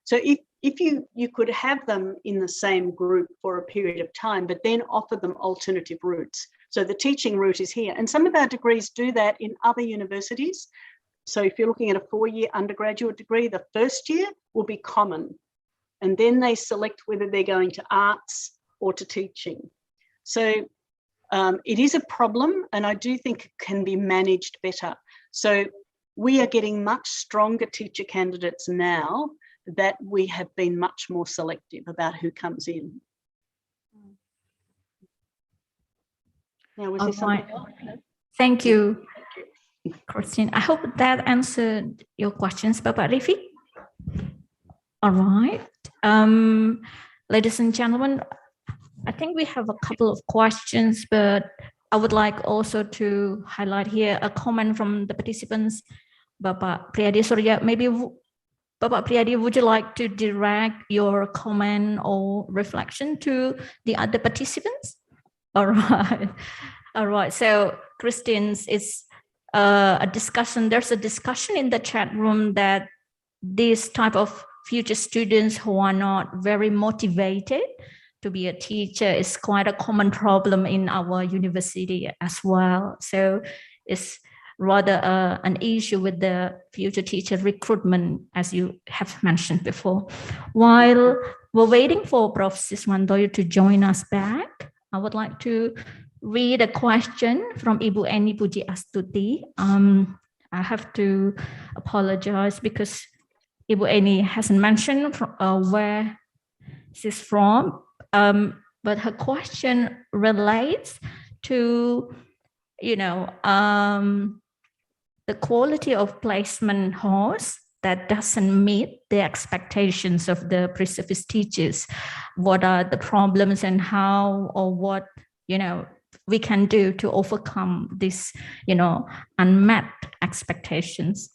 So if you could have them in the same group for a period of time, but then offer them alternative routes. So the teaching route is here. And some of our degrees do that in other universities. So if you're looking at a 4-year undergraduate degree, the first year will be common. And then they select whether they're going to arts or to teaching. So it is a problem, and I do think it can be managed better. So we are getting much stronger teacher candidates now that we have been much more selective about who comes in. Now, was there something else? Thank you, Christine. I hope that answered your questions, Bapak Rifi. All right. Ladies and gentlemen, I think we have a couple of questions, but I would like also to highlight here a comment from the participants. Bapak Priyadi Surya, maybe Bapak Priyadi, would you like to direct your comment or reflection to the other participants? All right. All right. So Christine's is a discussion. There's a discussion in the chat room that this type of future students who are not very motivated to be a teacher is quite a common problem in our university as well. So it's rather an issue with the future teacher recruitment, as you have mentioned before. While we're waiting for Prof. Siswantoyo to join us back, I would like to read a question from Ibu Eni Puji Astuti. I have to apologize because Ibu Eni hasn't mentioned where she's from. But her question relates to, you know, the quality of placement course that doesn't meet the expectations of the pre-service teachers. What are the problems and how or what, you know, we can do to overcome this, you know, unmet expectations?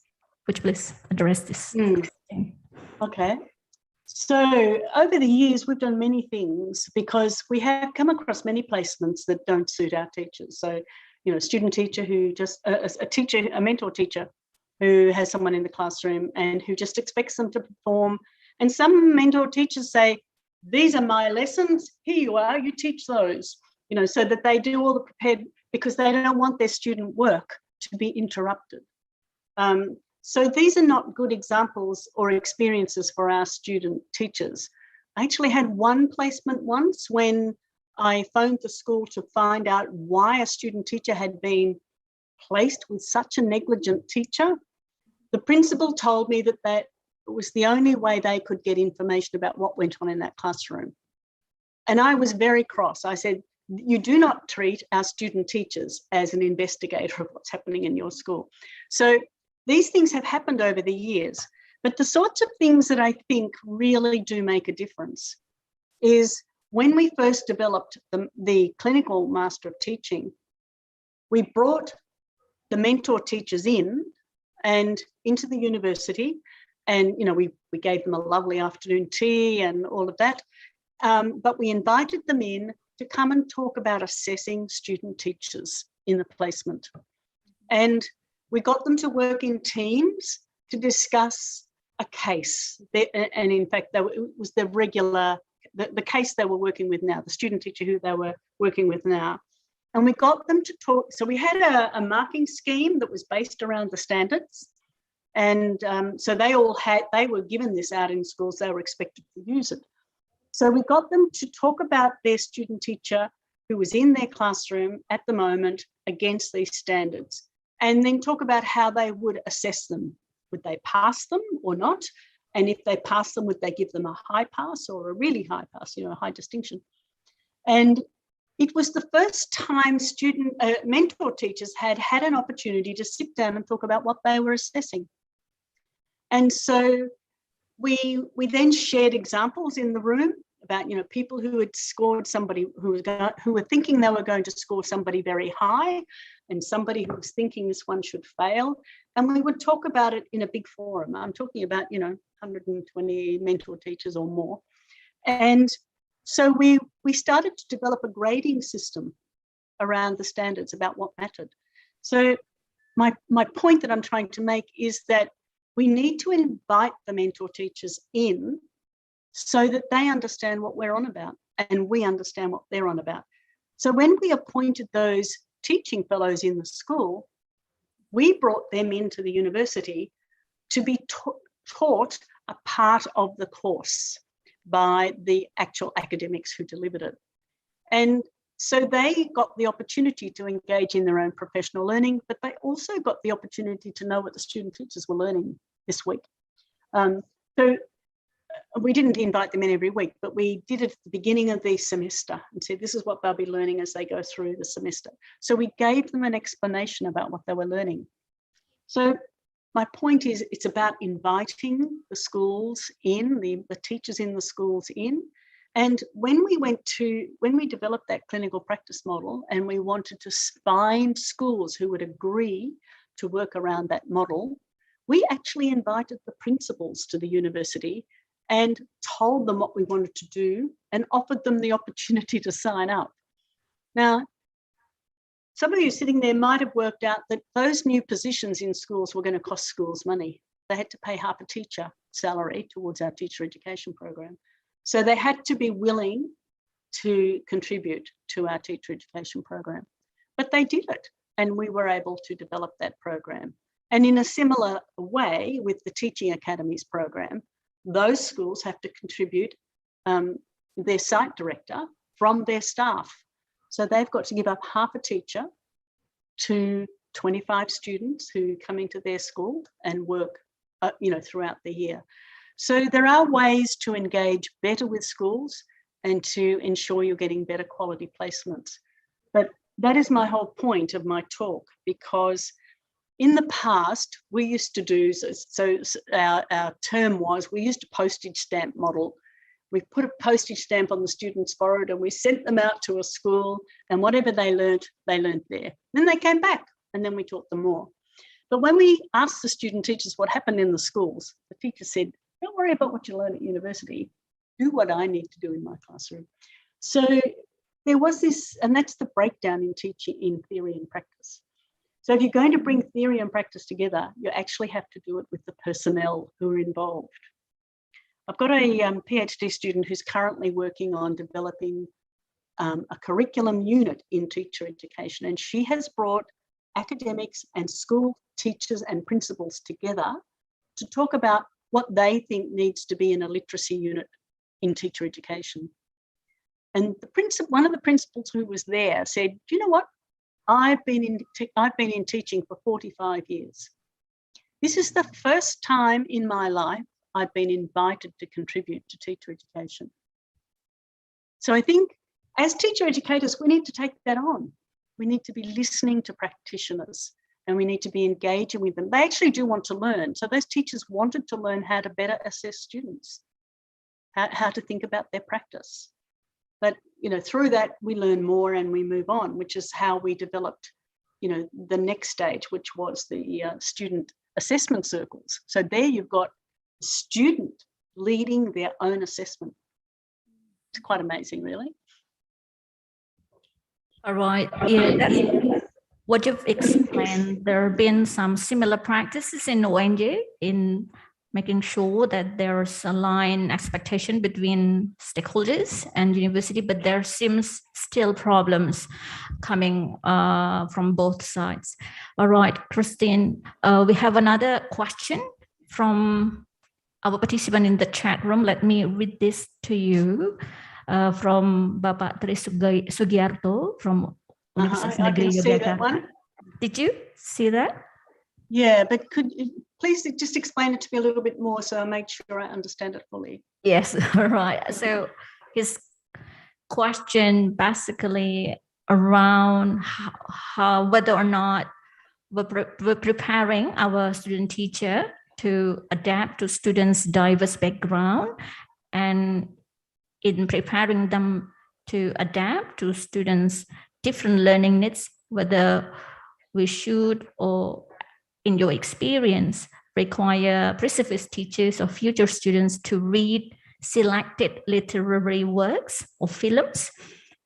Would you please address this? Okay. So over the years, we've done many things because we have come across many placements that don't suit our teachers. So, you know, a student teacher who just, a mentor teacher who has someone in the classroom and who just expects them to perform. And some mentor teachers say, these are my lessons, here you are, you teach those, you know, so that they do all the prepared, because they don't want their student work to be interrupted. So these are not good examples or experiences for our student teachers. I actually had one placement once when I phoned the school to find out why a student teacher had been placed with such a negligent teacher. The principal told me that it was the only way they could get information about what went on in that classroom. And I was very cross. I said, you do not treat our student teachers as an investigator of what's happening in your school. So these things have happened over the years, but the sorts of things that I think really do make a difference is when we first developed the clinical Master of Teaching, we brought the mentor teachers in and into the university, and you know, we gave them a lovely afternoon tea and all of that, but we invited them in to come and talk about assessing student teachers in the placement. And we got them to work in teams to discuss a case. And in fact, it was the case they were working with now, the student teacher who they were working with now. And we got them to talk. So we had a marking scheme that was based around the standards. And so they were given this out in schools, they were expected to use it. So we got them to talk about their student teacher who was in their classroom at the moment against these standards, and then talk about how they would assess them. Would they pass them or not? And if they pass them, would they give them a high pass or a really high pass, you know, a high distinction? And it was the first time mentor teachers had an opportunity to sit down and talk about what they were assessing. And so we then shared examples in the room about, you know, people who had scored somebody who were thinking they were going to score somebody very high, and somebody who was thinking this one should fail. And we would talk about it in a big forum. I'm talking about, you know, 120 mentor teachers or more. And so we started to develop a grading system around the standards about what mattered. So my point that I'm trying to make is that we need to invite the mentor teachers in so that they understand what we're on about and we understand what they're on about. So when we appointed those teaching fellows in the school, we brought them into the university to be taught a part of the course by the actual academics who delivered it. And so they got the opportunity to engage in their own professional learning, but they also got the opportunity to know what the student teachers were learning this week. So we didn't invite them in every week, but we did it at the beginning of the semester and said, this is what they'll be learning as they go through the semester. So we gave them an explanation about what they were learning. So my point is, it's about inviting the schools in, the teachers in the schools in. And when we developed that clinical practice model and we wanted to find schools who would agree to work around that model, we actually invited the principals to the university and told them what we wanted to do and offered them the opportunity to sign up. Now, some of you sitting there might have worked out that those new positions in schools were going to cost schools money. They had to pay half a teacher salary towards our teacher education program. So they had to be willing to contribute to our teacher education program. But they did it, and we were able to develop that program. And in a similar way with the Teaching Academies program, those schools have to contribute their site director from their staff. So they've got to give up half a teacher to 25 students who come into their school and work, throughout the year. So there are ways to engage better with schools and to ensure you're getting better quality placements. But that is my whole point of my talk, because in the past, we used to do, our term was, we used a postage stamp model. We put a postage stamp on the student's forehead and we sent them out to a school, and whatever they learnt there. Then they came back and then we taught them more. But when we asked the student teachers what happened in the schools, the teacher said, don't worry about what you learn at university. Do what I need to do in my classroom. So there was this, and that's the breakdown in teaching in theory and practice. So if you're going to bring theory and practice together, you actually have to do it with the personnel who are involved. I've got a PhD student who's currently working on developing a curriculum unit in teacher education, and she has brought academics and school teachers and principals together to talk about what they think needs to be in a literacy unit in teacher education. And one of the principals who was there said, do you know what? I've been in teaching for 45 years. This is the first time in my life I've been invited to contribute to teacher education. So I think as teacher educators, we need to take that on. We need to be listening to practitioners and we need to be engaging with them. They actually do want to learn. So those teachers wanted to learn how to better assess students, how to think about their practice. But, through that, we learn more and we move on, which is how we developed, the next stage, which was the student assessment circles. So there you've got a student leading their own assessment. It's quite amazing, really. All right. Yeah, that's what you've explained. There have been some similar practices in ONG in making sure that there's a line expectation between stakeholders and university, but there seems still problems coming from both sides. All right, Christine, we have another question from our participant in the chat room. Let me read this to you from Bapak Tri Sugiarto from Universitas Negeri Yogyakarta. Did you see that? Yeah, but could you please just explain it to me a little bit more so I make sure I understand it fully? Yes, all right. So his question basically around how whether or not we're preparing our student teacher to adapt to students' diverse background, and in preparing them to adapt to students' different learning needs, whether we should, or in your experience, require pre-service teachers or future students to read selected literary works or films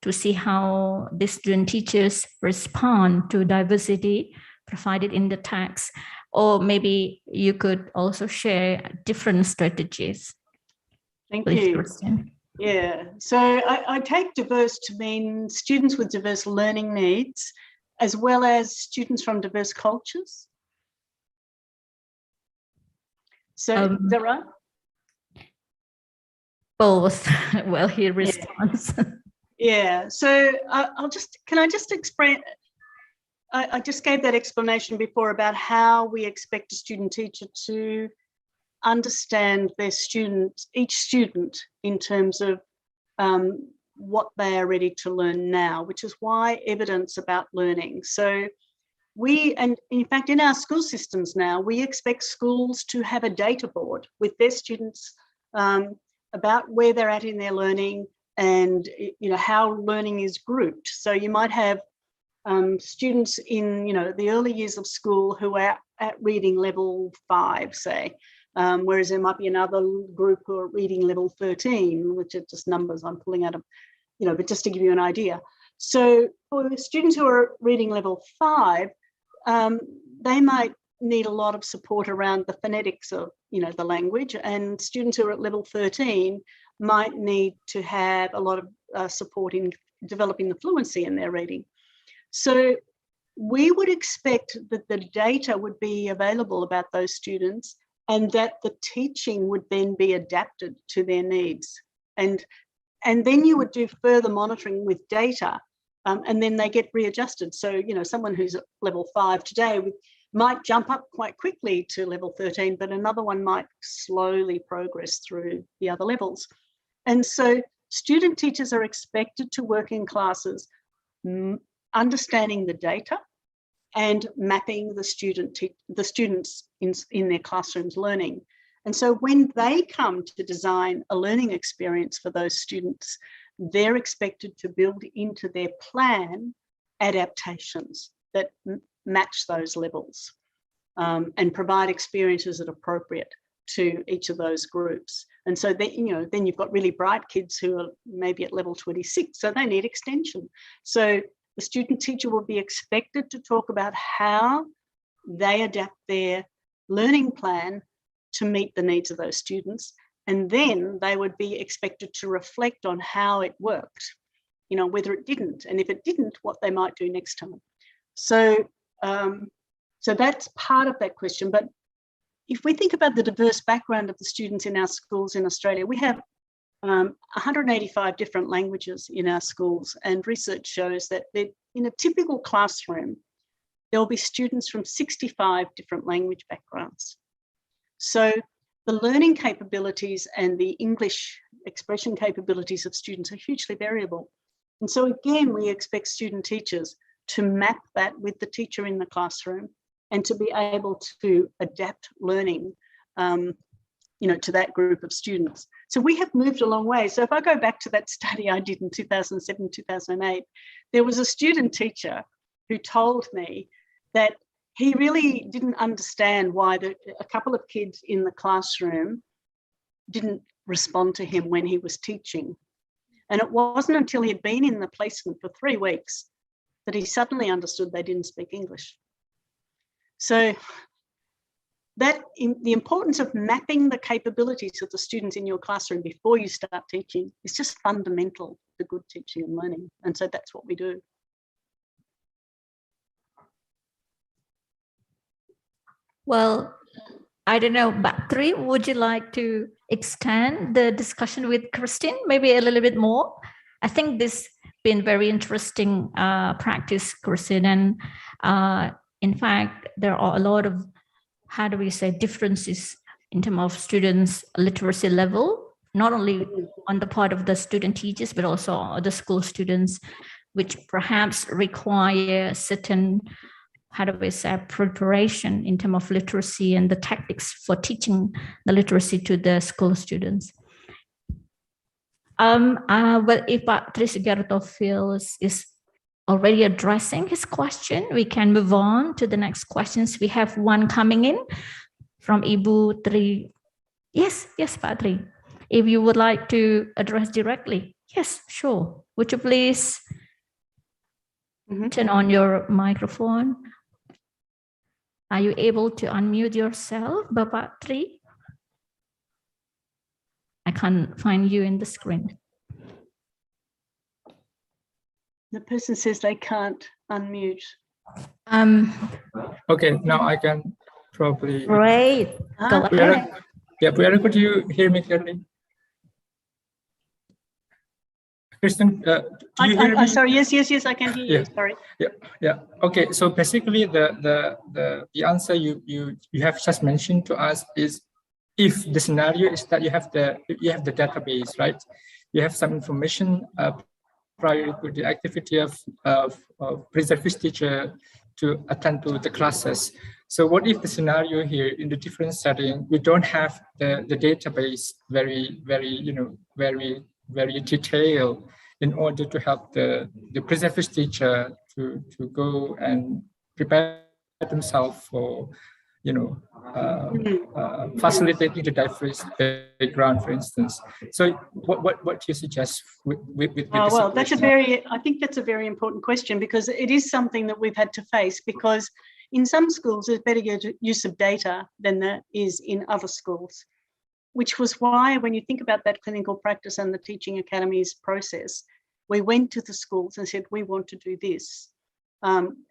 to see how the student teachers respond to diversity provided in the text. Or maybe you could also share different strategies. Thank you. Yeah, so I take diverse to mean students with diverse learning needs, as well as students from diverse cultures. So is that right? Both. Well, he responds. Yeah, so can I just explain, I just gave that explanation before about how we expect a student teacher to understand their students, each student, in terms of what they are ready to learn now, which is why evidence about learning. So and in fact, in our school systems now, we expect schools to have a data board with their students about where they're at in their learning and how learning is grouped. So you might have students in the early years of school who are at reading level 5, say, whereas there might be another group who are reading level 13, which are just numbers I'm pulling out of, but just to give you an idea. So for the students who are reading level 5, they might need a lot of support around the phonetics of, the language, and students who are at level 13 might need to have a lot of support in developing the fluency in their reading. So we would expect that the data would be available about those students and that the teaching would then be adapted to their needs. And then you would do further monitoring with data, and then they get readjusted. So, someone who's at level 5 today might jump up quite quickly to level 13, but another one might slowly progress through the other levels. And so student teachers are expected to work in classes understanding the data and mapping the students in their classrooms learning. And so when they come to design a learning experience for those students, they're expected to build into their plan adaptations that match those levels and provide experiences that are appropriate to each of those groups. And so then, then you've got really bright kids who are maybe at level 26, so they need extension. So the student teacher will be expected to talk about how they adapt their learning plan to meet the needs of those students. And then they would be expected to reflect on how it worked, whether it didn't, and if it didn't, what they might do next time. So, so that's part of that question. But if we think about the diverse background of the students in our schools in Australia, we have 185 different languages in our schools, and research shows that in a typical classroom, there will be students from 65 different language backgrounds. So the learning capabilities and the English expression capabilities of students are hugely variable. And so again, we expect student teachers to map that with the teacher in the classroom and to be able to adapt learning to that group of students. So we have moved a long way. So if I go back to that study I did in 2007, 2008, there was a student teacher who told me that he really didn't understand why a couple of kids in the classroom didn't respond to him when he was teaching. And it wasn't until he had been in the placement for 3 weeks that he suddenly understood they didn't speak English. So the importance of mapping the capabilities of the students in your classroom before you start teaching is just fundamental to good teaching and learning. And so that's what we do. Well, I don't know, Batri, would you like to extend the discussion with Christine, maybe a little bit more? I think this has been very interesting practice, Christine. And in fact, there are a lot of, how do we say, differences in terms of students' literacy level not only on the part of the student teachers, but also the school students, which perhaps require certain, how do we say, preparation in terms of literacy and the tactics for teaching the literacy to the school students. Well, if Pak Trisugarto feels is already addressing his question, we can move on to the next questions. We have one coming in from Ibu Tri. Yes, Pak Tri. If you would like to address directly. Yes, sure. Would you please turn on your microphone? Are you able to unmute yourself, Bapak Tri? I can't find you in the screen. The person says they can't unmute. Okay, now I can probably. Great. Go ahead. Puyara, could you hear me clearly? Kristen, do you hear me? Sorry, yes, I can hear you. Sorry. Yeah. Okay, so basically the answer you have just mentioned to us is, if the scenario is that you have the database, right? You have some information prior to the activity of pre-service teacher to attend to the classes. So what if the scenario here in the different setting, we don't have the database very detailed in order to help the pre-service teacher to go and prepare themselves for facilitating the diverse background, for instance. So what do you suggest with well, I think that's a very important question, because it is something that we've had to face, because in some schools there's better use of data than there is in other schools, which was why when you think about that clinical practice and the teaching academies process, we went to the schools and said, we want to do this.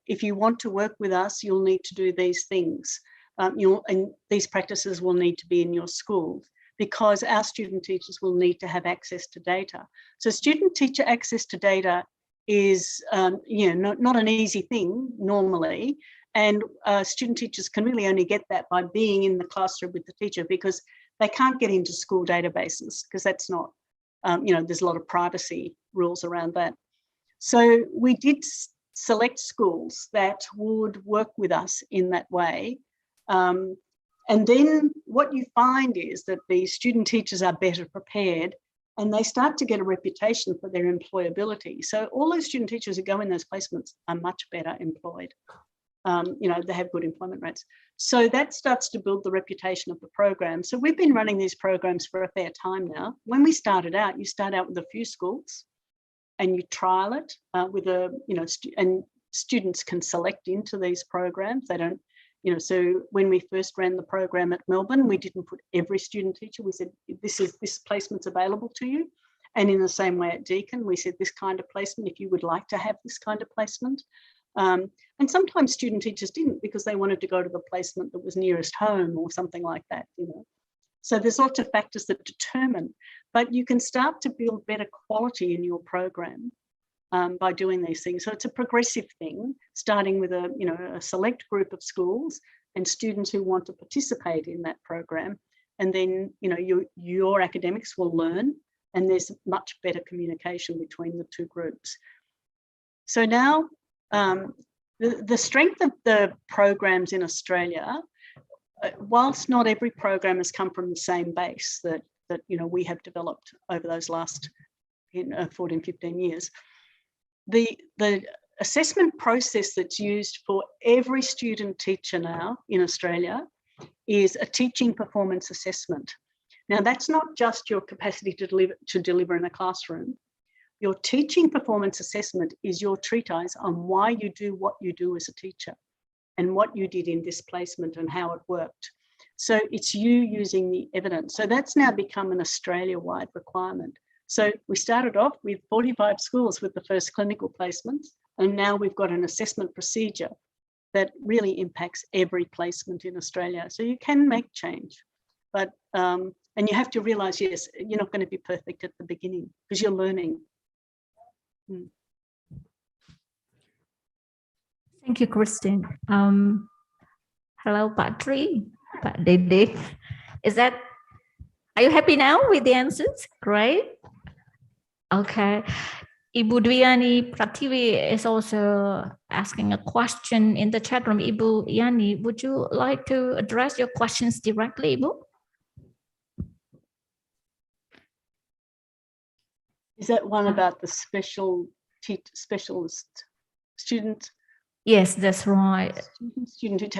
If you want to work with us, you'll need to do these things. And these practices will need to be in your school, because our student teachers will need to have access to data. So student teacher access to data is not an easy thing normally, and student teachers can really only get that by being in the classroom with the teacher, because they can't get into school databases, because that's not, there's a lot of privacy rules around that. So we did select schools that would work with us in that way. And then what you find is that the student teachers are better prepared, and they start to get a reputation for their employability. So all those student teachers who go in those placements are much better employed. They have good employment rates. So that starts to build the reputation of the program. So we've been running these programs for a fair time now. When we started out, you start out with a few schools and you trial it with and students can select into these programs. They don't, so when we first ran the program at Melbourne, we didn't put every student teacher. We said, this placement's available to you. And in the same way at Deakin, we said this kind of placement, if you would like to have this kind of placement. And sometimes student teachers didn't, because they wanted to go to the placement that was nearest home or something like that, So there's lots of factors that determine, but you can start to build better quality in your program by doing these things. So it's a progressive thing, starting with a select group of schools and students who want to participate in that program. And then, your academics will learn, and there's much better communication between the two groups. So now, the strength of the programs in Australia, whilst not every program has come from the same base that we have developed over those last 14, 15 years, the assessment process that's used for every student teacher now in Australia is a teaching performance assessment. Now, that's not just your capacity to deliver in a classroom. Your teaching performance assessment is your treatise on why you do what you do as a teacher and what you did in this placement and how it worked. So it's you using the evidence. So that's now become an Australia-wide requirement. So we started off with 45 schools with the first clinical placements, and now we've got an assessment procedure that really impacts every placement in Australia. So you can make change, but and you have to realise, yes, you're not going to be perfect at the beginning because you're learning. Thank you, Christine. Hello, Pak Tri, Pak Dede. Is that Are you happy now with the answers? Great. Okay. Ibu Dwiani Prativi is also asking a question in the chat room. Ibu Yani, would you like to address your questions directly, Ibu? Is that one about the specialist student? Yes, that's right. Student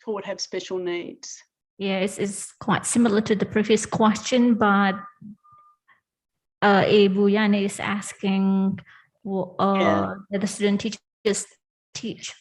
who have special needs. Yes, it's quite similar to the previous question, but Ibu Yani is asking that the student teachers teach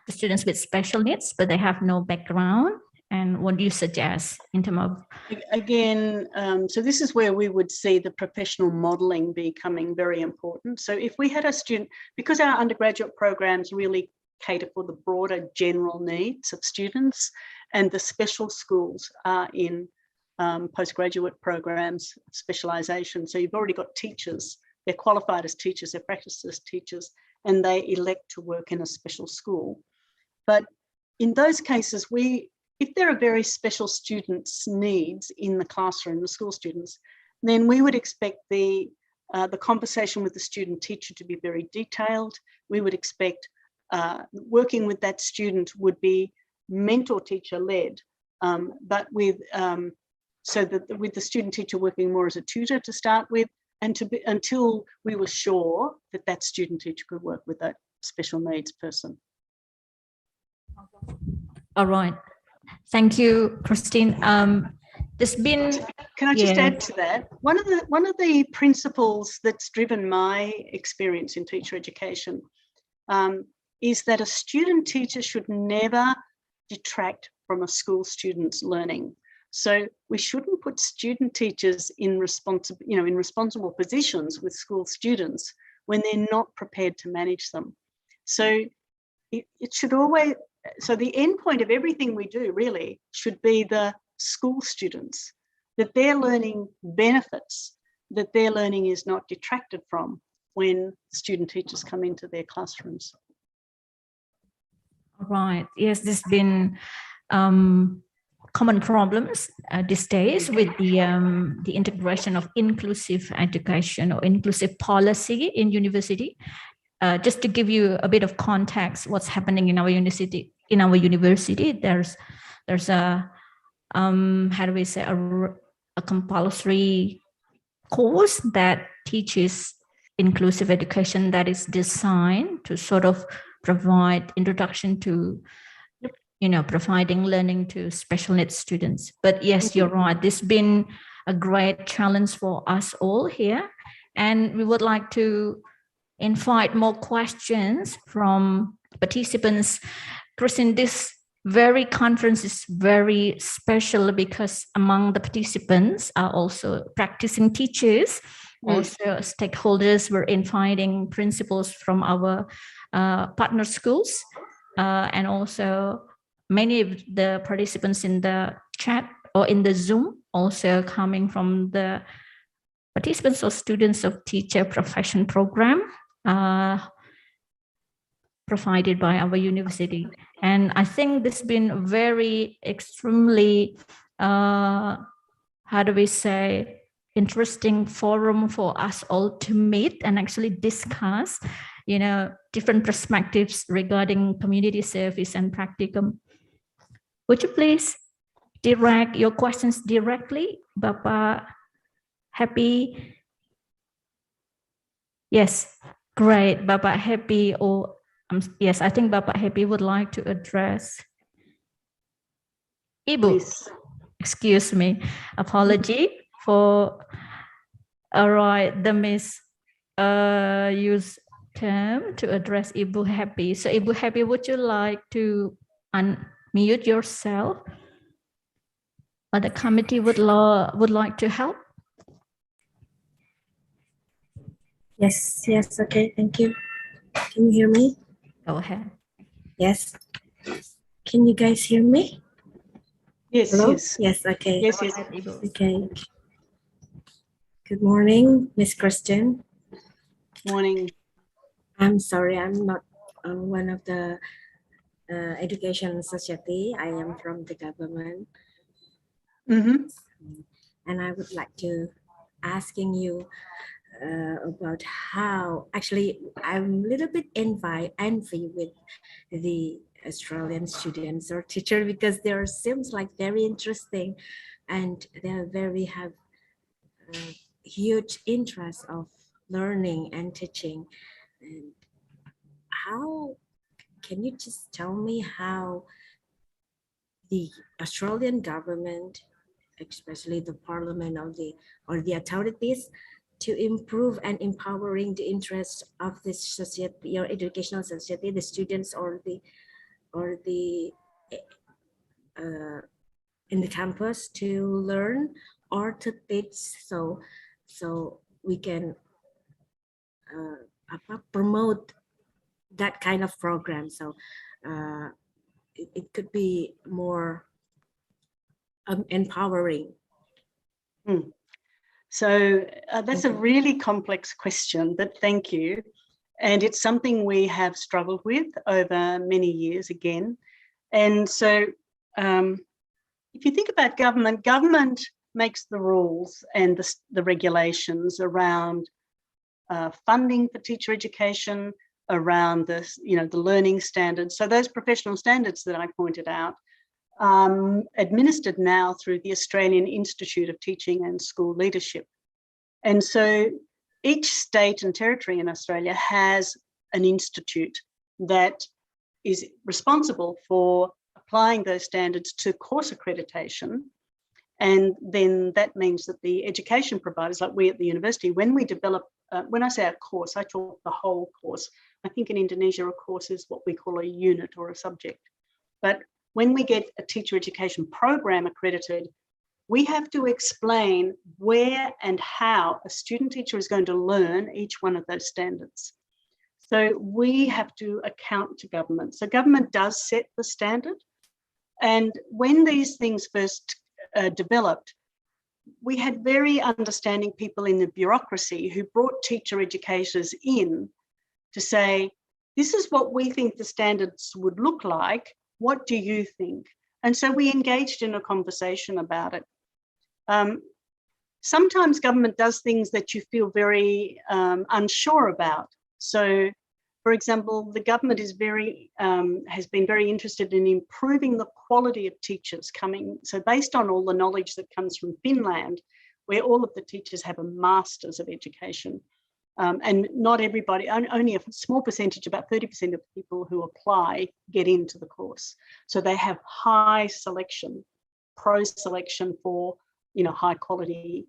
the students with special needs, but they have no background. And what do you suggest in terms of? Again, so this is where we would see the professional modelling becoming very important. So if we had a student, because our undergraduate programs really cater for the broader general needs of students, and the special schools are in postgraduate programs, specialisation. So you've already got teachers, they're qualified as teachers, they're practiced as teachers, and they elect to work in a special school. But in those cases, if there are very special students' needs in the classroom, the school students, then we would expect the conversation with the student teacher to be very detailed. We would expect working with that student would be mentor teacher led, but with with the student teacher working more as a tutor to start with, and until we were sure that that student teacher could work with that special needs person. All right. Thank you, Christine. There's been. Can I just add to that? One of the principles that's driven my experience in teacher education is that a student teacher should never detract from a school student's learning. So we shouldn't put student teachers in responsible positions with school students when they're not prepared to manage them. So it should always. So the end point of everything we do really should be the school students, that their learning benefits, that their learning is not detracted from when student teachers come into their classrooms. Right. Yes, there's been common problems these days with the integration of inclusive education or inclusive policy in university. Just to give you a bit of context, what's happening in our university? There's a how do we say, a compulsory course that teaches inclusive education that is designed to sort of provide introduction to, providing learning to special needs students. But yes, you're right. This has been a great challenge for us all here, and we would like to invite more questions from participants. Christine, this very conference is very special because among the participants are also practicing teachers, also stakeholders. We're inviting principals from our partner schools, and also many of the participants in the chat or in the Zoom also coming from the participants or students of teacher profession program provided by our university. And I think this has been very extremely, how do we say, interesting forum for us all to meet and actually discuss, different perspectives regarding community service and practicum. Would you please direct your questions directly, Bapak Happy? Yes, great, Bapak Happy. Or yes, I think Bapak Happy would like to address. Ibu, excuse me, apology for. All right, the use term to address Ibu Happy. So Ibu Happy, would you like to unmute yourself? Or the committee would like to help? Yes, okay, thank you. Can you hear me? Go ahead. Yes. Can you guys hear me? Yes, hello? Yes. Yes, okay. Yes. Okay. Good morning, Miss Christian. Morning. I'm sorry, I'm not one of the education society. I am from the government. And I would like to asking you about how, actually, I'm a little bit envy with the Australian students or teacher, because they seems like very interesting and they're very have huge interest of learning and teaching. And how can you just tell me how the Australian government, especially the parliament or the authorities, to improve and empowering the interests of this society or educational society, the students or the in the campus to learn or to teach, so we can promote that kind of program. So it could be more empowering. So that's a really complex question, but thank you. And it's something we have struggled with over many years again. And so if you think about government makes the rules and the regulations around funding for teacher education, around this, the learning standards. So those professional standards that I pointed out, administered now through the Australian Institute of Teaching and School Leadership. And so each state and territory in Australia has an institute that is responsible for applying those standards to course accreditation. And then that means that the education providers, like we at the university, when we develop, when I say a course, I talk the whole course. I think in Indonesia, a course is what we call a unit or a subject. But when we get a teacher education program accredited, we have to explain where and how a student teacher is going to learn each one of those standards. So we have to account to government. So government does set the standard. And when these things first developed, we had very understanding people in the bureaucracy who brought teacher educators in to say, this is what we think the standards would look like. What do you think? And so we engaged in a conversation about it. Sometimes government does things that you feel very unsure about. So, for example, the government is has been very interested in improving the quality of teachers coming. So based on all the knowledge that comes from Finland, where all of the teachers have a master's of education, and not everybody, only a small percentage, about 30% of people who apply get into the course. So they have high selection, pro-selection for high quality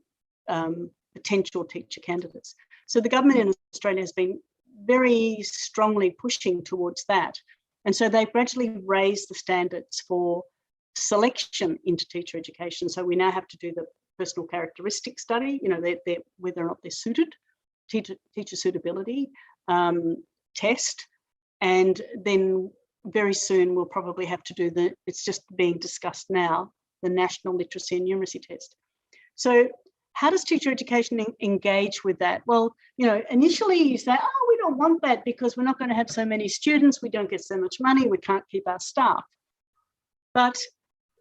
potential teacher candidates. So the government in Australia has been very strongly pushing towards that. And so they've gradually raised the standards for selection into teacher education. So we now have to do the personal characteristic study, whether or not they're suited, teacher suitability test. And then very soon we'll probably have to do it's just being discussed now, the National Literacy and Numeracy Test. So how does teacher education engage with that? Well, initially you say, oh, we don't want that because we're not going to have so many students, we don't get so much money, we can't keep our staff. But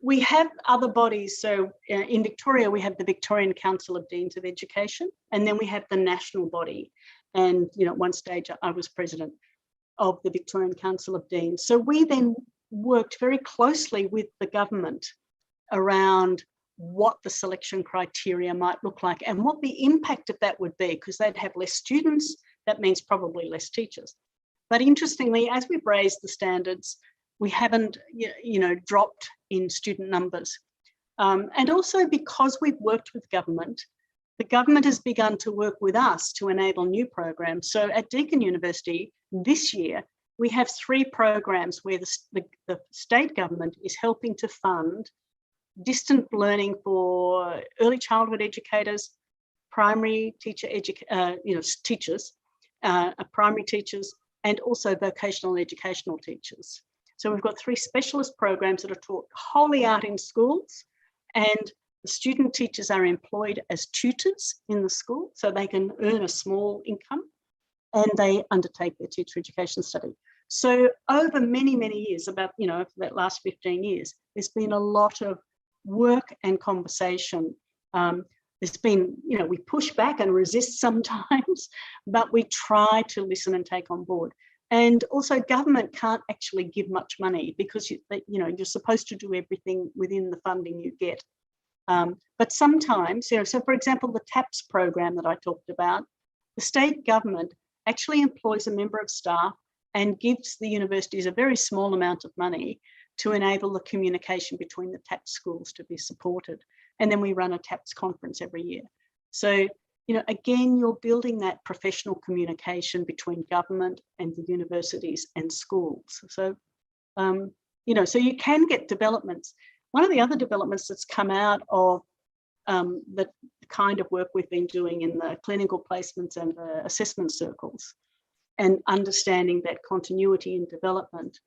we have other bodies. So in Victoria, we have the Victorian Council of Deans of Education, and then we have the national body. And, at one stage I was president of the Victorian Council of Deans. So we then worked very closely with the government around what the selection criteria might look like and what the impact of that would be, because they'd have less students, that means probably less teachers. But interestingly, as we've raised the standards, we haven't, dropped in student numbers. And also because we've worked with government, the government has begun to work with us to enable new programs. So at Deakin University this year, we have 3 programs where the state government is helping to fund distant learning for early childhood educators, primary teacher teachers, primary teachers, and also vocational educational teachers. So we've got 3 specialist programs that are taught wholly out in schools, and the student teachers are employed as tutors in the school, so they can earn a small income, and they undertake their teacher education study. So over many, many years, about, for that last 15 years, there's been a lot of work and conversation There's been, we push back and resist sometimes, but we try to listen and take on board. And also government can't actually give much money because, you're supposed to do everything within the funding you get. But sometimes, so for example, the TAPS program that I talked about, the state government actually employs a member of staff and gives the universities a very small amount of money to enable the communication between the TAPS schools to be supported. And then we run a TAPS conference every year. So, again, you're building that professional communication between government and the universities and schools. So, so you can get developments. One of the other developments that's come out of the kind of work we've been doing in the clinical placements and the assessment circles and understanding that continuity in development,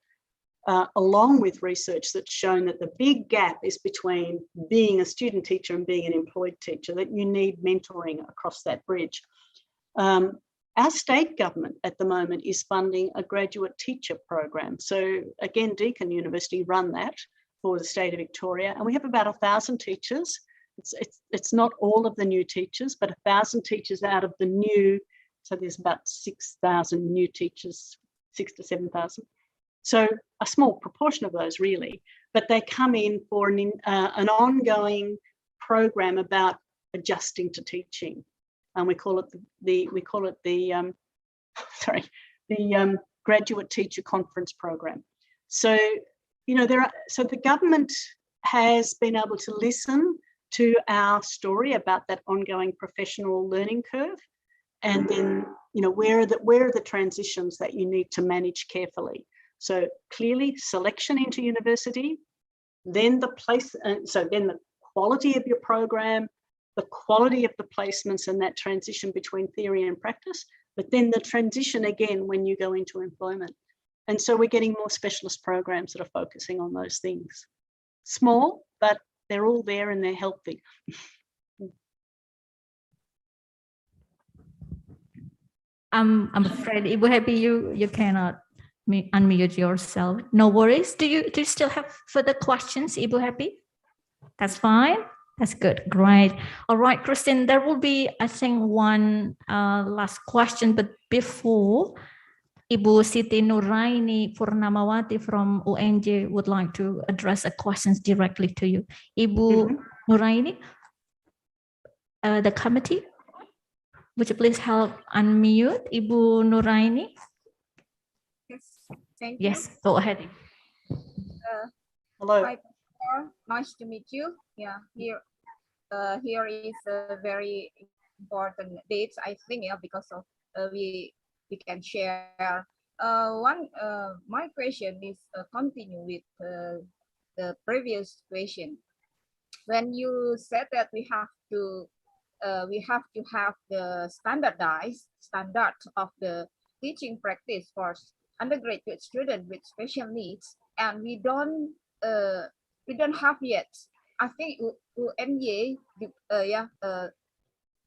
along with research that's shown that the big gap is between being a student teacher and being an employed teacher, that you need mentoring across that bridge. Our state government at the moment is funding a graduate teacher program. So again, Deakin University run that for the state of Victoria, and we have about 1,000 teachers. It's not all of the new teachers, but 1,000 teachers out of the new, so there's about 6,000 new teachers, 6,000 to 7,000. So a small proportion of those really, but they come in for an ongoing program about adjusting to teaching, and we call it the graduate teacher conference program. So so the government has been able to listen to our story about that ongoing professional learning curve, and then where are the transitions that you need to manage carefully. So clearly selection into university, then the quality of your program, the quality of the placements and that transition between theory and practice, but then the transition again when you go into employment. And so we're getting more specialist programs that are focusing on those things. Small, but they're all there and they're healthy. I'm afraid, Ibu Happy, you cannot unmute yourself. No worries. Do you still have further questions, Ibu Happy? That's fine. That's good. Great. All right, Christine, there will be, I think, one last question, but before, Ibu Siti Nuraini Purnamawati from UNJ would like to address the questions directly to you. Ibu Nuraini, the committee, would you please help unmute Ibu Nuraini? Yes, thank you. Yes, go ahead. Hello. Hi, nice to meet you. Yeah, here is a very important date, I think, because of we can share. My question is continue with the previous question. When you said that we have to have the standard of the teaching practice for undergraduate students with special needs, and we don't have yet. I think UNJ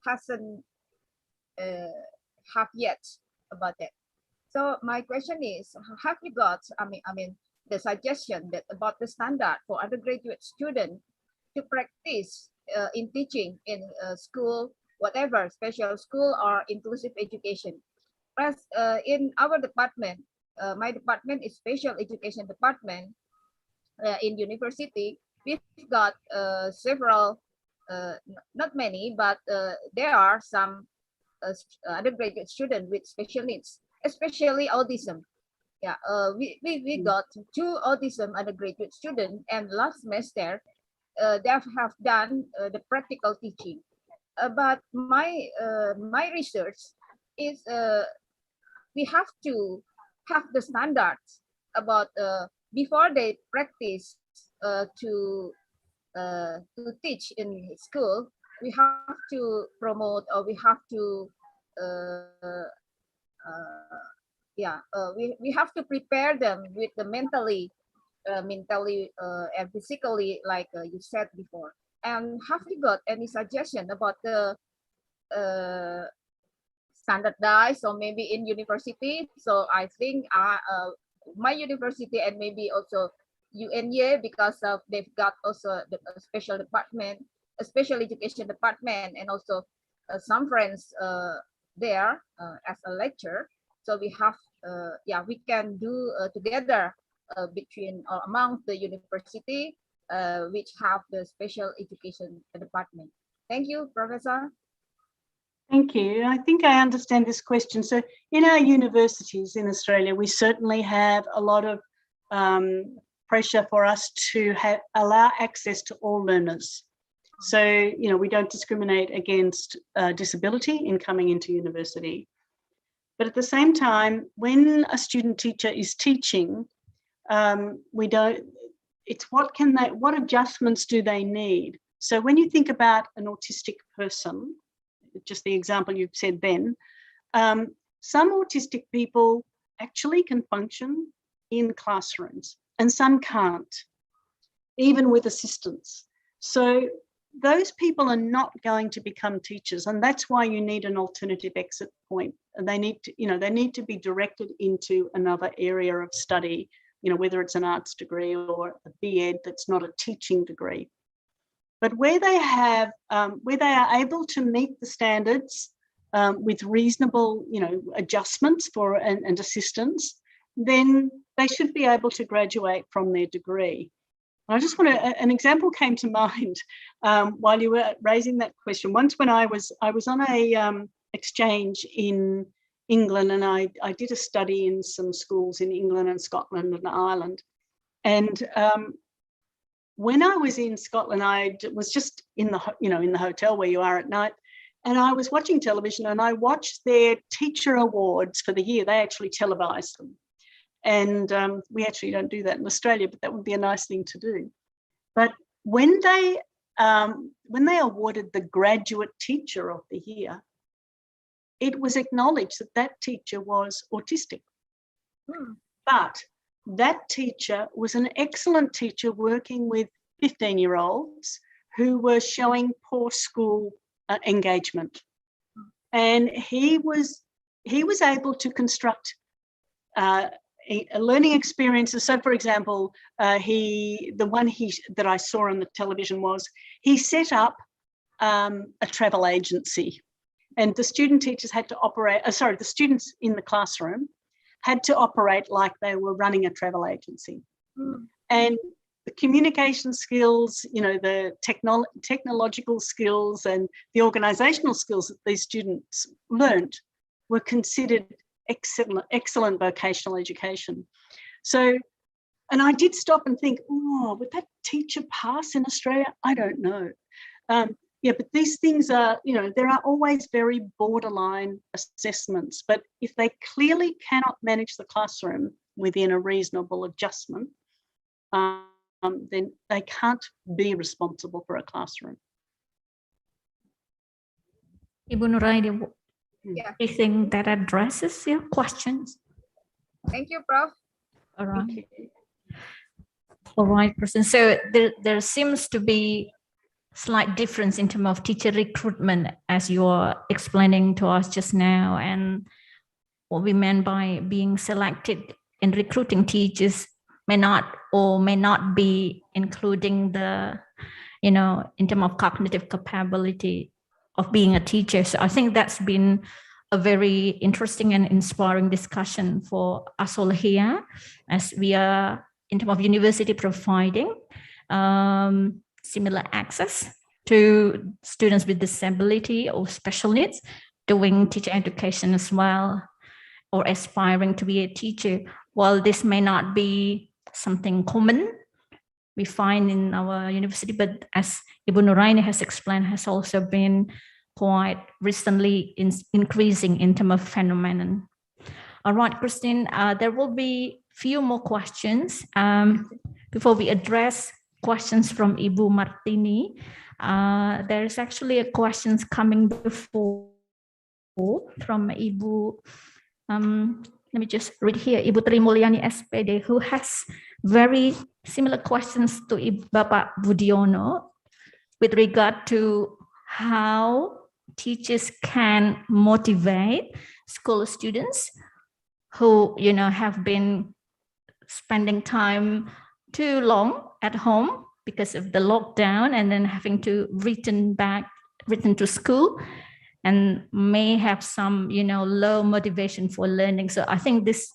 hasn't have yet about that. So my question is, have you got, I mean, the suggestion that about the standard for undergraduate students to practice in teaching in school, whatever, special school or inclusive education? Plus, in our department, my department is special education department in university. We've got several, not many, but there are some undergraduate students with special needs, especially autism. Yeah, we got 2 autism undergraduate students, and last semester they have done the practical teaching. But my research is we have to have the standards about before they practice to teach in school. We have to promote, or we have to we have to prepare them with the mentally and physically, like you said before. And have you got any suggestion about the standardized, or maybe in university? So I think my university, and maybe also UNJ, because of they've got also the special department, a special education department and also some friends there as a lecturer. So we have, we can do together between or among the university which have the special education department. Thank you, Professor. Thank you. I think I understand this question. So in our universities in Australia, we certainly have a lot of pressure for us to allow access to all learners. So, we don't discriminate against disability in coming into university. But at the same time, when a student teacher is teaching, what adjustments do they need? So when you think about an autistic person, just the example you've said then, some autistic people actually can function in classrooms and some can't, even with assistance. So those people are not going to become teachers, and that's why you need an alternative exit point. And they need to be directed into another area of study, whether it's an arts degree or a BEd that's not a teaching degree. But where they are able to meet the standards with reasonable, adjustments and assistance, then they should be able to graduate from their degree. I just want to, an example came to mind while you were raising that question. Once when I was on a exchange in England, and I did a study in some schools in England and Scotland and Ireland, and when I was in Scotland, I was just in the hotel where you are at night, and I was watching television, and I watched their teacher awards for the year. They actually televised them, and we actually don't do that in Australia, but that would be a nice thing to do. But when they awarded the graduate teacher of the year, it was acknowledged that that teacher was autistic. But that teacher was an excellent teacher working with 15-year-olds who were showing poor school engagement. And he was able to construct learning experiences. So for example, the one that I saw on the television was he set up a travel agency, and the student teachers had to operate, the students in the classroom had to operate like they were running a travel agency. And the communication skills, the technological skills and the organizational skills that these students learned were considered excellent vocational education. So, and I did stop and think, would that teacher pass in Australia? I don't know. But these things are, there are always very borderline assessments, but if they clearly cannot manage the classroom within a reasonable adjustment, then they can't be responsible for a classroom. Ibu Nuraini, do you think that addresses your questions? Thank you, Prof. All right. All right, person. So there seems to be slight difference in terms of teacher recruitment, as you are explaining to us just now, and what we meant by being selected in recruiting teachers may not be including the, in terms of cognitive capability of being a teacher. So I think that's been a very interesting and inspiring discussion for us all here, as we are, in terms of university, providing similar access to students with disability or special needs, doing teacher education as well, or aspiring to be a teacher. While this may not be something common we find in our university, but as Ibu Nuraini has explained, has also been quite recently increasing in terms of phenomenon. All right, Christine, there will be few more questions before we address questions from Ibu Martini. There is actually a questions coming before from Ibu. Let me just read here. Ibu Tri Mulyani SPD, who has very similar questions to Bapak Budiono with regard to how teachers can motivate school students who, have been spending time too long at home because of the lockdown and then having to return to school and may have some, low motivation for learning. So I think this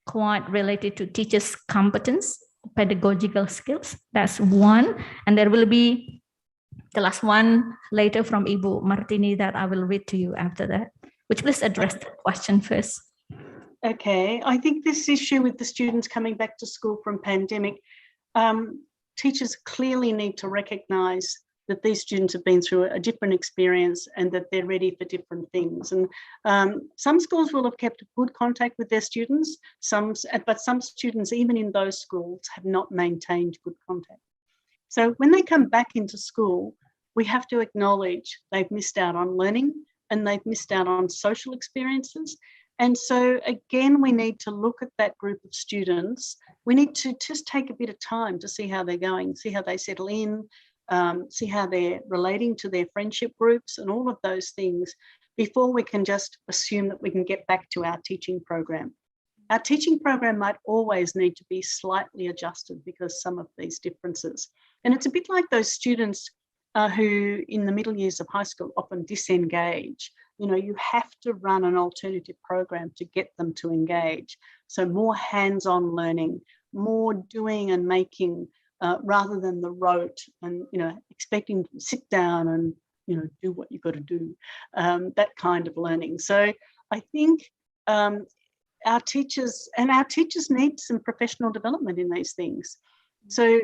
quite related to teachers' competence, pedagogical skills. That's one. And there will be the last one later from Ibu Martini that I will read to you after that. Would you please address the question first? Okay, I think this issue with the students coming back to school from pandemic, teachers clearly need to recognise that these students have been through a different experience and that they're ready for different things. And some schools will have kept good contact with their students, but some students, even in those schools, have not maintained good contact. So when they come back into school, we have to acknowledge they've missed out on learning and they've missed out on social experiences. And so again, we need to look at that group of students. We need to just take a bit of time to see how they're going, see how they settle in, see how they're relating to their friendship groups and all of those things before we can just assume that we can get back to our teaching program. Our teaching program might always need to be slightly adjusted because some of these differences. And it's a bit like those students who in the middle years of high school often disengage. You have to run an alternative program to get them to engage. So more hands-on learning, more doing and making rather than the rote and, expecting to sit down and, do what you've got to do, that kind of learning. So I think our teachers need some professional development in these things. So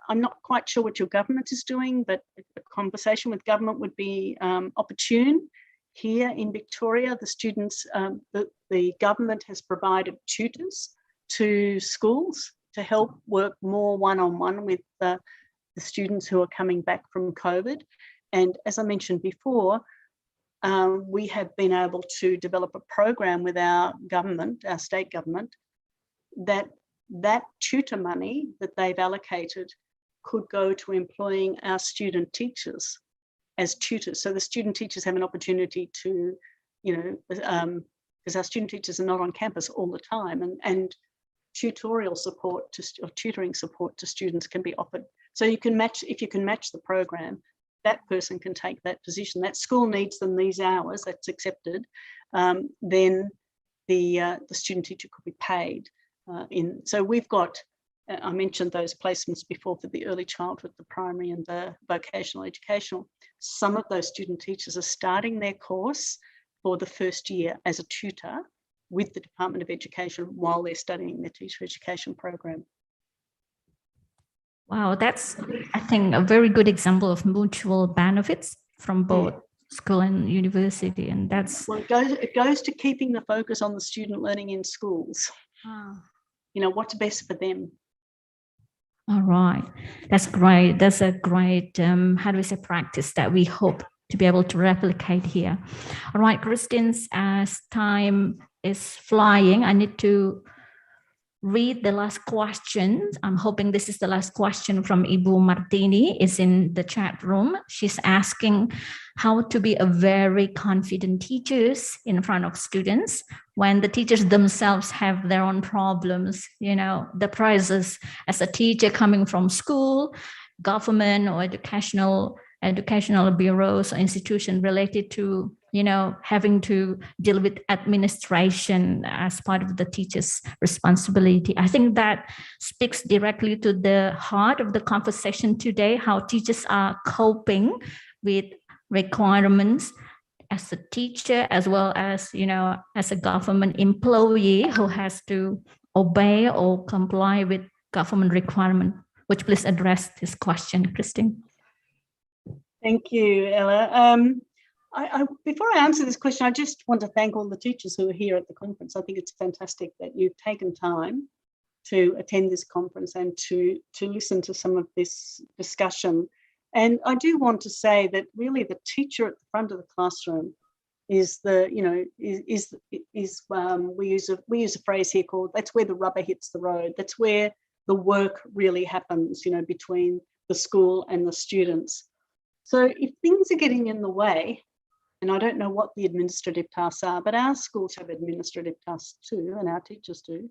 I'm not quite sure what your government is doing, but a conversation with government would be opportune. Here in Victoria, the students, the government has provided tutors to schools to help work more one-on-one with the students who are coming back from COVID. And as I mentioned before, we have been able to develop a program with our government, our state government, that tutor money that they've allocated could go to employing our student teachers as tutors. So the student teachers have an opportunity to, because our student teachers are not on campus all the time, and tutorial support or tutoring support to students can be offered. So if you can match the program, that person can take that position. That school needs them these hours, that's accepted, then the student teacher could be paid. So we've got, I mentioned those placements before for the early childhood, the primary and the vocational educational. Some of those student teachers are starting their course for the first year as a tutor with the Department of Education while they're studying their teacher education program. Wow, that's, I think, a very good example of mutual benefits from both school and university. And that's... Well, it goes to keeping the focus on the student learning in schools. What's best for them. All right, that's great. That's a great, practice that we hope to be able to replicate here. All right, Christians, as time is flying, I need to read the last question. I'm hoping this is the last question from Ibu Martini. It's in the chat room. She's asking how to be a very confident teachers in front of students when the teachers themselves have their own problems, the prices as a teacher coming from school, government or educational bureaus or institution related to having to deal with administration as part of the teacher's responsibility. I think that speaks directly to the heart of the conversation today, how teachers are coping with requirements as a teacher, as well as, as a government employee who has to obey or comply with government requirement. Would you please address this question, Christine? Thank you, Ella. Before I answer this question, I just want to thank all the teachers who are here at the conference. I think it's fantastic that you've taken time to attend this conference and to listen to some of this discussion. And I do want to say that really the teacher at the front of the classroom is we use a phrase here called, that's where the rubber hits the road. That's where the work really happens, between the school and the students. So if things are getting in the way, and I don't know what the administrative tasks are, but our schools have administrative tasks too, and our teachers do.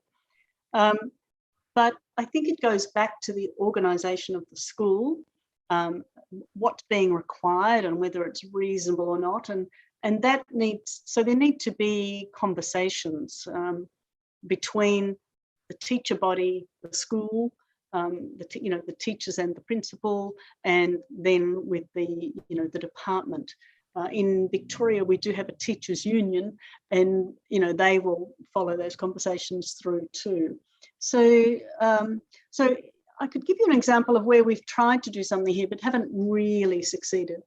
But I think it goes back to the organisation of the school, what's being required and whether it's reasonable or not. And that needs, so there need to be conversations between the teacher body, the school, the teachers and the principal, and then with the department. In Victoria, we do have a teachers union, and they will follow those conversations through too. So I could give you an example of where we've tried to do something here but haven't really succeeded.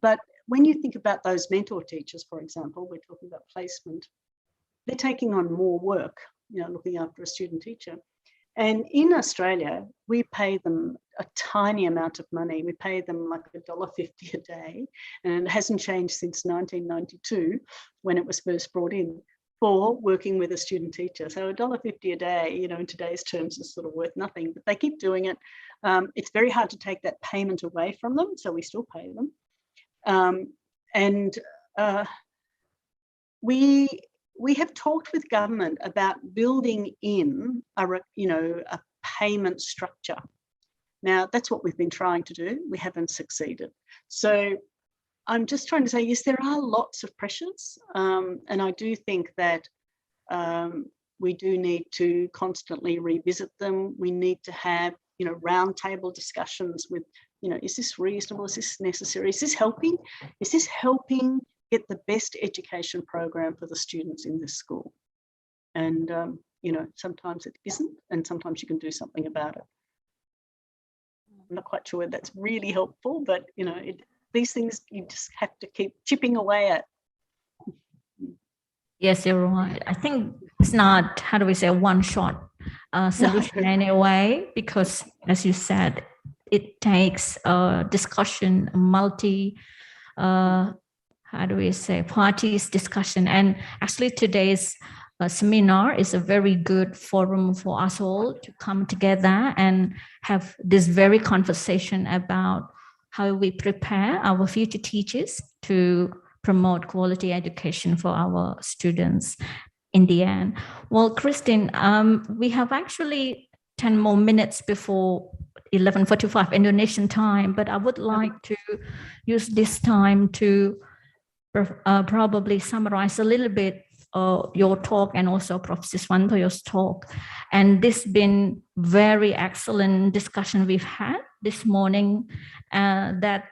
But when you think about those mentor teachers, for example, we're talking about placement, they're taking on more work, looking after a student teacher. And in Australia, we pay them a tiny amount of money. We pay them like $1.50 a day, and it hasn't changed since 1992 when it was first brought in, for working with a student teacher. So $1.50 a day, in today's terms is sort of worth nothing, but they keep doing it. It's very hard to take that payment away from them, so we still pay them. We have talked with government about building in a payment structure. Now, that's what we've been trying to do. We haven't succeeded. So I'm just trying to say, yes, there are lots of pressures. And I do think that we do need to constantly revisit them. We need to have, roundtable discussions with, is this reasonable? Is this necessary? Is this helping? Is this helping get the best education program for the students in this school? And, sometimes it isn't, and sometimes you can do something about it. I'm not quite sure whether that's really helpful, but, these things you just have to keep chipping away at. Yes, you're right. I think it's not, how do we say, one-shot solution anyway, because as you said, it takes a discussion, a multi, how do we say, parties discussion. And actually today's seminar is a very good forum for us all to come together and have this very conversation about how we prepare our future teachers to promote quality education for our students in the end. Well, Christine, we have actually 10 more minutes before 11:45 Indonesian time, but I would like to use this time to probably summarize a little bit your talk and also Prof. Siswantoyo's talk. And this has been very excellent discussion we've had this morning, that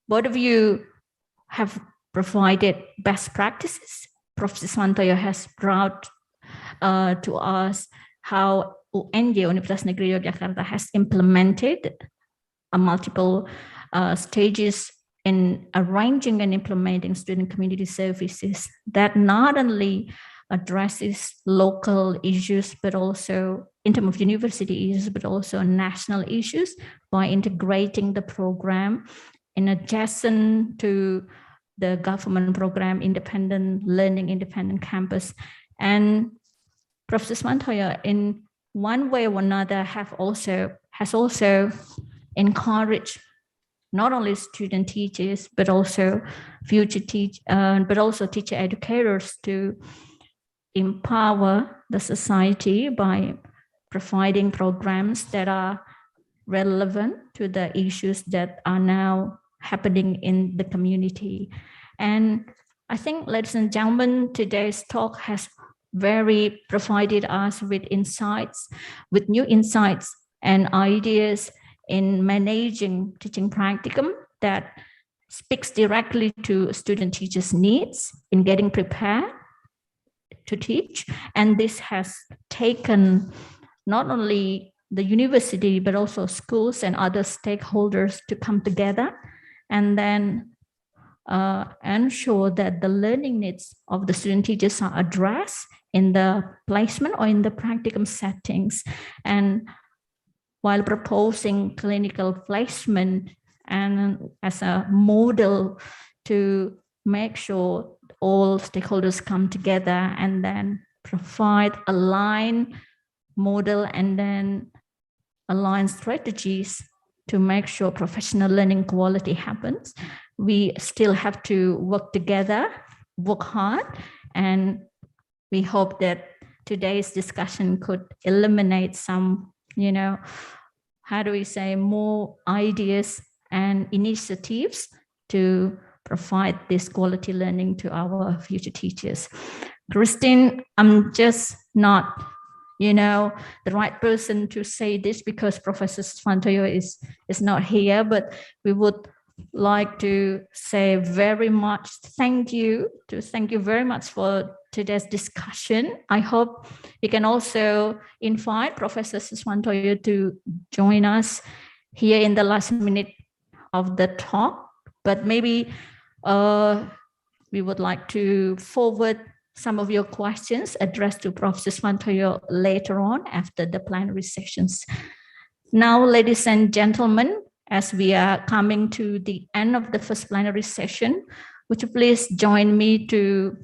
both of you have provided best practices. Prof. Siswantoyo has brought to us how UNJ, Universitas Negeri Yogyakarta, has implemented multiple stages in arranging and implementing student community services that not only addresses local issues, but also in terms of university issues, but also national issues by integrating the program in adjacent to the government program, independent learning, independent campus. And Professor Siswantoyo, in one way or another, has also encouraged not only student teachers, but also future teacher educators to empower the society by providing programs that are relevant to the issues that are now happening in the community. And I think, ladies and gentlemen, today's talk has very provided us with insights, with new insights and ideas in managing teaching practicum that speaks directly to student teachers' needs in getting prepared to teach. And this has taken not only the university, but also schools and other stakeholders to come together and then ensure that the learning needs of the student teachers are addressed in the placement or in the practicum settings. And while proposing clinical placement and as a model to make sure all stakeholders come together and then provide aligned model and then aligned strategies to make sure professional learning quality happens, we still have to work together, work hard, and we hope that today's discussion could eliminate some, how do we say, more ideas and initiatives to provide this quality learning to our future teachers. Christine, I'm just not, the right person to say this because Professor Swantoyo is not here, but we would like to say very much thank you very much for today's discussion. I hope you can also invite Professor Swantoyo to join us here in the last minute of the talk, but maybe we would like to forward some of your questions addressed to Professor Swantoyo later on after the plenary sessions. Now, ladies and gentlemen, as we are coming to the end of the first plenary session, would you please join me to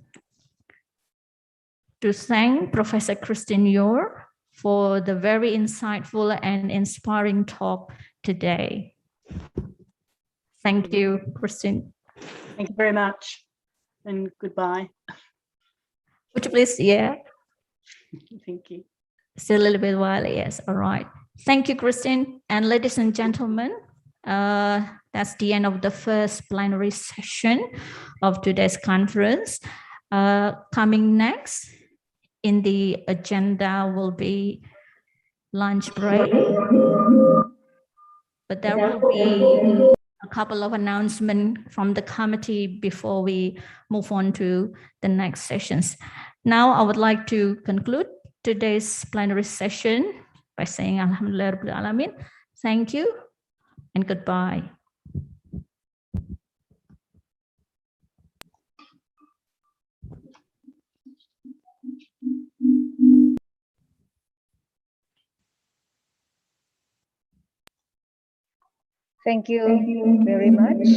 thank Professor Christine Yor for the very insightful and inspiring talk today. Thank you, Christine. Thank you very much, and goodbye. Would you please, Thank you. Still a little bit while, yes, all right. Thank you, Christine. And ladies and gentlemen, that's the end of the first plenary session of today's conference. Coming next in the agenda will be lunch break, but there will be a couple of announcements from the committee before we move on to the next sessions. Now, I would like to conclude today's plenary session by saying Alhamdulillah Rabbil Alamin. Thank you and goodbye. Thank you very much.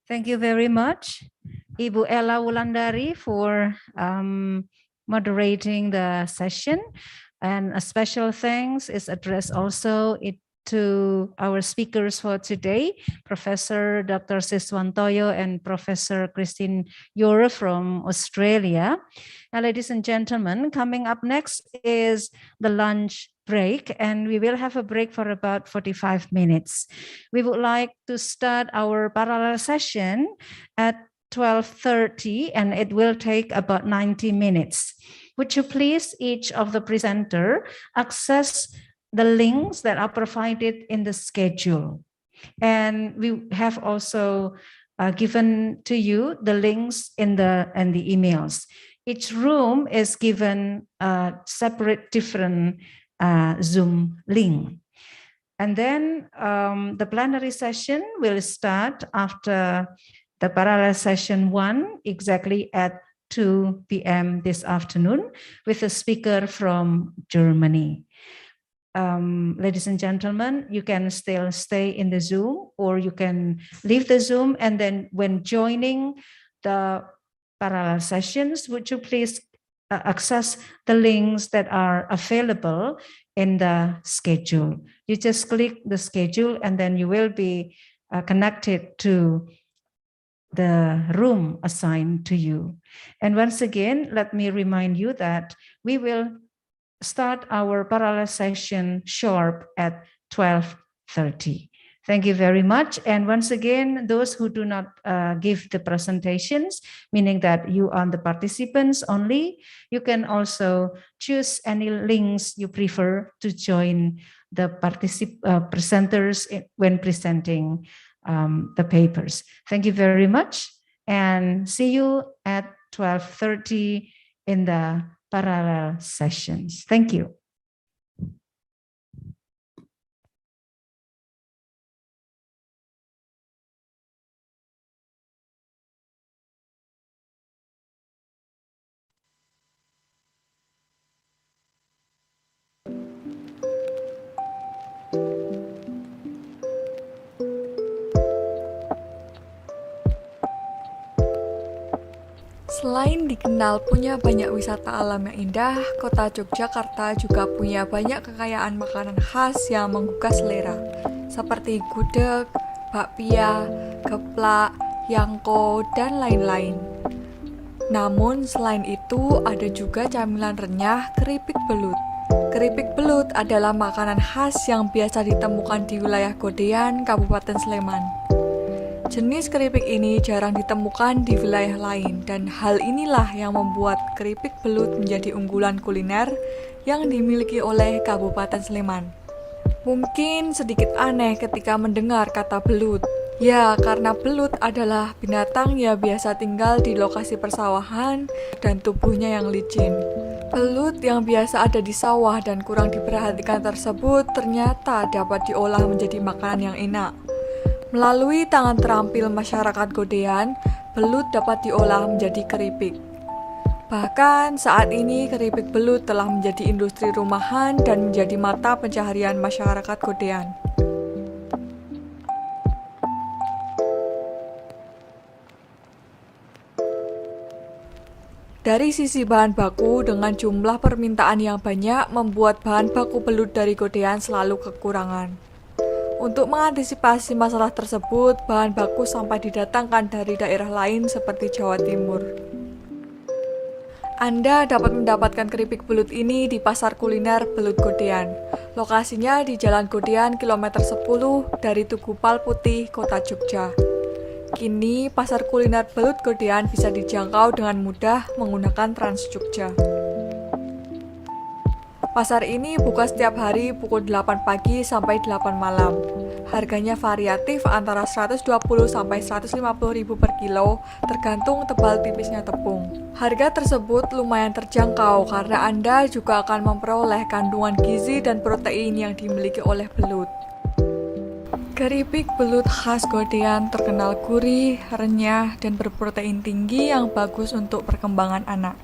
Thank you very much, Ibu Ella Wulandari, for moderating the session. And a special thanks is addressed also to our speakers for today, Professor Dr. Siswantoyo and Professor Christine Yor from Australia. Now, ladies and gentlemen, coming up next is the lunch break, and we will have a break for about 45 minutes. We would like to start our parallel session at 12:30, and it will take about 90 minutes. Would you please, each of the presenter, access the links that are provided in the schedule. And we have also given to you the links in the emails. Each room is given a separate different Zoom link. And then the plenary session will start after the parallel session 1, exactly at 2 p.m. this afternoon, with a speaker from Germany. Ladies and gentlemen, you can still stay in the Zoom, or you can leave the Zoom, and then when joining the parallel sessions, would you please access the links that are available in the schedule. You just click the schedule, and then you will be connected to the room assigned to you. And once again, let me remind you that we will start our parallel session sharp at 12:30. Thank you very much. And once again, those who do not give the presentations, meaning that you are the participants only, you can also choose any links you prefer to join the presenters when presenting the papers. Thank you very much, and see you at 12:30 in the parallel sessions. Thank you. Selain dikenal punya banyak wisata alam yang indah, kota Yogyakarta juga punya banyak kekayaan makanan khas yang menggugah selera, seperti gudeg, bakpia, geplak, yangko, dan lain-lain. Namun selain itu ada juga camilan renyah keripik belut. Keripik belut adalah makanan khas yang biasa ditemukan di wilayah Godean, Kabupaten Sleman. Jenis keripik ini jarang ditemukan di wilayah lain, dan hal inilah yang membuat keripik belut menjadi unggulan kuliner yang dimiliki oleh Kabupaten Sleman. Mungkin sedikit aneh ketika mendengar kata belut. Ya, karena belut adalah binatang yang biasa tinggal di lokasi persawahan dan tubuhnya yang licin. Belut yang biasa ada di sawah dan kurang diperhatikan tersebut ternyata dapat diolah menjadi makanan yang enak. Melalui tangan terampil masyarakat Godean, belut dapat diolah menjadi keripik. Bahkan saat ini keripik belut telah menjadi industri rumahan dan menjadi mata pencaharian masyarakat Godean. Dari sisi bahan baku, dengan jumlah permintaan yang banyak membuat bahan baku belut dari Godean selalu kekurangan. Untuk mengantisipasi masalah tersebut, bahan baku sampai didatangkan dari daerah lain seperti Jawa Timur. Anda dapat mendapatkan keripik belut ini di Pasar Kuliner Belut Godean. Lokasinya di Jalan Godean, kilometer 10 dari Tugu Pal Putih, Kota Jogja. Kini, Pasar Kuliner Belut Godean bisa dijangkau dengan mudah menggunakan Trans Jogja. Pasar ini buka setiap hari pukul 8 pagi sampai 8 malam. Harganya variatif antara 120 sampai 150 ribu per kilo, tergantung tebal tipisnya tepung. Harga tersebut lumayan terjangkau karena Anda juga akan memperoleh kandungan gizi dan protein yang dimiliki oleh belut. Keripik belut khas Godean terkenal gurih, renyah, dan berprotein tinggi yang bagus untuk perkembangan anak.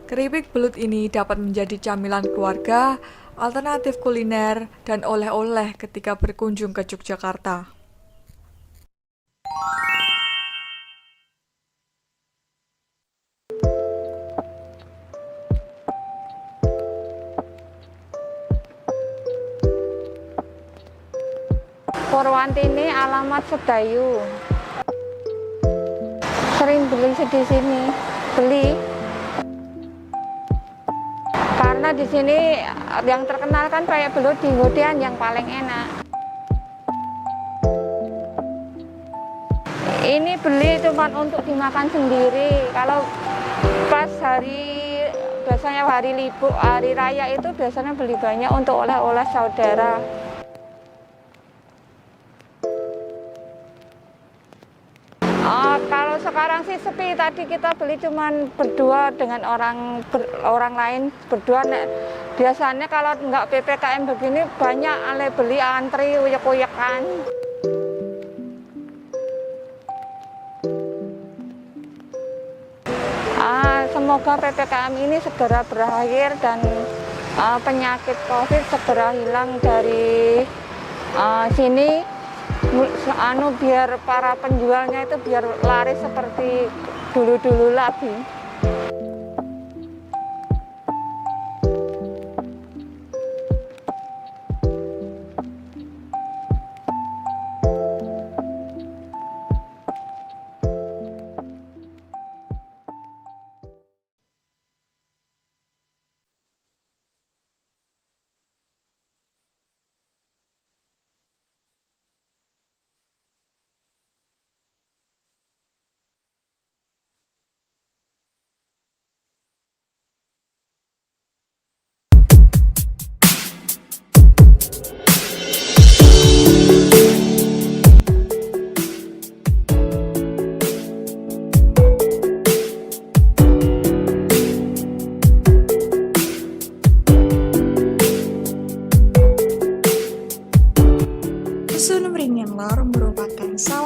Keripik belut ini dapat menjadi camilan keluarga, alternatif kuliner, dan oleh-oleh ketika berkunjung ke Yogyakarta. Purwantini, alamat Sedayu. Sering beli di sini, karena di sini yang terkenal kan kayak belut di Godean yang paling enak. Ini beli cuma untuk dimakan sendiri. Kalau pas biasanya hari libur, hari raya itu biasanya beli banyak untuk oleh-oleh saudara. Kalau sekarang sih sepi, tadi kita beli cuman berdua dengan orang lain berdua. Biasanya kalau nggak PPKM begini banyak beli antri uyek-uyekan. Semoga PPKM ini segera berakhir dan penyakit COVID segera hilang dari sini. Biar para penjualnya itu biar laris seperti dulu-dulu lagi.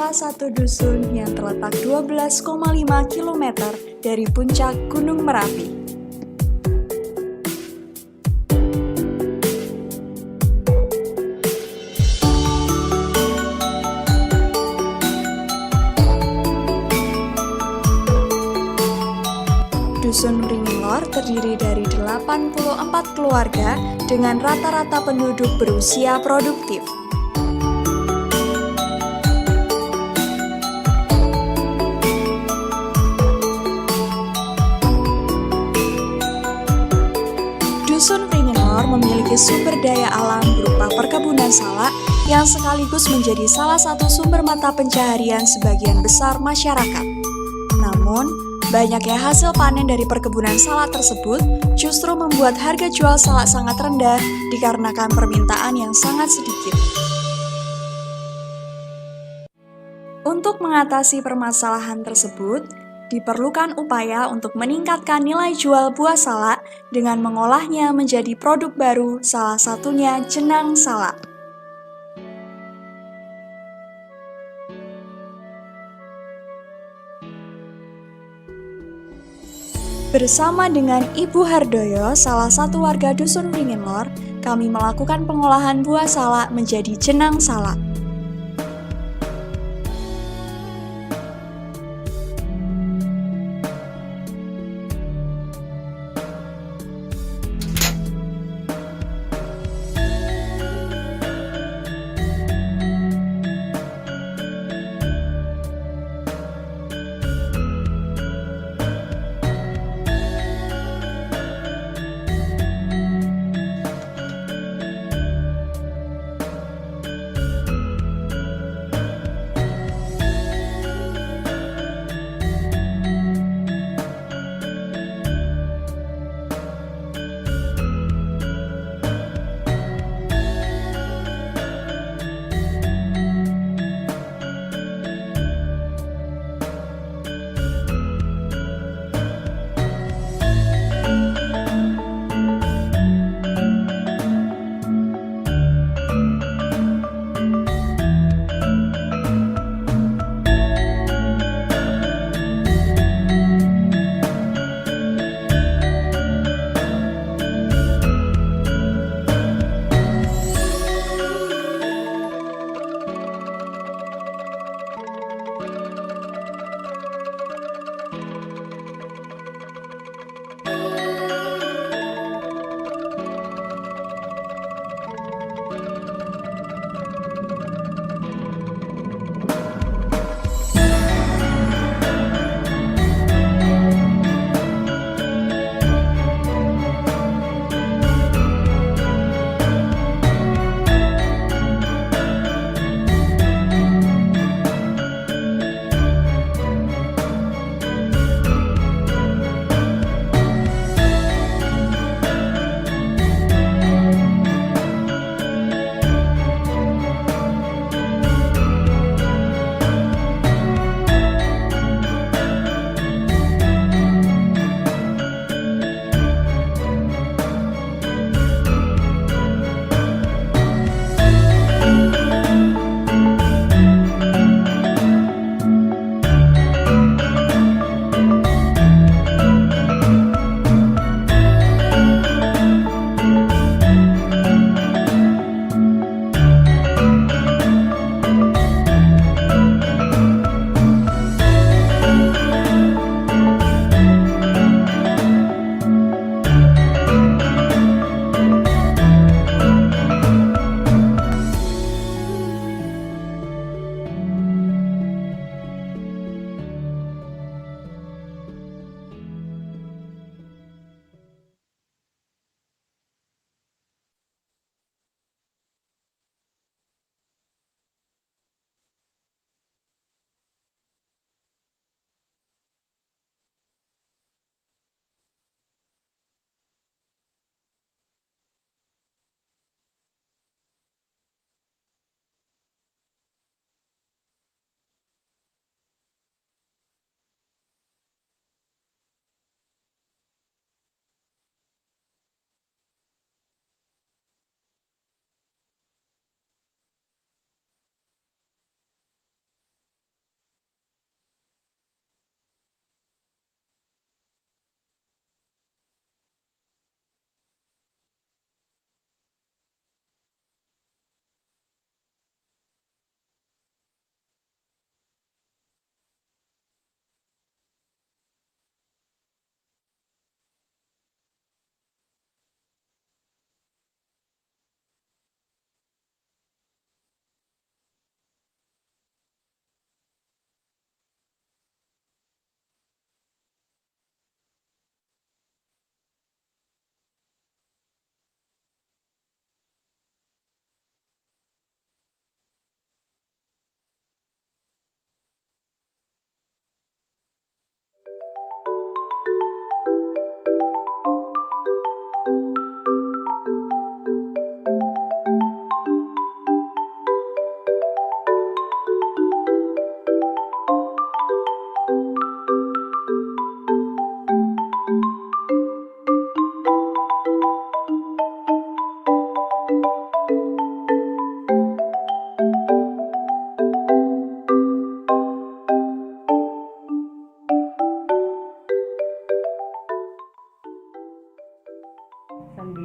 salah satu dusun yang terletak 12,5 km dari puncak Gunung Merapi. Dusun Wringin Lor terdiri dari 84 keluarga dengan rata-rata penduduk berusia produktif. Dusun Wringin Lor memiliki sumber daya alam berupa perkebunan salak yang sekaligus menjadi salah satu sumber mata pencaharian sebagian besar masyarakat. Namun, banyaknya hasil panen dari perkebunan salak tersebut justru membuat harga jual salak sangat rendah dikarenakan permintaan yang sangat sedikit. Untuk mengatasi permasalahan tersebut, diperlukan upaya untuk meningkatkan nilai jual buah salak dengan mengolahnya menjadi produk baru, salah satunya jenang salak. Bersama dengan Ibu Hardoyo, salah satu warga Dusun Wringin Lor, kami melakukan pengolahan buah salak menjadi jenang salak.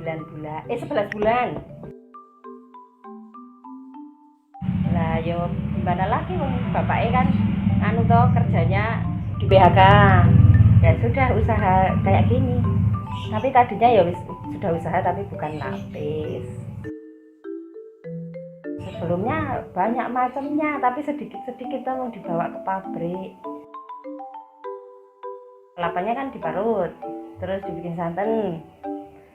bulan, 11 bulan. Lah yo gimana lagi, bapaknya kan anu toh kerjanya di PHK. Ya sudah usaha kayak gini. Tapi tadinya ya sudah usaha tapi bukan lapis. Sebelumnya banyak macamnya, tapi sedikit-sedikit mau dibawa ke pabrik. Kelapanya kan diparut, terus dibikin santan,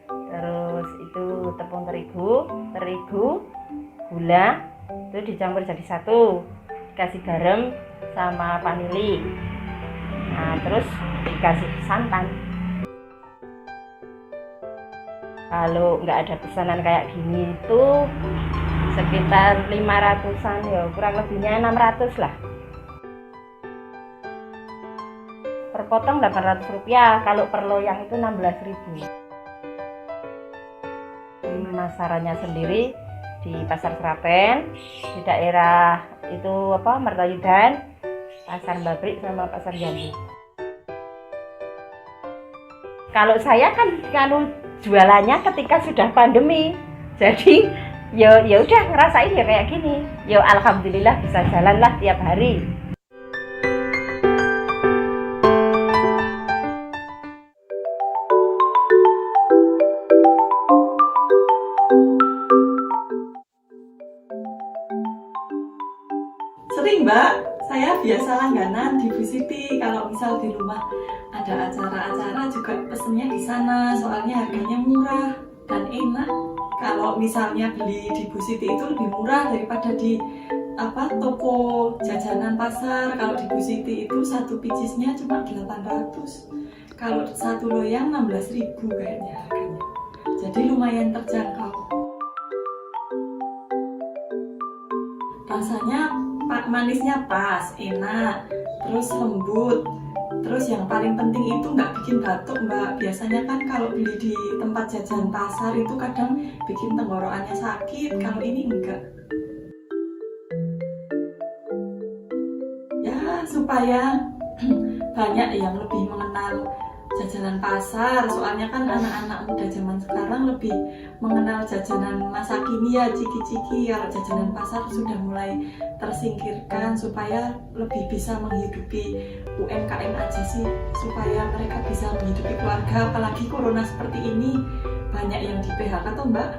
terus itu tepung terigu, gula, itu dicampur jadi satu, dikasih garam sama vanili. Nah, terus dikasih santan. Kalau nggak ada pesanan kayak gini itu sekitar 500-an ya, kurang lebihnya 600 lah. Per potong 800 rupiah, kalau per loyang itu 16.000. Pemasarannya sendiri di Pasar Serapen, di daerah itu Mertayudan, Pasar Babrik sama Pasar Jambu. Kalau saya kan jualannya ketika sudah pandemi, jadi ya udah ngerasain ya kayak gini. Ya alhamdulillah bisa jalan lah tiap hari. Sering Mbak, saya biasa langganan di Bu Siti. Kalau misal di rumah ada acara-acara juga pesennya di sana, soalnya harganya murah dan enak. Kalau misalnya beli di Bu Siti itu lebih murah daripada di toko jajanan pasar. Kalau di Bu Siti itu satu picisnya cuma 800. Kalau satu loyang 16.000 kayaknya harganya. Jadi lumayan terjangkau. Rasanya manisnya pas, enak, terus lembut. Terus yang paling penting itu nggak bikin batuk Mbak. Biasanya kan kalau beli di tempat jajan pasar itu kadang bikin tenggorokannya sakit, kalau ini enggak. Ya supaya banyak yang lebih mengenal jajanan pasar, soalnya kan anak-anak muda zaman sekarang lebih mengenal jajanan masa kini ya, ciki-ciki. Kalau jajanan pasar sudah mulai tersingkirkan, supaya lebih bisa menghidupi UMKM aja sih, supaya mereka bisa menghidupi keluarga. Apalagi corona seperti ini, banyak yang di PHK toh Mbak.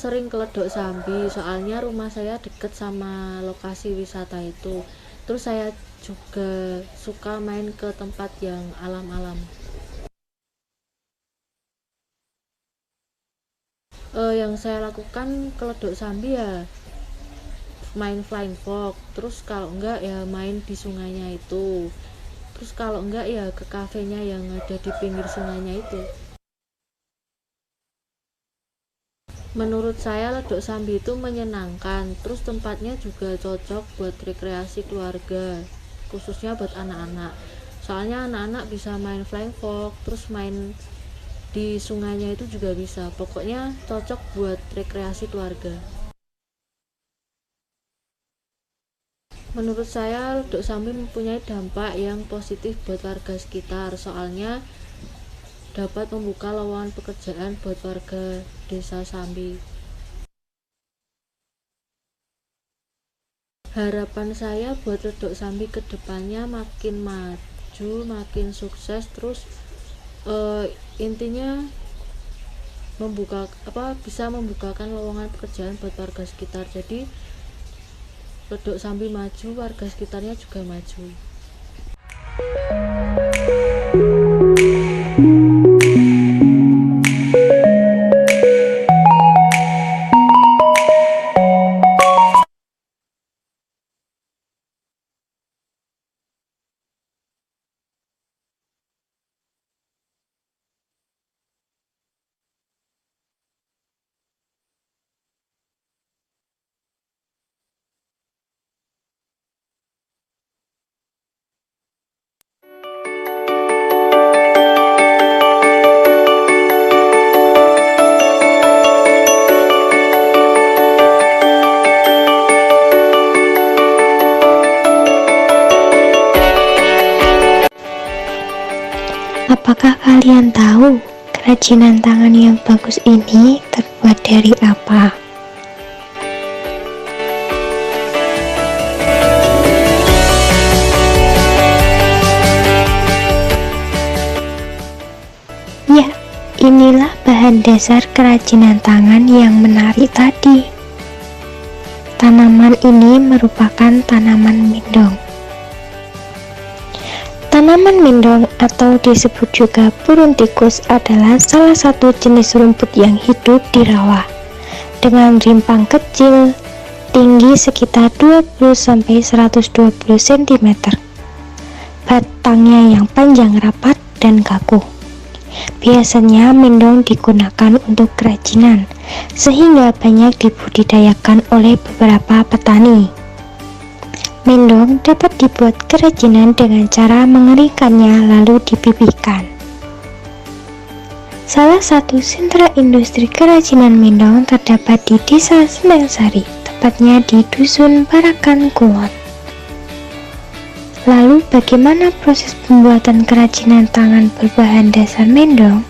sering ke Ledok Sambi, soalnya rumah saya deket sama lokasi wisata itu. Terus saya juga suka main ke tempat yang alam-alam. Yang saya lakukan ke Ledok Sambi ya main flying fox, terus kalau enggak ya main di sungainya itu, terus kalau enggak ya ke kafenya yang ada di pinggir sungainya itu. Menurut saya Ledok Sambi itu menyenangkan, terus tempatnya juga cocok buat rekreasi keluarga, khususnya buat anak-anak, soalnya anak-anak bisa main flying fox, terus main di sungainya itu juga bisa, pokoknya cocok buat rekreasi keluarga. Menurut saya, Ledok Sambi mempunyai dampak yang positif buat warga sekitar, soalnya dapat membuka lowongan pekerjaan buat warga desa Sambi. Harapan saya buat Ledok Sambi ke depannya makin maju, makin sukses, terus intinya bisa membukakan lowongan pekerjaan buat warga sekitar. Jadi Ledok Sambi maju, warga sekitarnya juga maju. Apakah kalian tahu kerajinan tangan yang bagus ini terbuat dari apa? Ya, inilah bahan dasar kerajinan tangan yang menarik tadi. Tanaman ini merupakan tanaman mindong. Tanaman mindong atau disebut juga burung tikus adalah salah satu jenis rumput yang hidup di rawa dengan rimpang kecil, tinggi sekitar 20-120 cm, batangnya yang panjang rapat dan kaku. Biasanya mindong digunakan untuk kerajinan sehingga banyak dibudidayakan oleh beberapa petani. Mindong dapat dibuat kerajinan dengan cara mengeringkannya lalu dipipihkan. Salah satu sentra industri kerajinan mindong terdapat di Desa Sumelsari, tepatnya di Dusun Parakan Kulon. Lalu bagaimana proses pembuatan kerajinan tangan berbahan dasar mindong?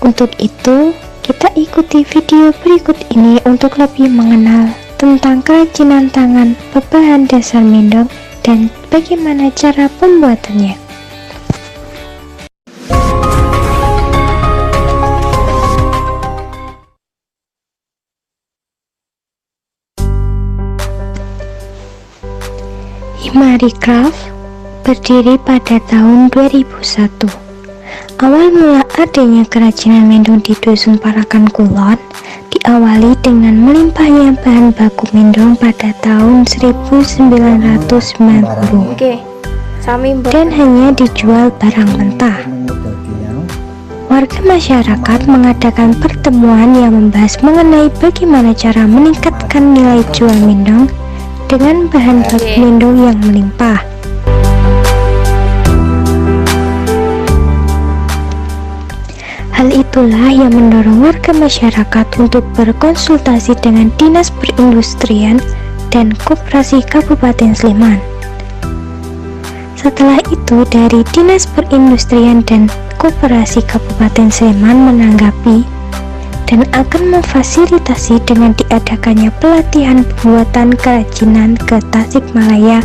Untuk itu, kita ikuti video berikut ini untuk lebih mengenal tentang kerajinan tangan berbahan dasar mindong dan bagaimana cara pembuatannya. Himari Craft berdiri pada tahun 2001. Awal mula adanya kerajinan mindong di Dusun Parakan Kulon diawali dengan melimpahnya bahan baku mindong pada tahun 1990 dan hanya dijual barang mentah. Warga masyarakat mengadakan pertemuan yang membahas mengenai bagaimana cara meningkatkan nilai jual mindong dengan bahan baku mindong yang melimpah. Hal itulah yang mendorong warga masyarakat untuk berkonsultasi dengan Dinas Perindustrian dan Koperasi Kabupaten Sleman. Setelah itu, dari Dinas Perindustrian dan Koperasi Kabupaten Sleman menanggapi dan akan memfasilitasi dengan diadakannya pelatihan pembuatan kerajinan ke Tasikmalaya.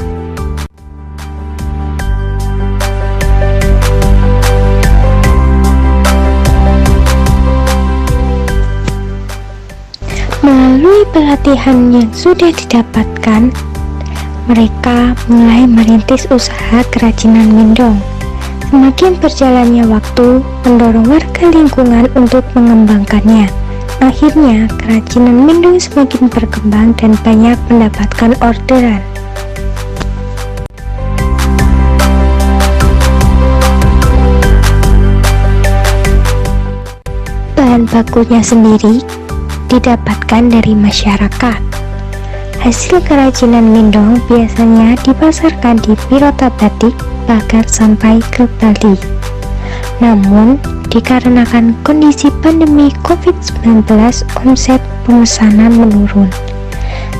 Melalui pelatihan yang sudah didapatkan, mereka mulai merintis usaha kerajinan mendong. Semakin berjalannya waktu, mendorong warga lingkungan untuk mengembangkannya. Akhirnya, kerajinan mendong semakin berkembang dan banyak mendapatkan orderan. Bahan bakunya sendiri didapatkan dari masyarakat. Hasil kerajinan mendong biasanya dipasarkan di Wirota Batik bahkan sampai ke Bali. Namun, dikarenakan kondisi pandemi COVID-19, omset pemesanan menurun.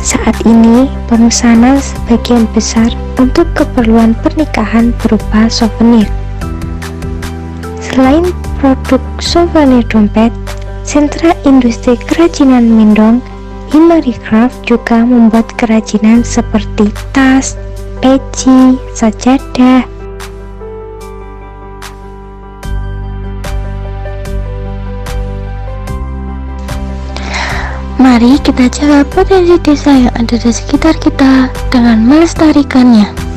Saat ini, pemesanan sebagian besar untuk keperluan pernikahan berupa souvenir. Selain produk souvenir dompet, sentra industri kerajinan mendong Himari Craft juga membuat kerajinan seperti tas, peci, sajadah. Mari kita jaga potensi desa yang ada di sekitar kita dengan melestarikannya.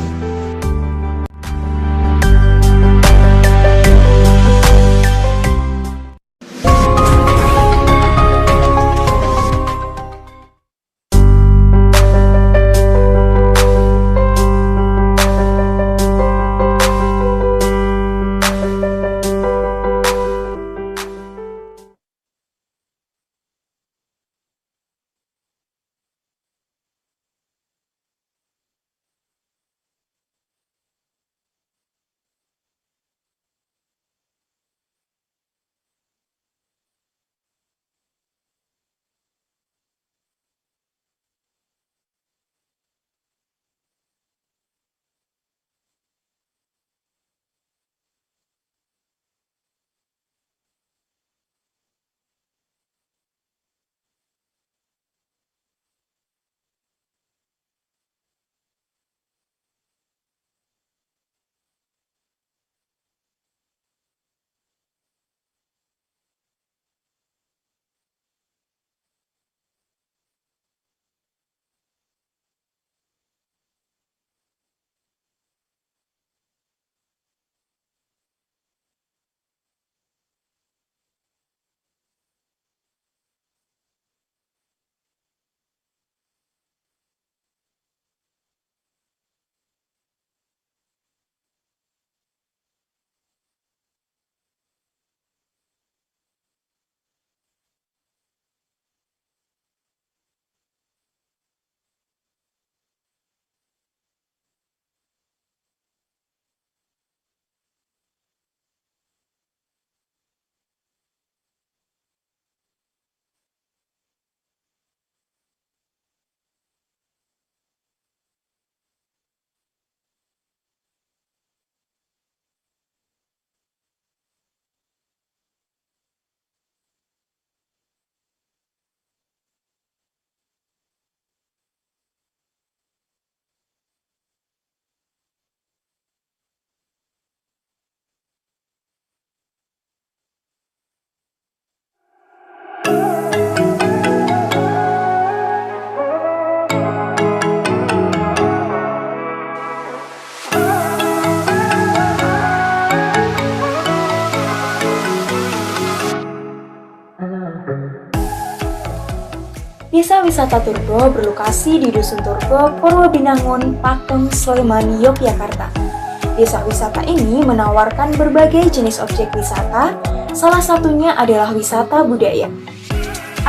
Desa Wisata Turbo berlokasi di Dusun Turbo, Purwobinangun, Pakem, Sleman, Yogyakarta. Desa wisata ini menawarkan berbagai jenis objek wisata, salah satunya adalah wisata budaya.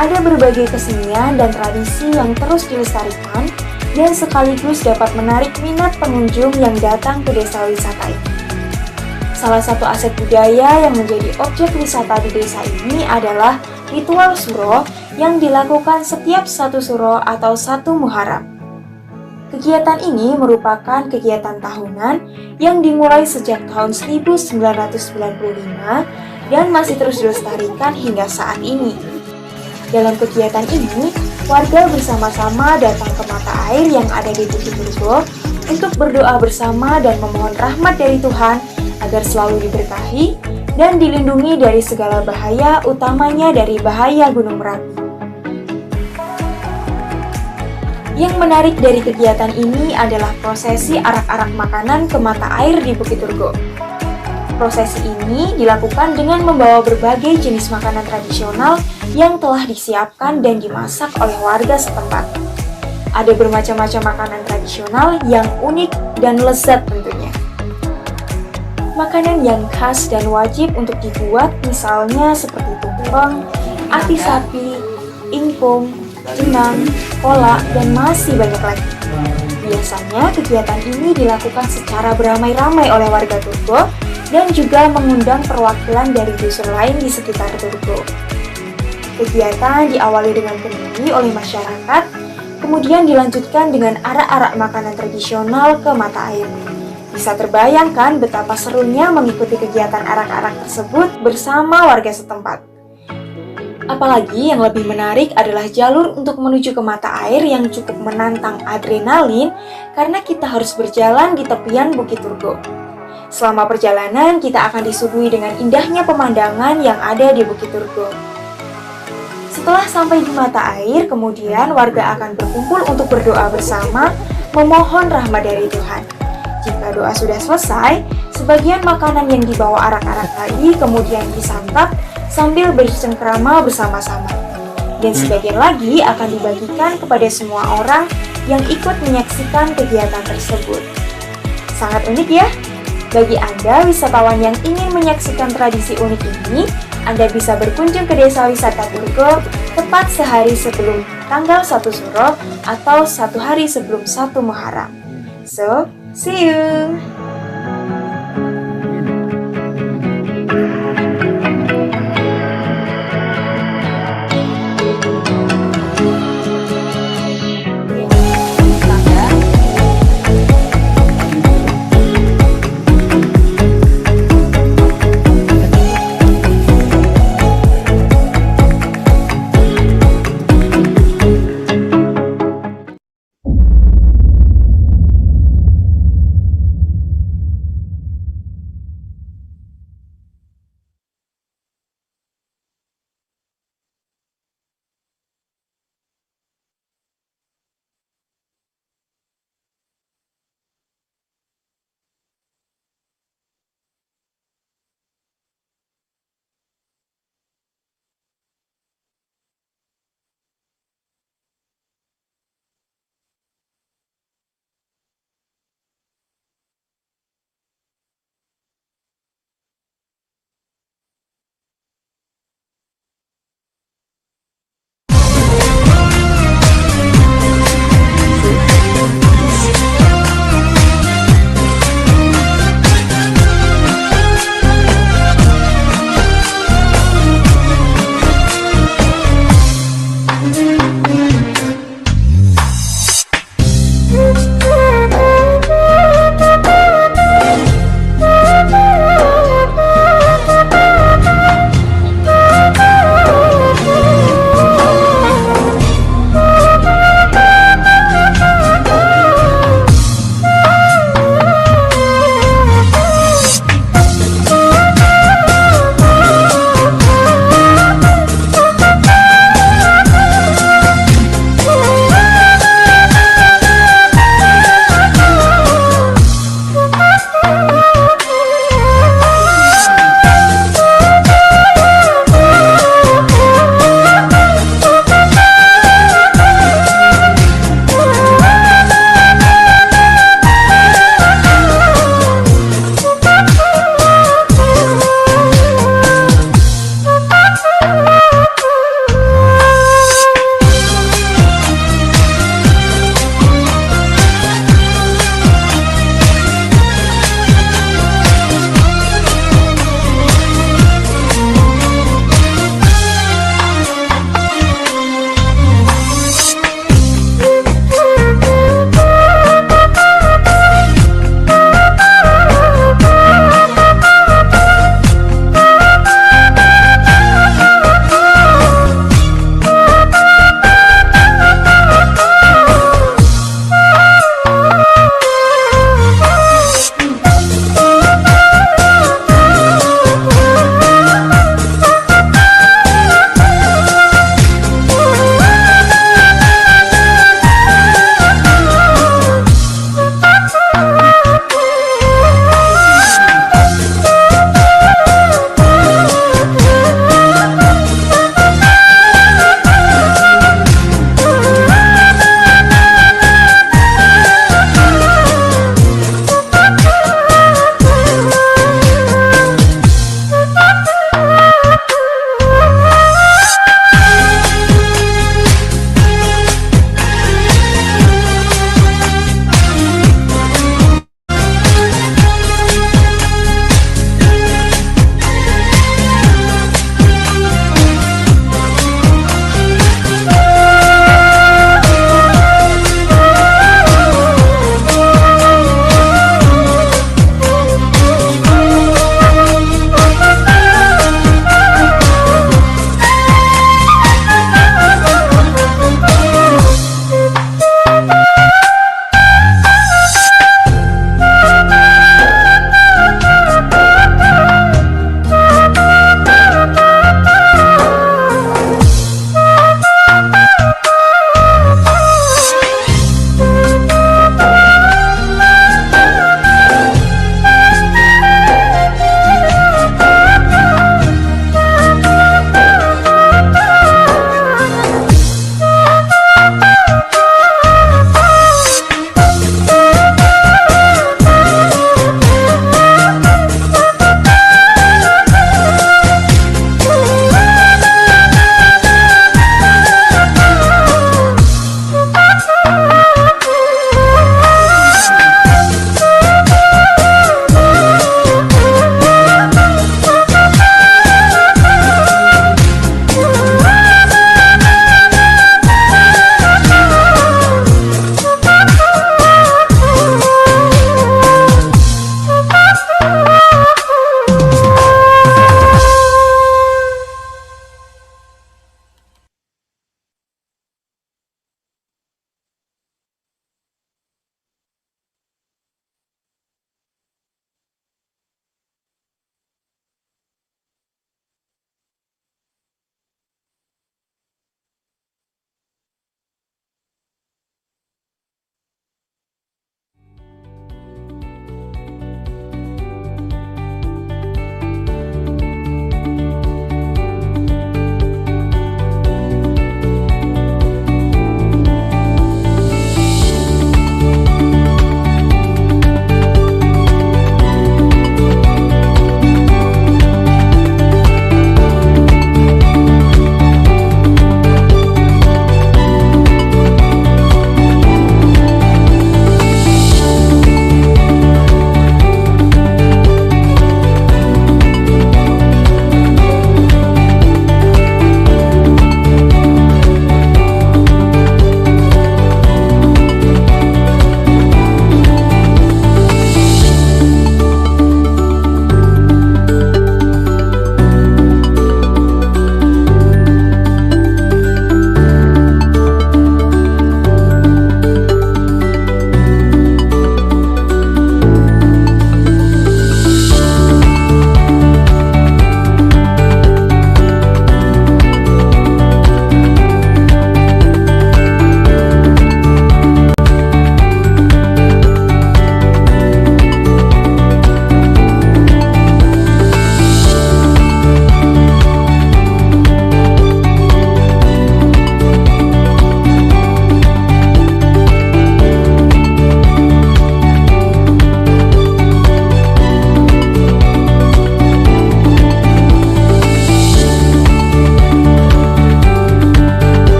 Ada berbagai kesenian dan tradisi yang terus dilestarikan dan sekaligus dapat menarik minat pengunjung yang datang ke desa wisata ini. Salah satu aset budaya yang menjadi objek wisata di desa ini adalah ritual suro yang dilakukan setiap satu suro atau satu Muharram. Kegiatan ini merupakan kegiatan tahunan yang dimulai sejak tahun 1995 dan masih terus dilestarikan hingga saat ini. Dalam kegiatan ini, warga bersama-sama datang ke mata air yang ada di Bukit Turbo untuk berdoa bersama dan memohon rahmat dari Tuhan agar selalu diberkahi dan dilindungi dari segala bahaya, utamanya dari bahaya Gunung Merapi. Yang menarik dari kegiatan ini adalah prosesi arak-arak makanan ke mata air di Bukit Turgo. Prosesi ini dilakukan dengan membawa berbagai jenis makanan tradisional yang telah disiapkan dan dimasak oleh warga setempat. Ada bermacam-macam makanan tradisional yang unik dan lezat tentunya. Makanan yang khas dan wajib untuk dibuat misalnya seperti tumpeng, ati sapi, ingkung, jenang, kolak, dan masih banyak lagi. Biasanya kegiatan ini dilakukan secara beramai-ramai oleh warga Turgo dan juga mengundang perwakilan dari dusun lain di sekitar Turgo. Kegiatan diawali dengan penyanyi oleh masyarakat, kemudian dilanjutkan dengan arak-arak makanan tradisional ke mata air. Bisa terbayangkan betapa serunya mengikuti kegiatan arak-arak tersebut bersama warga setempat. Apalagi yang lebih menarik adalah jalur untuk menuju ke mata air yang cukup menantang adrenalin karena kita harus berjalan di tepian Bukit Turgo. Selama perjalanan, kita akan disuguhi dengan indahnya pemandangan yang ada di Bukit Turgo. Setelah sampai di mata air, kemudian warga akan berkumpul untuk berdoa bersama, memohon rahmat dari Tuhan. Jika doa sudah selesai, sebagian makanan yang dibawa arak-arak tadi kemudian disantap sambil bercengkrama bersama-sama. Dan sebagian lagi akan dibagikan kepada semua orang yang ikut menyaksikan kegiatan tersebut. Sangat unik ya? Bagi Anda wisatawan yang ingin menyaksikan tradisi unik ini, Anda bisa berkunjung ke Desa Wisata Turgo tepat sehari sebelum tanggal 1 Suro atau 1 hari sebelum 1 Muharram. So, see you!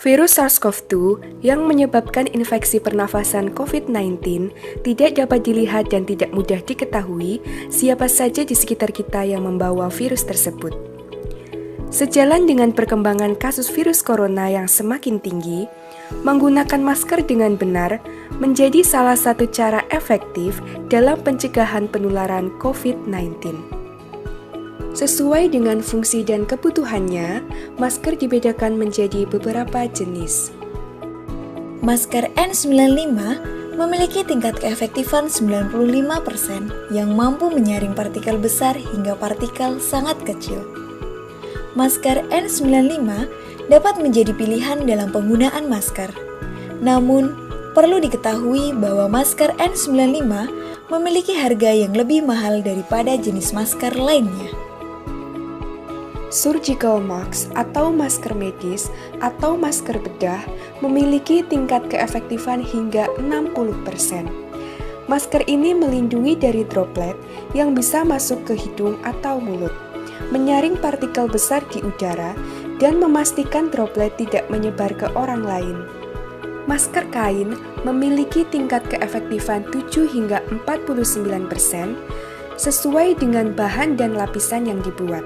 Virus SARS-CoV-2 yang menyebabkan infeksi pernafasan COVID-19 tidak dapat dilihat dan tidak mudah diketahui siapa saja di sekitar kita yang membawa virus tersebut. Sejalan dengan perkembangan kasus virus corona yang semakin tinggi, menggunakan masker dengan benar menjadi salah satu cara efektif dalam pencegahan penularan COVID-19. Sesuai dengan fungsi dan kebutuhannya, masker dibedakan menjadi beberapa jenis. Masker N95 memiliki tingkat keefektifan 95% yang mampu menyaring partikel besar hingga partikel sangat kecil. Masker N95 dapat menjadi pilihan dalam penggunaan masker. Namun, perlu diketahui bahwa masker N95 memiliki harga yang lebih mahal daripada jenis masker lainnya. Surgical mask atau masker medis atau masker bedah memiliki tingkat keefektifan hingga 60%. Masker ini melindungi dari droplet yang bisa masuk ke hidung atau mulut, menyaring partikel besar di udara, dan memastikan droplet tidak menyebar ke orang lain. Masker kain memiliki tingkat keefektifan 7 hingga 49% sesuai dengan bahan dan lapisan yang dibuat.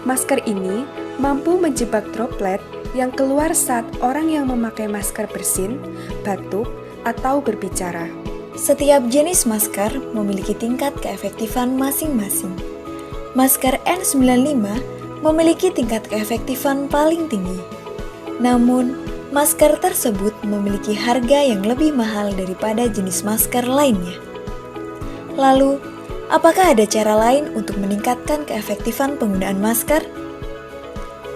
Masker ini mampu menjebak droplet yang keluar saat orang yang memakai masker bersin, batuk, atau berbicara. Setiap jenis masker memiliki tingkat keefektifan masing-masing. Masker N95 memiliki tingkat keefektifan paling tinggi. Namun, masker tersebut memiliki harga yang lebih mahal daripada jenis masker lainnya. Lalu, apakah ada cara lain untuk meningkatkan keefektifan penggunaan masker?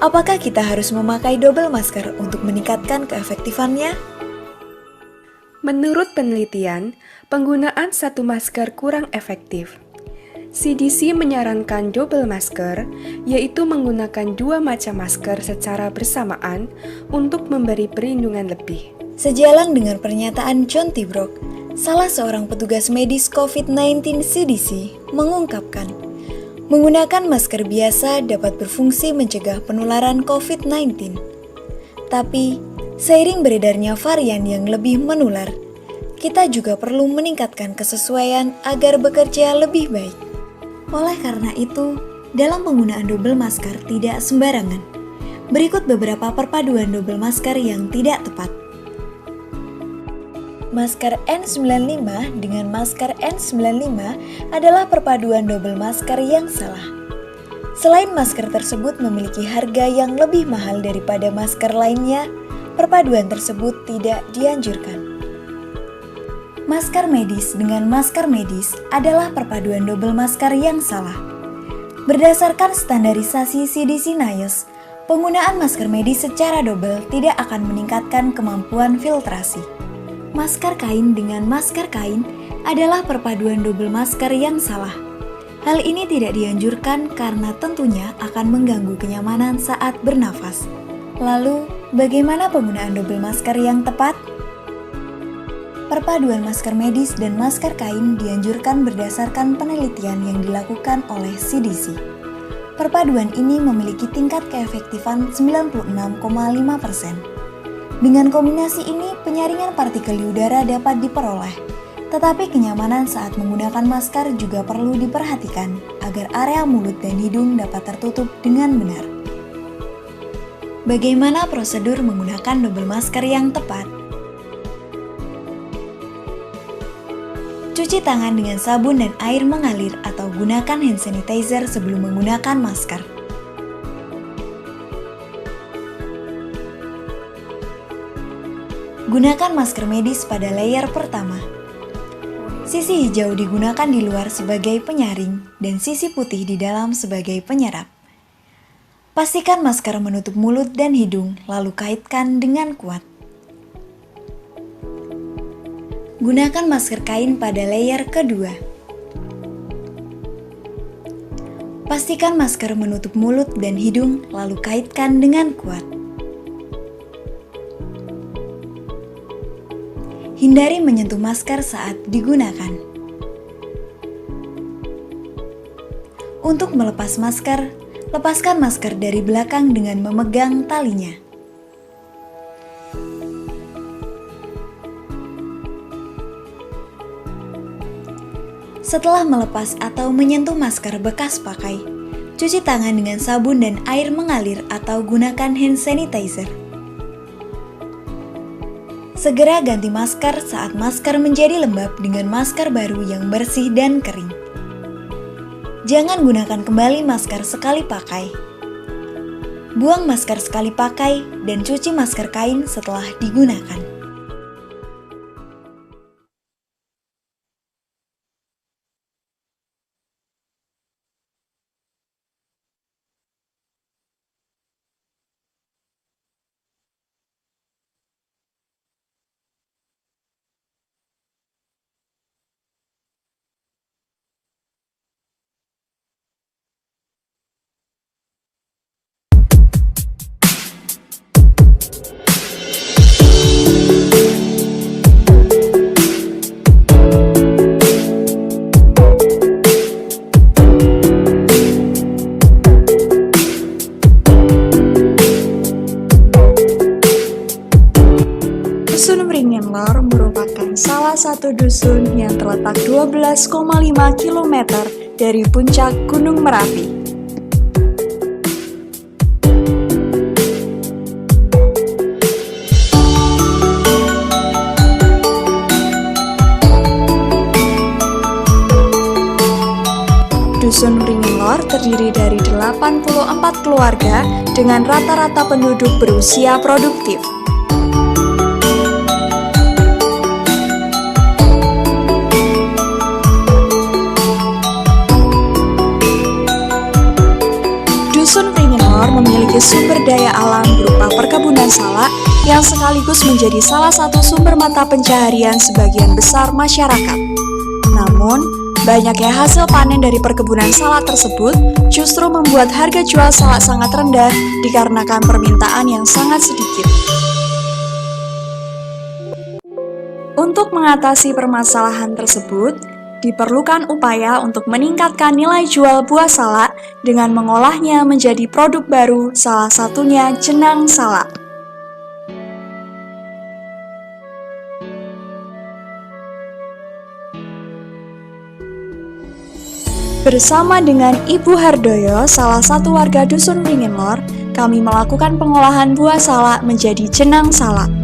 Apakah kita harus memakai double masker untuk meningkatkan keefektifannya? Menurut penelitian, penggunaan satu masker kurang efektif. CDC menyarankan double masker, yaitu menggunakan 2 macam masker secara bersamaan untuk memberi perlindungan lebih. Sejalan dengan pernyataan John Tibrok, salah seorang petugas medis COVID-19 CDC, mengungkapkan, menggunakan masker biasa dapat berfungsi mencegah penularan COVID-19. Tapi, seiring beredarnya varian yang lebih menular, kita juga perlu meningkatkan kesesuaian agar bekerja lebih baik. Oleh karena itu, dalam penggunaan double masker tidak sembarangan. Berikut beberapa perpaduan double masker yang tidak tepat. Masker N95 dengan masker N95 adalah perpaduan double masker yang salah. Selain masker tersebut memiliki harga yang lebih mahal daripada masker lainnya, perpaduan tersebut tidak dianjurkan. Masker medis dengan masker medis adalah perpaduan double masker yang salah. Berdasarkan standarisasi CDC NIOSH, penggunaan masker medis secara double tidak akan meningkatkan kemampuan filtrasi. Masker kain dengan masker kain adalah perpaduan double masker yang salah. Hal ini tidak dianjurkan karena tentunya akan mengganggu kenyamanan saat bernafas. Lalu, bagaimana penggunaan double masker yang tepat? Perpaduan masker medis dan masker kain dianjurkan berdasarkan penelitian yang dilakukan oleh CDC. Perpaduan ini memiliki tingkat keefektifan 96,5%. Dengan kombinasi ini, penyaringan partikel di udara dapat diperoleh. Tetapi kenyamanan saat menggunakan masker juga perlu diperhatikan agar area mulut dan hidung dapat tertutup dengan benar. Bagaimana prosedur menggunakan double masker yang tepat? Cuci tangan dengan sabun dan air mengalir atau gunakan hand sanitizer sebelum menggunakan masker. Gunakan masker medis pada layer pertama. Sisi hijau digunakan di luar sebagai penyaring dan sisi putih di dalam sebagai penyerap. Pastikan masker menutup mulut dan hidung, lalu kaitkan dengan kuat. Gunakan masker kain pada layer kedua. Pastikan masker menutup mulut dan hidung, lalu kaitkan dengan kuat. Hindari menyentuh masker saat digunakan. Untuk melepas masker, lepaskan masker dari belakang dengan memegang talinya. Setelah melepas atau menyentuh masker bekas pakai, cuci tangan dengan sabun dan air mengalir atau gunakan hand sanitizer. Segera ganti masker saat masker menjadi lembab dengan masker baru yang bersih dan kering. Jangan gunakan kembali masker sekali pakai. Buang masker sekali pakai dan cuci masker kain setelah digunakan. Dusun Wringin Lor merupakan salah satu dusun yang terletak 12,5 km dari puncak Gunung Merapi. Dusun Wringin Lor terdiri dari 84 keluarga dengan rata-rata penduduk berusia produktif. Dusun Wringin Lor memiliki sumber daya alam berupa perkebunan salak yang sekaligus menjadi salah satu sumber mata pencaharian sebagian besar masyarakat. Namun, banyaknya hasil panen dari perkebunan salak tersebut justru membuat harga jual salak sangat rendah dikarenakan permintaan yang sangat sedikit. Untuk mengatasi permasalahan tersebut, diperlukan upaya untuk meningkatkan nilai jual buah salak dengan mengolahnya menjadi produk baru, salah satunya jenang salak. Bersama dengan Ibu Hardoyo, salah satu warga Dusun Wringin Lor, kami melakukan pengolahan buah salak menjadi jenang salak.